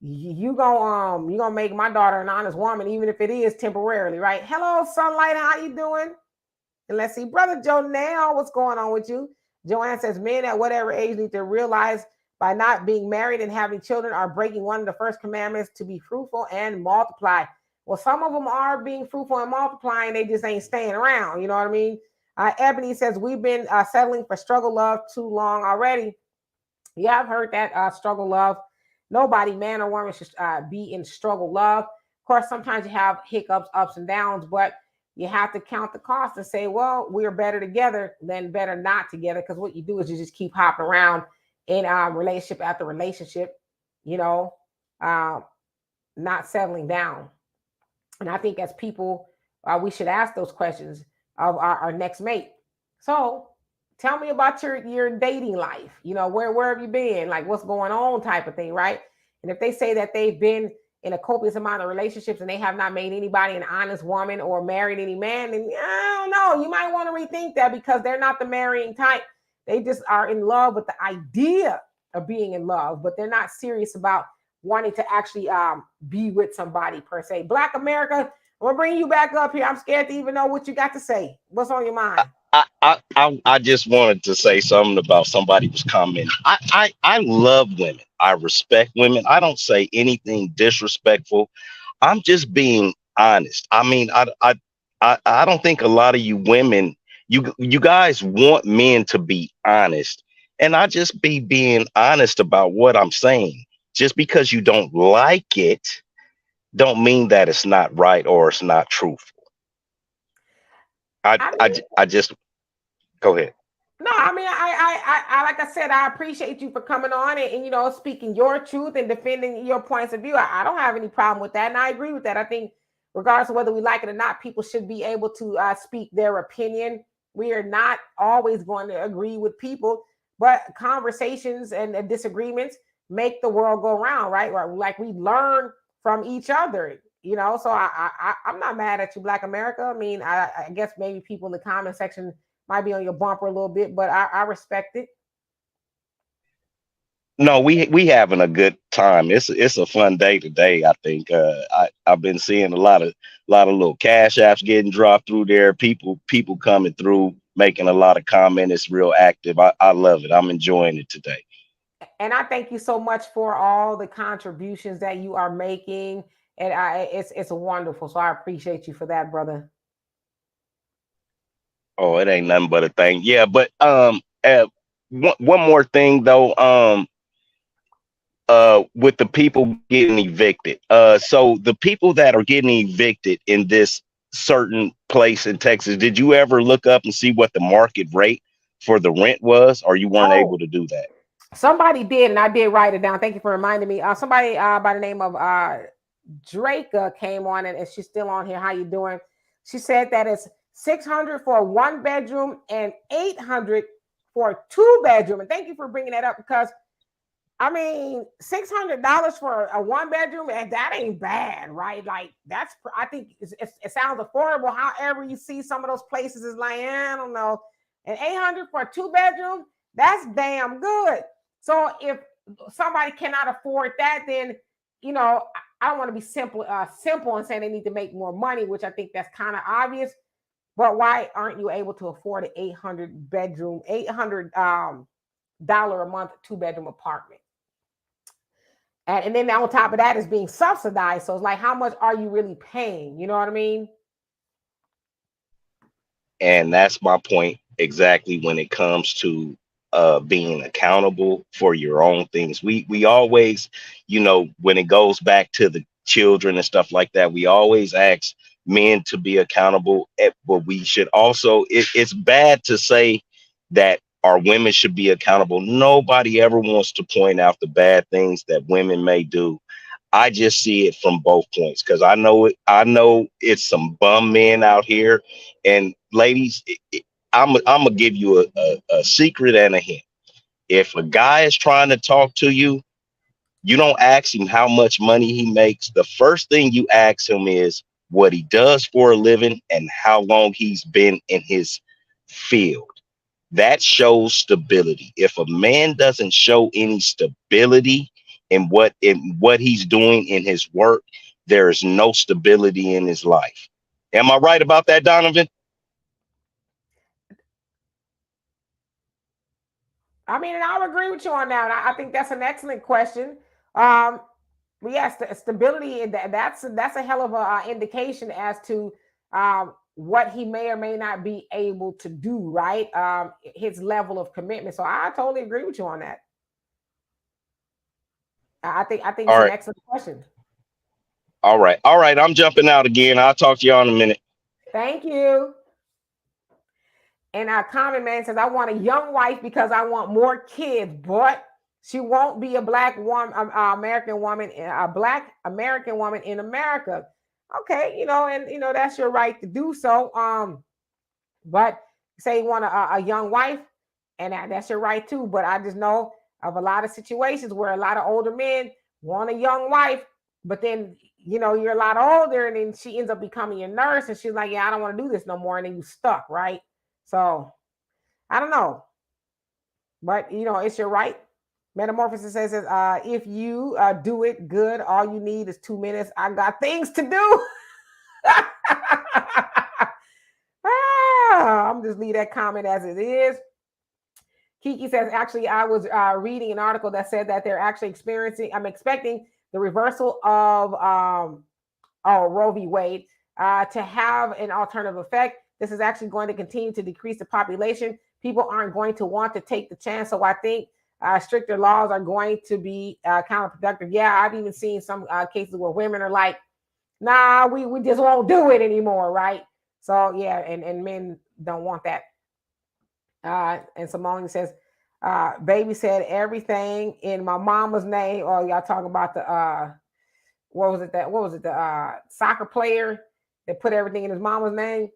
you gonna make my daughter an honest woman, even if it is temporarily, right? Hello, Sunlight, how you doing? And let's see, Brother Jonelle, what's going on with you? Joanne says, men at whatever age need to realize by not being married and having children are breaking one of the first commandments to be fruitful and multiply. Well, some of them are being fruitful and multiplying. They just ain't staying around. You know what I mean? Ebony says, we've been settling for struggle love too long already. Yeah, I've heard that struggle love. Nobody, man or woman, should be in struggle love. Of course, sometimes you have hiccups, ups and downs, but you have to count the cost and say, well, we're better together than better not together. Because what you do is you just keep hopping around in relationship after relationship, not settling down. And I think as people, we should ask those questions of our next mate. So tell me about your dating life. Where have you been? Like, what's going on type of thing, right? And if they say that they've been in a copious amount of relationships and they have not made anybody an honest woman or married any man, then I don't know. You might want to rethink that because they're not the marrying type. They just are in love with the idea of being in love, but they're not serious about wanting to actually be with somebody per se. Black America, I'm gonna bring you back up here. I'm scared to even know what you got to say. What's on your mind? I just wanted to say something about somebody was commenting. I love women. I respect women. I don't say anything disrespectful. I'm just being honest. I mean, I don't think a lot of you women, you guys want men to be honest. And I just be being honest about what I'm saying. Just because you don't like it, don't mean that it's not right or it's not truthful. I just go ahead. No, I mean, I like I said, I appreciate you for coming on and speaking your truth and defending your points of view. I don't have any problem with that, and I agree with that. I think regardless of whether we like it or not, people should be able to speak their opinion. We are not always going to agree with people, but conversations and disagreements make the world go round, right? Like we learn from each other, you know. So I'm not mad at you, Black America. I mean, I guess maybe people in the comment section might be on your bumper a little bit, but I respect it. No, we having a good time. It's a fun day today. I think I've been seeing a lot of little cash apps getting dropped through there. People coming through, making a lot of comment. It's real active. I love it. I'm enjoying it today. And I thank you so much for all the contributions that you are making, and it's wonderful. So I appreciate you for that, brother. Oh, it ain't nothing but a thing. Yeah, but one more thing though. With the people getting evicted. So the people that are getting evicted in this certain place in Texas, did you ever look up and see what the market rate for the rent was, or you weren't able to do that? Somebody did, and I did write it down. Thank you for reminding me. Somebody by the name of Drake came on, and she's still on here. How you doing? She said that it's $600 for a 1-bedroom and $800 for a 2-bedroom. And thank you for bringing that up, because I mean, $600 for a 1-bedroom, and that ain't bad, right? Like that's, I think it sounds affordable. However, you see some of those places is like, I don't know, and $800 for a 2-bedroom, that's damn good. So if somebody cannot afford that, then you know, I don't want to be simple and saying they need to make more money, which I think that's kind of obvious. But why aren't you able to afford an $800 a month 2-bedroom apartment? And then on top of that is being subsidized. So it's like, how much are you really paying? You know what I mean? And that's my point exactly when it comes to being accountable for your own things. We always, you know, when it goes back to the children and stuff like that, we always ask men to be accountable. But we should also, it's bad to say that our women should be accountable. Nobody ever wants to point out the bad things that women may do. I just see it from both points, because I know it. I know it's some bum men out here, and ladies, I'm gonna give you a secret and a hint. If a guy is trying to talk to you, you don't ask him how much money he makes. The first thing you ask him is what he does for a living and how long he's been in his field. That shows stability. If a man doesn't show any stability in what he's doing in his work, there is no stability in his life. Am I right about that, Donovan? I mean, and I'll agree with you on that. I think that's an excellent question. But yes, stability, that's a hell of a indication as to what he may or may not be able to do, right? His level of commitment. So I totally agree with you on that. I think it's an excellent question. All right. I'm jumping out again. I'll talk to y'all in a minute. Thank you. And our common man says, I want a young wife because I want more kids, but she won't be a black woman, American woman, a black American woman in America. Okay, you know, and you know that's your right to do so. But say you want a young wife, and that's your right too. But I just know of a lot of situations where a lot of older men want a young wife, but then you know you're a lot older, and then she ends up becoming a nurse, and she's like, yeah, I don't want to do this no more, and then you stuck, right? So I don't know, but you know it's your right. Metamorphosis says if you do it good, all you need is 2 minutes. I got things to do. I'm just leave that comment as it is. Kiki says, actually, I was reading an article that said that they're actually expecting the reversal of Roe v. Wade to have an alternative effect. This is actually going to continue to decrease the population. People aren't going to want to take the chance. So I think stricter laws are going to be counterproductive. Yeah, I've even seen some cases where women are like, nah, we just won't do it anymore, right? So yeah, and men don't want that. And Simone says, baby said everything in my mama's name. Oh, y'all talking about the what was it? The soccer player that put everything in his mama's name.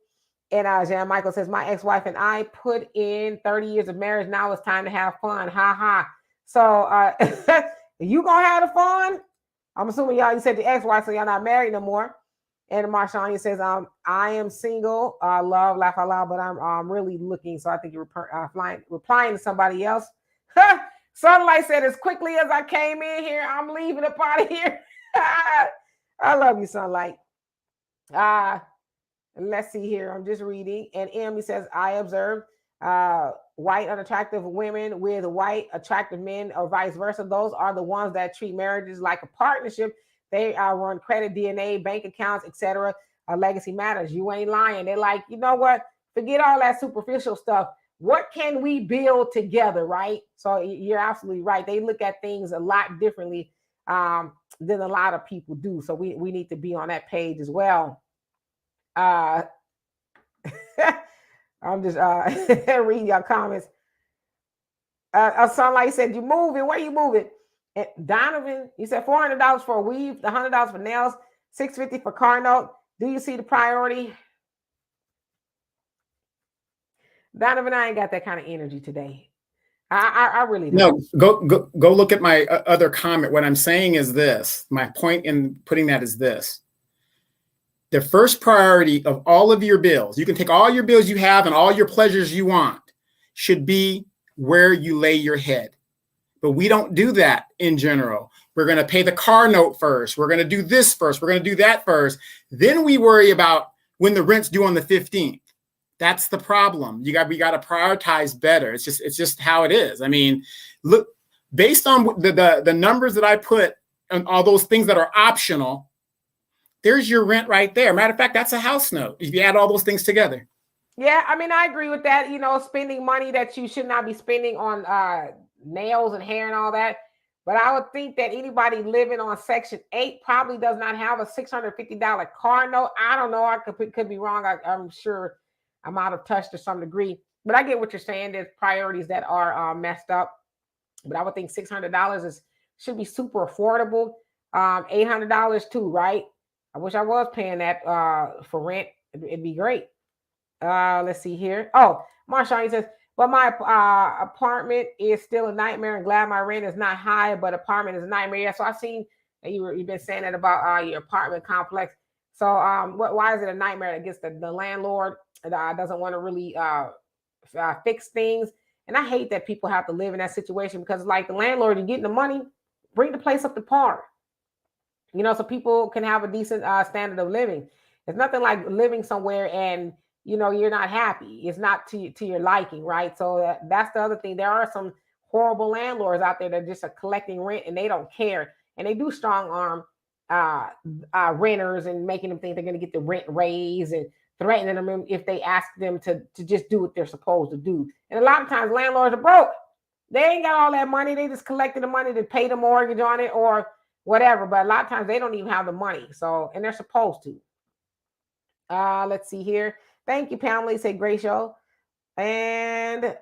And Jan Michael says, my ex-wife and I put in 30 years of marriage. Now it's time to have fun. Ha ha. So you gonna have the fun? I'm assuming y'all, you said the ex-wife, so y'all not married no more. And Marshawn says, I am single, love, laugh out loud, but I'm really looking. So I think you're replying to somebody else. Sunlight said, as quickly as I came in here, I'm leaving up out of here. I love you, Sunlight. Let's see here. I'm just reading. And Emily says, I observed white unattractive women with white attractive men or vice versa. Those are the ones that treat marriages like a partnership. They run credit, DNA, bank accounts, etc. Legacy matters. You ain't lying. They're like, you know what? Forget all that superficial stuff. What can we build together, right? So you're absolutely right. They look at things a lot differently than a lot of people do. So we need to be on that page as well. I'm just reading your comments. Sunlight said, you moving? Where you moving? And Donovan, you said $400 for a weave, $100 for nails, $650 for car note. Do you see the priority? Donovan, I ain't got that kind of energy today. I really don't. No, go look at my other comment. What I'm saying is this. My point in putting that is this. The first priority of all of your bills, you can take all your bills you have and all your pleasures you want, should be where you lay your head. But we don't do that in general. We're going to pay the car note first. We're going to do this first. We're going to do that first. Then we worry about when the rent's due on the 15th. That's the problem. We got to prioritize better. It's just how it is. I mean, look, based on the numbers that I put on all those things that are optional, there's your rent right there. Matter of fact, that's a house note if you add all those things together. Yeah, I mean, I agree with that. You know, spending money that you should not be spending on nails and hair and all that. But I would think that anybody living on Section 8 probably does not have a $650 car note. I don't know. I could be wrong. I'm sure I'm out of touch to some degree. But I get what you're saying. There's priorities that are messed up. But I would think $600 should be super affordable. $800 too, right? I wish I was paying that for rent. It'd be great. Let's see here. Oh, Marshawn says, well, my apartment is still a nightmare and glad my rent is not high, but apartment is a nightmare. Yeah, so I've seen that you've been saying that about your apartment complex. So why is it a nightmare? I guess the landlord doesn't want to really fix things. And I hate that people have to live in that situation because like the landlord, you're getting the money, bring the place up to par. You know, so people can have a decent standard of living. It's nothing like living somewhere and, you know, you're not happy. It's not to your liking, right? So that's the other thing. There are some horrible landlords out there that just are collecting rent and they don't care. And they do strong arm renters and making them think they're going to get the rent raise and threatening them if they ask them to just do what they're supposed to do. And a lot of times landlords are broke. They ain't got all that money. They just collected the money to pay the mortgage on it or whatever. But a lot of times they don't even have the money. So, and they're supposed to. Let's see here. Thank you, Pamela. Say great show. And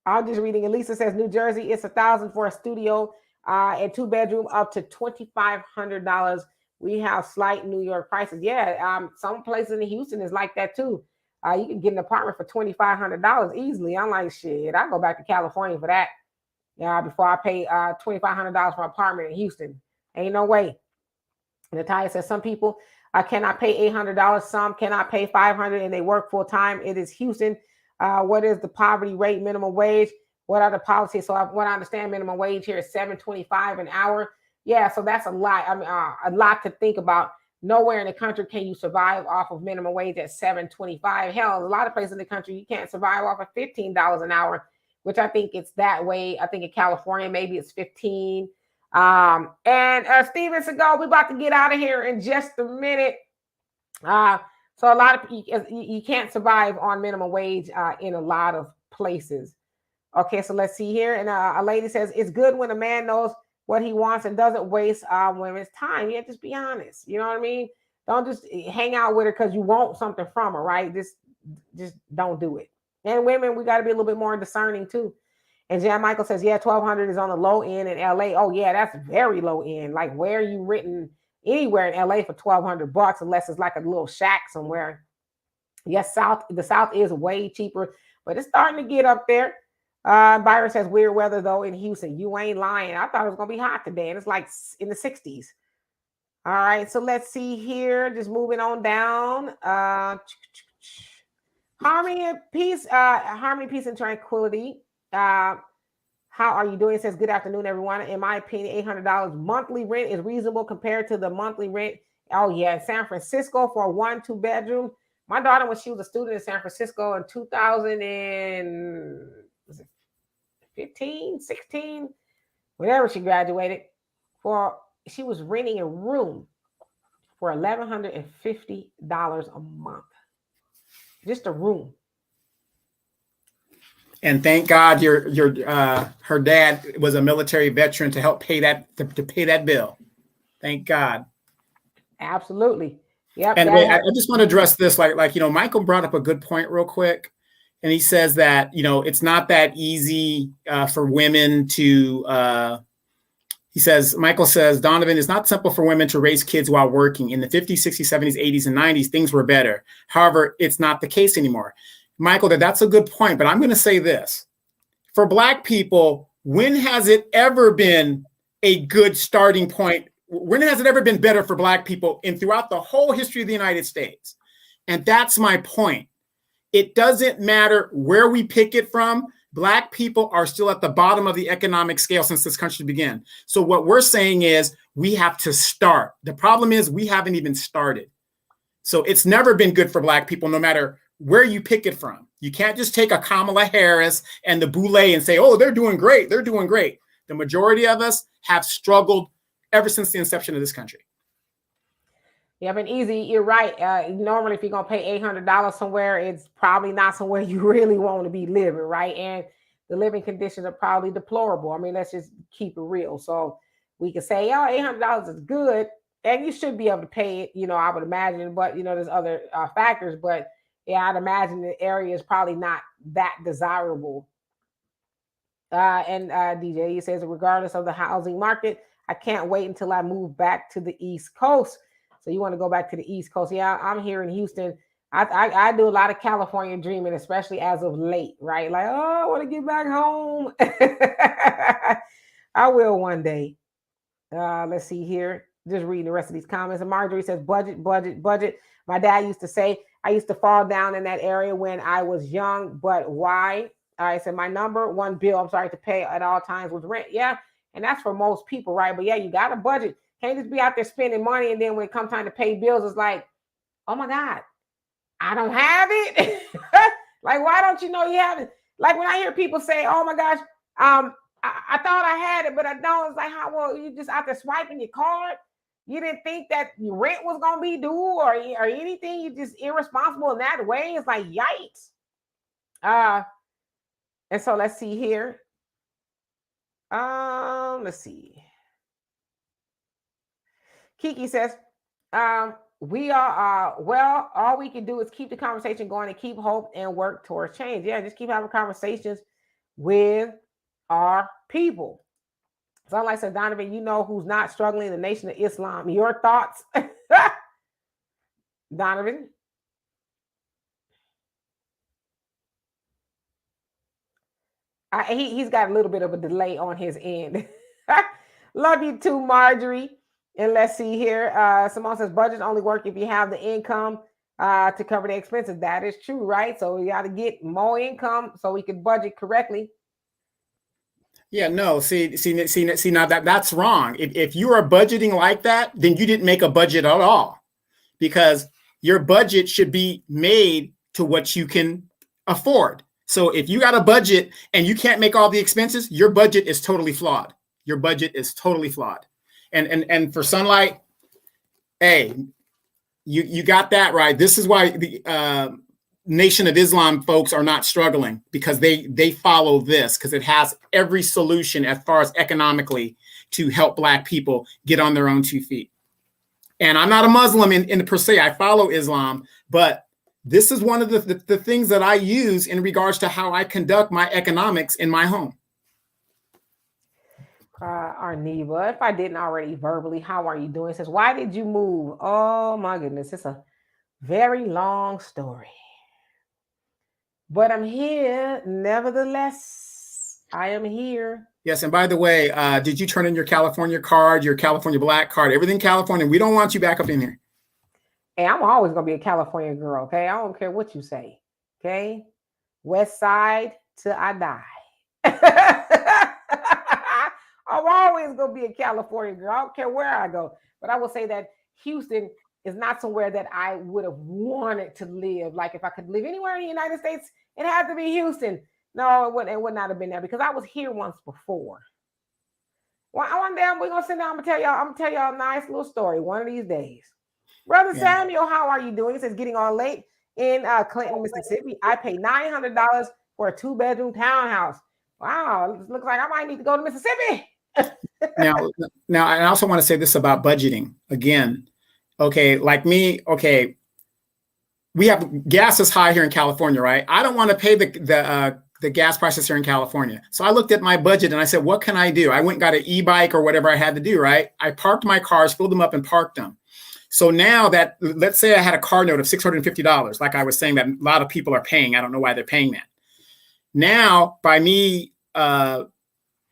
I'm just reading. Elisa says New Jersey, it's $1,000 for a studio and 2-bedroom up to $2,500. We have slight New York prices. Yeah, some places in Houston is like that too. You can get an apartment for $2,500 easily. I'm like, shit, I go back to California for that. Yeah, before I pay $2,500 for an apartment in Houston. Ain't no way. Natalia says some people cannot pay $800. Some cannot pay $500 and they work full time. It is Houston. What is the poverty rate, minimum wage? What are the policies? So what I understand, minimum wage here is $7.25 an hour. Yeah, so that's a lot. I mean, a lot to think about. Nowhere in the country can you survive off of minimum wage at $7.25. Hell, a lot of places in the country you can't survive off of $15 an hour, which I think it's that way. I think in California maybe it's $15. And Steven Seagal, we're about to get out of here in just a minute. So a lot of you can't survive on minimum wage in a lot of places. Okay, so let's see here. And a lady says it's good when a man knows what he wants and doesn't waste women's time. Yeah, just be honest. You know what I mean? Don't just hang out with her because you want something from her, right? Just don't do it. And women, we got to be a little bit more discerning too. And Jan Michael says, yeah, 1,200 is on the low end in LA. Oh yeah, that's very low end. Like, where are you written anywhere in LA for $1,200 unless it's like a little shack somewhere? Yes, the South is way cheaper, but it's starting to get up there. Byron says, weird weather though in Houston. You ain't lying. I thought it was gonna be hot today, and it's like in the 60s. All right, so let's see here. Just moving on down. Harmony and peace, and tranquility. How are you doing? It says, good afternoon, everyone. In my opinion, $800 monthly rent is reasonable compared to the monthly rent. Oh yeah, in San Francisco for a 1-2 bedroom. My daughter, when she was a student in San Francisco in 2015, 16, whenever she graduated, she was renting a room for $1,150 a month. Just a room. And thank God her dad was a military veteran to help pay that to pay that bill. Thank God. Absolutely. Yep. And wait, I just want to address this. Like Michael brought up a good point real quick. And he says that, it's not that easy for women to, Michael says, Donovan, it's not simple for women to raise kids while working. In the 50s, 60s, 70s, 80s, and 90s, things were better. However, it's not the case anymore. Michael, that's a good point, but I'm going to say this. For Black people, when has it ever been a good starting point? When has it ever been better for Black people throughout the whole history of the United States? And that's my point. It doesn't matter where we pick it from. Black people are still at the bottom of the economic scale since this country began. So what we're saying is we have to start. The problem is we haven't even started. So it's never been good for Black people, no matter where you pick it from. You can't just take a Kamala Harris and the Boulay and say, oh, they're doing great. They're doing great. The majority of us have struggled ever since the inception of this country. Yeah, been easy. You're right. Normally, if you're going to pay $800 somewhere, it's probably not somewhere you really want to be living, right? And the living conditions are probably deplorable. I mean, let's just keep it real. So we can say, oh, $800 is good, and you should be able to pay it, I would imagine. But, there's other factors. But, yeah, I'd imagine the area is probably not that desirable. And DJ says, regardless of the housing market, I can't wait until I move back to the East Coast. So you want to go back to the East Coast. Yeah, I'm here in Houston. I do a lot of California dreaming, especially as of late, right? Like, oh, I want to get back home. I will one day. Let's see here. Just reading the rest of these comments. And Marjorie says, budget, budget, budget. My dad used to say, I used to fall down in that area when I was young, but why? I said, my number one bill, to pay at all times was rent. Yeah, and that's for most people, right? But yeah, you got a budget. Can't just be out there spending money, and then when it comes time to pay bills, it's like, oh my God, I don't have it. Like, why don't you know you have it? Like when I hear people say, oh my gosh, I thought I had it, but I don't. It's like, how, well, you just out there swiping your card. You didn't think that your rent was going to be due or anything. You're just irresponsible in that way. It's like, yikes. And so let's see here. Let's see. Kiki says, we are, well, all we can do is keep the conversation going and keep hope and work towards change. Yeah, just keep having conversations with our people. Sunlight says, Donovan, you know who's not struggling in the Nation of Islam. Your thoughts? Donovan? He's got a little bit of a delay on his end. Love you too, Marjorie. And let's see here. Simone says, budgets only work if you have the income to cover the expenses. That is true, right? So we got to get more income so we can budget correctly. Yeah, no, see, now that's wrong. If you are budgeting like that, then you didn't make a budget at all, because your budget should be made to what you can afford. So if you got a budget and you can't make all the expenses, your budget is totally flawed. Your budget is totally flawed. And for Sunlight, hey, you got that right. This is why the Nation of Islam folks are not struggling, because they follow this, because it has every solution as far as economically to help Black people get on their own 2 feet. And I'm not a Muslim in per se. I follow Islam, but this is one of the things that I use in regards to how I conduct my economics in my home. Arneva, if I didn't already verbally, how are you doing? It says, why did you move? Oh my goodness, it's a very long story. But I'm here, nevertheless. I am here. Yes, and by the way, did you turn in your California card, your California Black card, everything California? We don't want you back up in here. Hey, I'm always gonna be a California girl, okay? I don't care what you say, okay? West Side till I die. I'm always gonna be a California girl. I don't care where I go. But I will say that Houston is not somewhere that I would have wanted to live. Like if I could live anywhere in the United States, it had to be Houston. No, it would not have been there because I was here once before. One day we're gonna sit down. I'm gonna tell y'all a nice little story one of these days. Brother Samuel, how are you doing? It says getting on late in Clinton, Mississippi. I paid $900 for a 2-bedroom townhouse. Wow, it looks like I might need to go to Mississippi. now, I also want to say this about budgeting again. Okay, like me, okay, we have gas is high here in California, right? I don't want to pay the gas prices here in California. So I looked at my budget and I said, what can I do? I went and got an e-bike or whatever I had to do, right? I parked my cars, filled them up and parked them. So now that, let's say I had a car note of $650, like I was saying that a lot of people are paying. I don't know why they're paying that. Now, by me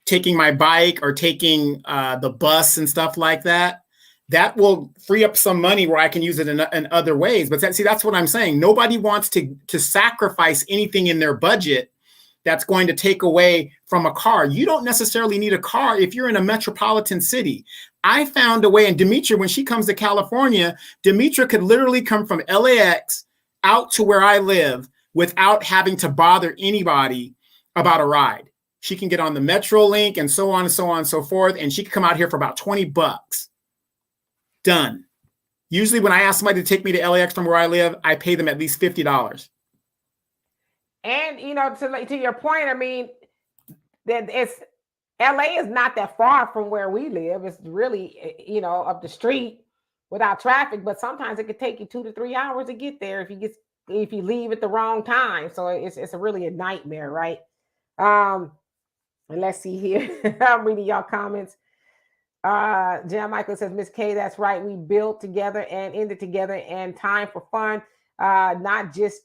taking my bike or taking the bus and stuff like that, that will free up some money where I can use it in other ways. But see, that's what I'm saying. Nobody wants to sacrifice anything in their budget that's going to take away from a car. You don't necessarily need a car if you're in a metropolitan city. I found a way, and Demetra, when she comes to California, Demetra could literally come from LAX out to where I live without having to bother anybody about a ride. She can get on the Metro Link and so on and so on and so forth, and she can come out here for about $20. Done. Usually when I ask somebody to take me to LAX from where I live, I pay them at least $50. And, you know, to your point, I mean, that LA is not that far from where we live. It's really, you know, up the street without traffic, but sometimes it could take you 2 to 3 hours to get there if you leave at the wrong time. So it's really a nightmare, right? And let's see here. I'm reading y'all comments. Jan Michael says, Miss K, that's right. We built together and ended together, and time for fun, not just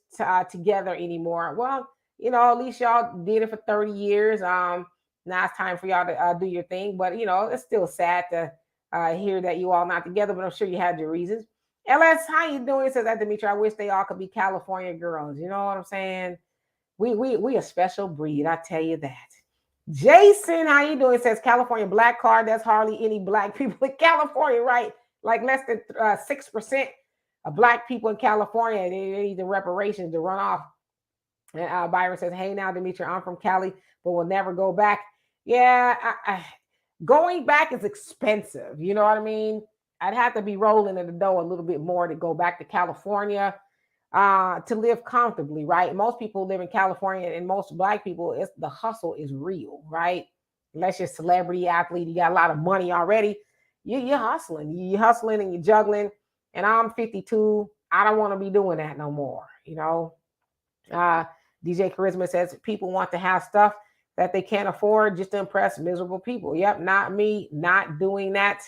together anymore. Well, you know, at least y'all did it for 30 years. Now it's time for y'all to do your thing. But, you know, it's still sad to hear that you all not together, but I'm sure you had your reasons. LS, how you doing? Says that, Demetra. I wish they all could be California girls. You know what I'm saying? We a special breed, I tell you that. Jason, how you doing? Says California Black card. There's hardly any Black people in California, right? Like less than 6% of Black people in California. They need the reparations to run off. And Byron says, hey, now, Demetra, I'm from Cali, but we'll never go back. Yeah, going back is expensive. You know what I mean? I'd have to be rolling in the dough a little bit more to go back to California to live comfortably, right? Most people live in California, and most Black people, the hustle is real, right? Unless you're a celebrity athlete, you got a lot of money already. You're hustling. You're hustling and you're juggling. And I'm 52. I don't want to be doing that no more, you know? DJ Charisma says people want to have stuff that they can't afford just to impress miserable people. Yep, not me, not doing that.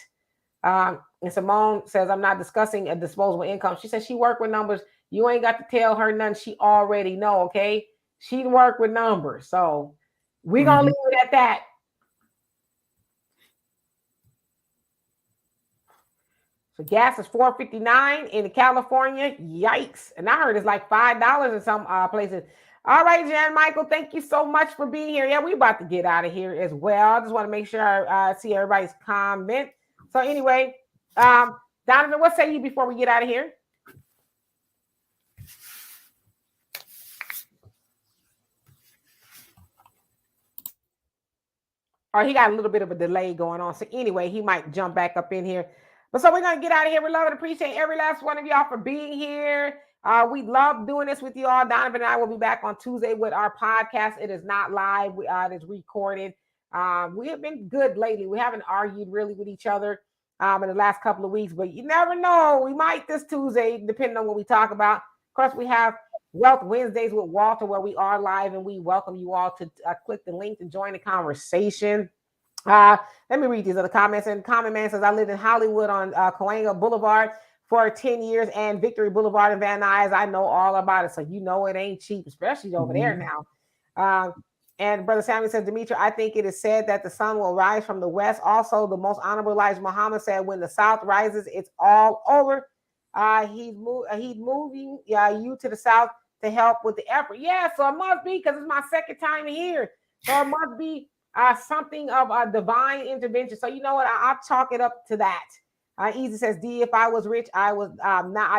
And Simone says, I'm not discussing a disposable income. She says she worked with numbers. You ain't got to tell her nothing she already know, okay? She worked with numbers. So we're going to leave it at that. So gas is $4.59 in California. Yikes. And I heard it's like $5 in some places. All right, Jan Michael, thank you so much for being here. Yeah, we're about to get out of here as well. I just want to make sure I see everybody's comment. So anyway, Donovan, what say you before we get out of here? Or he got a little bit of a delay going on. So anyway, he might jump back up in here. But so we're going to get out of here. We love and appreciate every last one of y'all for being here. We love doing this with you all. Donovan and I will be back on Tuesday with our podcast. It is not live. It is recorded. We have been good lately. We haven't argued really with each other in the last couple of weeks, but you never know. We might this Tuesday, depending on what we talk about. Of course, we have Wealth Wednesdays with Walter, where we are live, and we welcome you all to click the link to join the conversation. Let me read these other comments. And Common Man says, I lived in Hollywood on Cahuenga Boulevard for 10 years and Victory Boulevard in Van Nuys. I know all about it. So you know it ain't cheap, especially over there now. And Brother Samuel says, Demetri, I think it is said that the sun will rise from the west. Also, the most honorable Elijah Muhammad said, when the south rises, it's all over. He's moving you to the south to help with the effort. Yeah, so it must be, because it's my second time here. So it must be something of a divine intervention. So you know what? I'll chalk it up to that. Easy says, D, if I was rich, I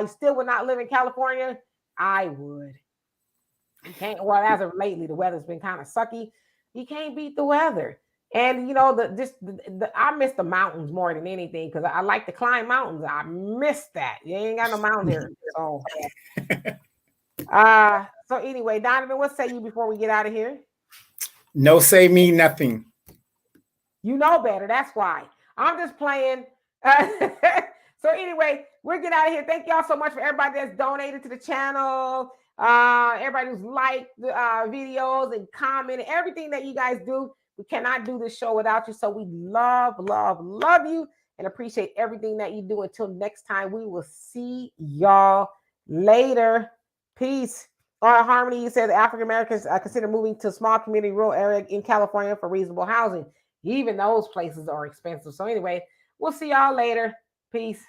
still would not live in California. I would. You can't. Well, as of lately, the weather's been kind of sucky. You can't beat the weather. And you know, I miss the mountains more than anything, because I like to climb mountains. I miss that. You ain't got no mountains here. So, so anyway, Donovan, what say you before we get out of here? No, say me nothing. You know better. That's why. I'm just playing. So anyway, we'll get out of here. Thank y'all so much for everybody that's donated to the channel. Everybody who's liked the videos and commented, everything that you guys do. We cannot do this show without you. So we love you and appreciate everything that you do. Until next time, we will see y'all later. Peace. Harmony, you said African Americans consider moving to a small community rural area in California for reasonable housing. Even those places are expensive. So anyway, we'll see y'all later. Peace.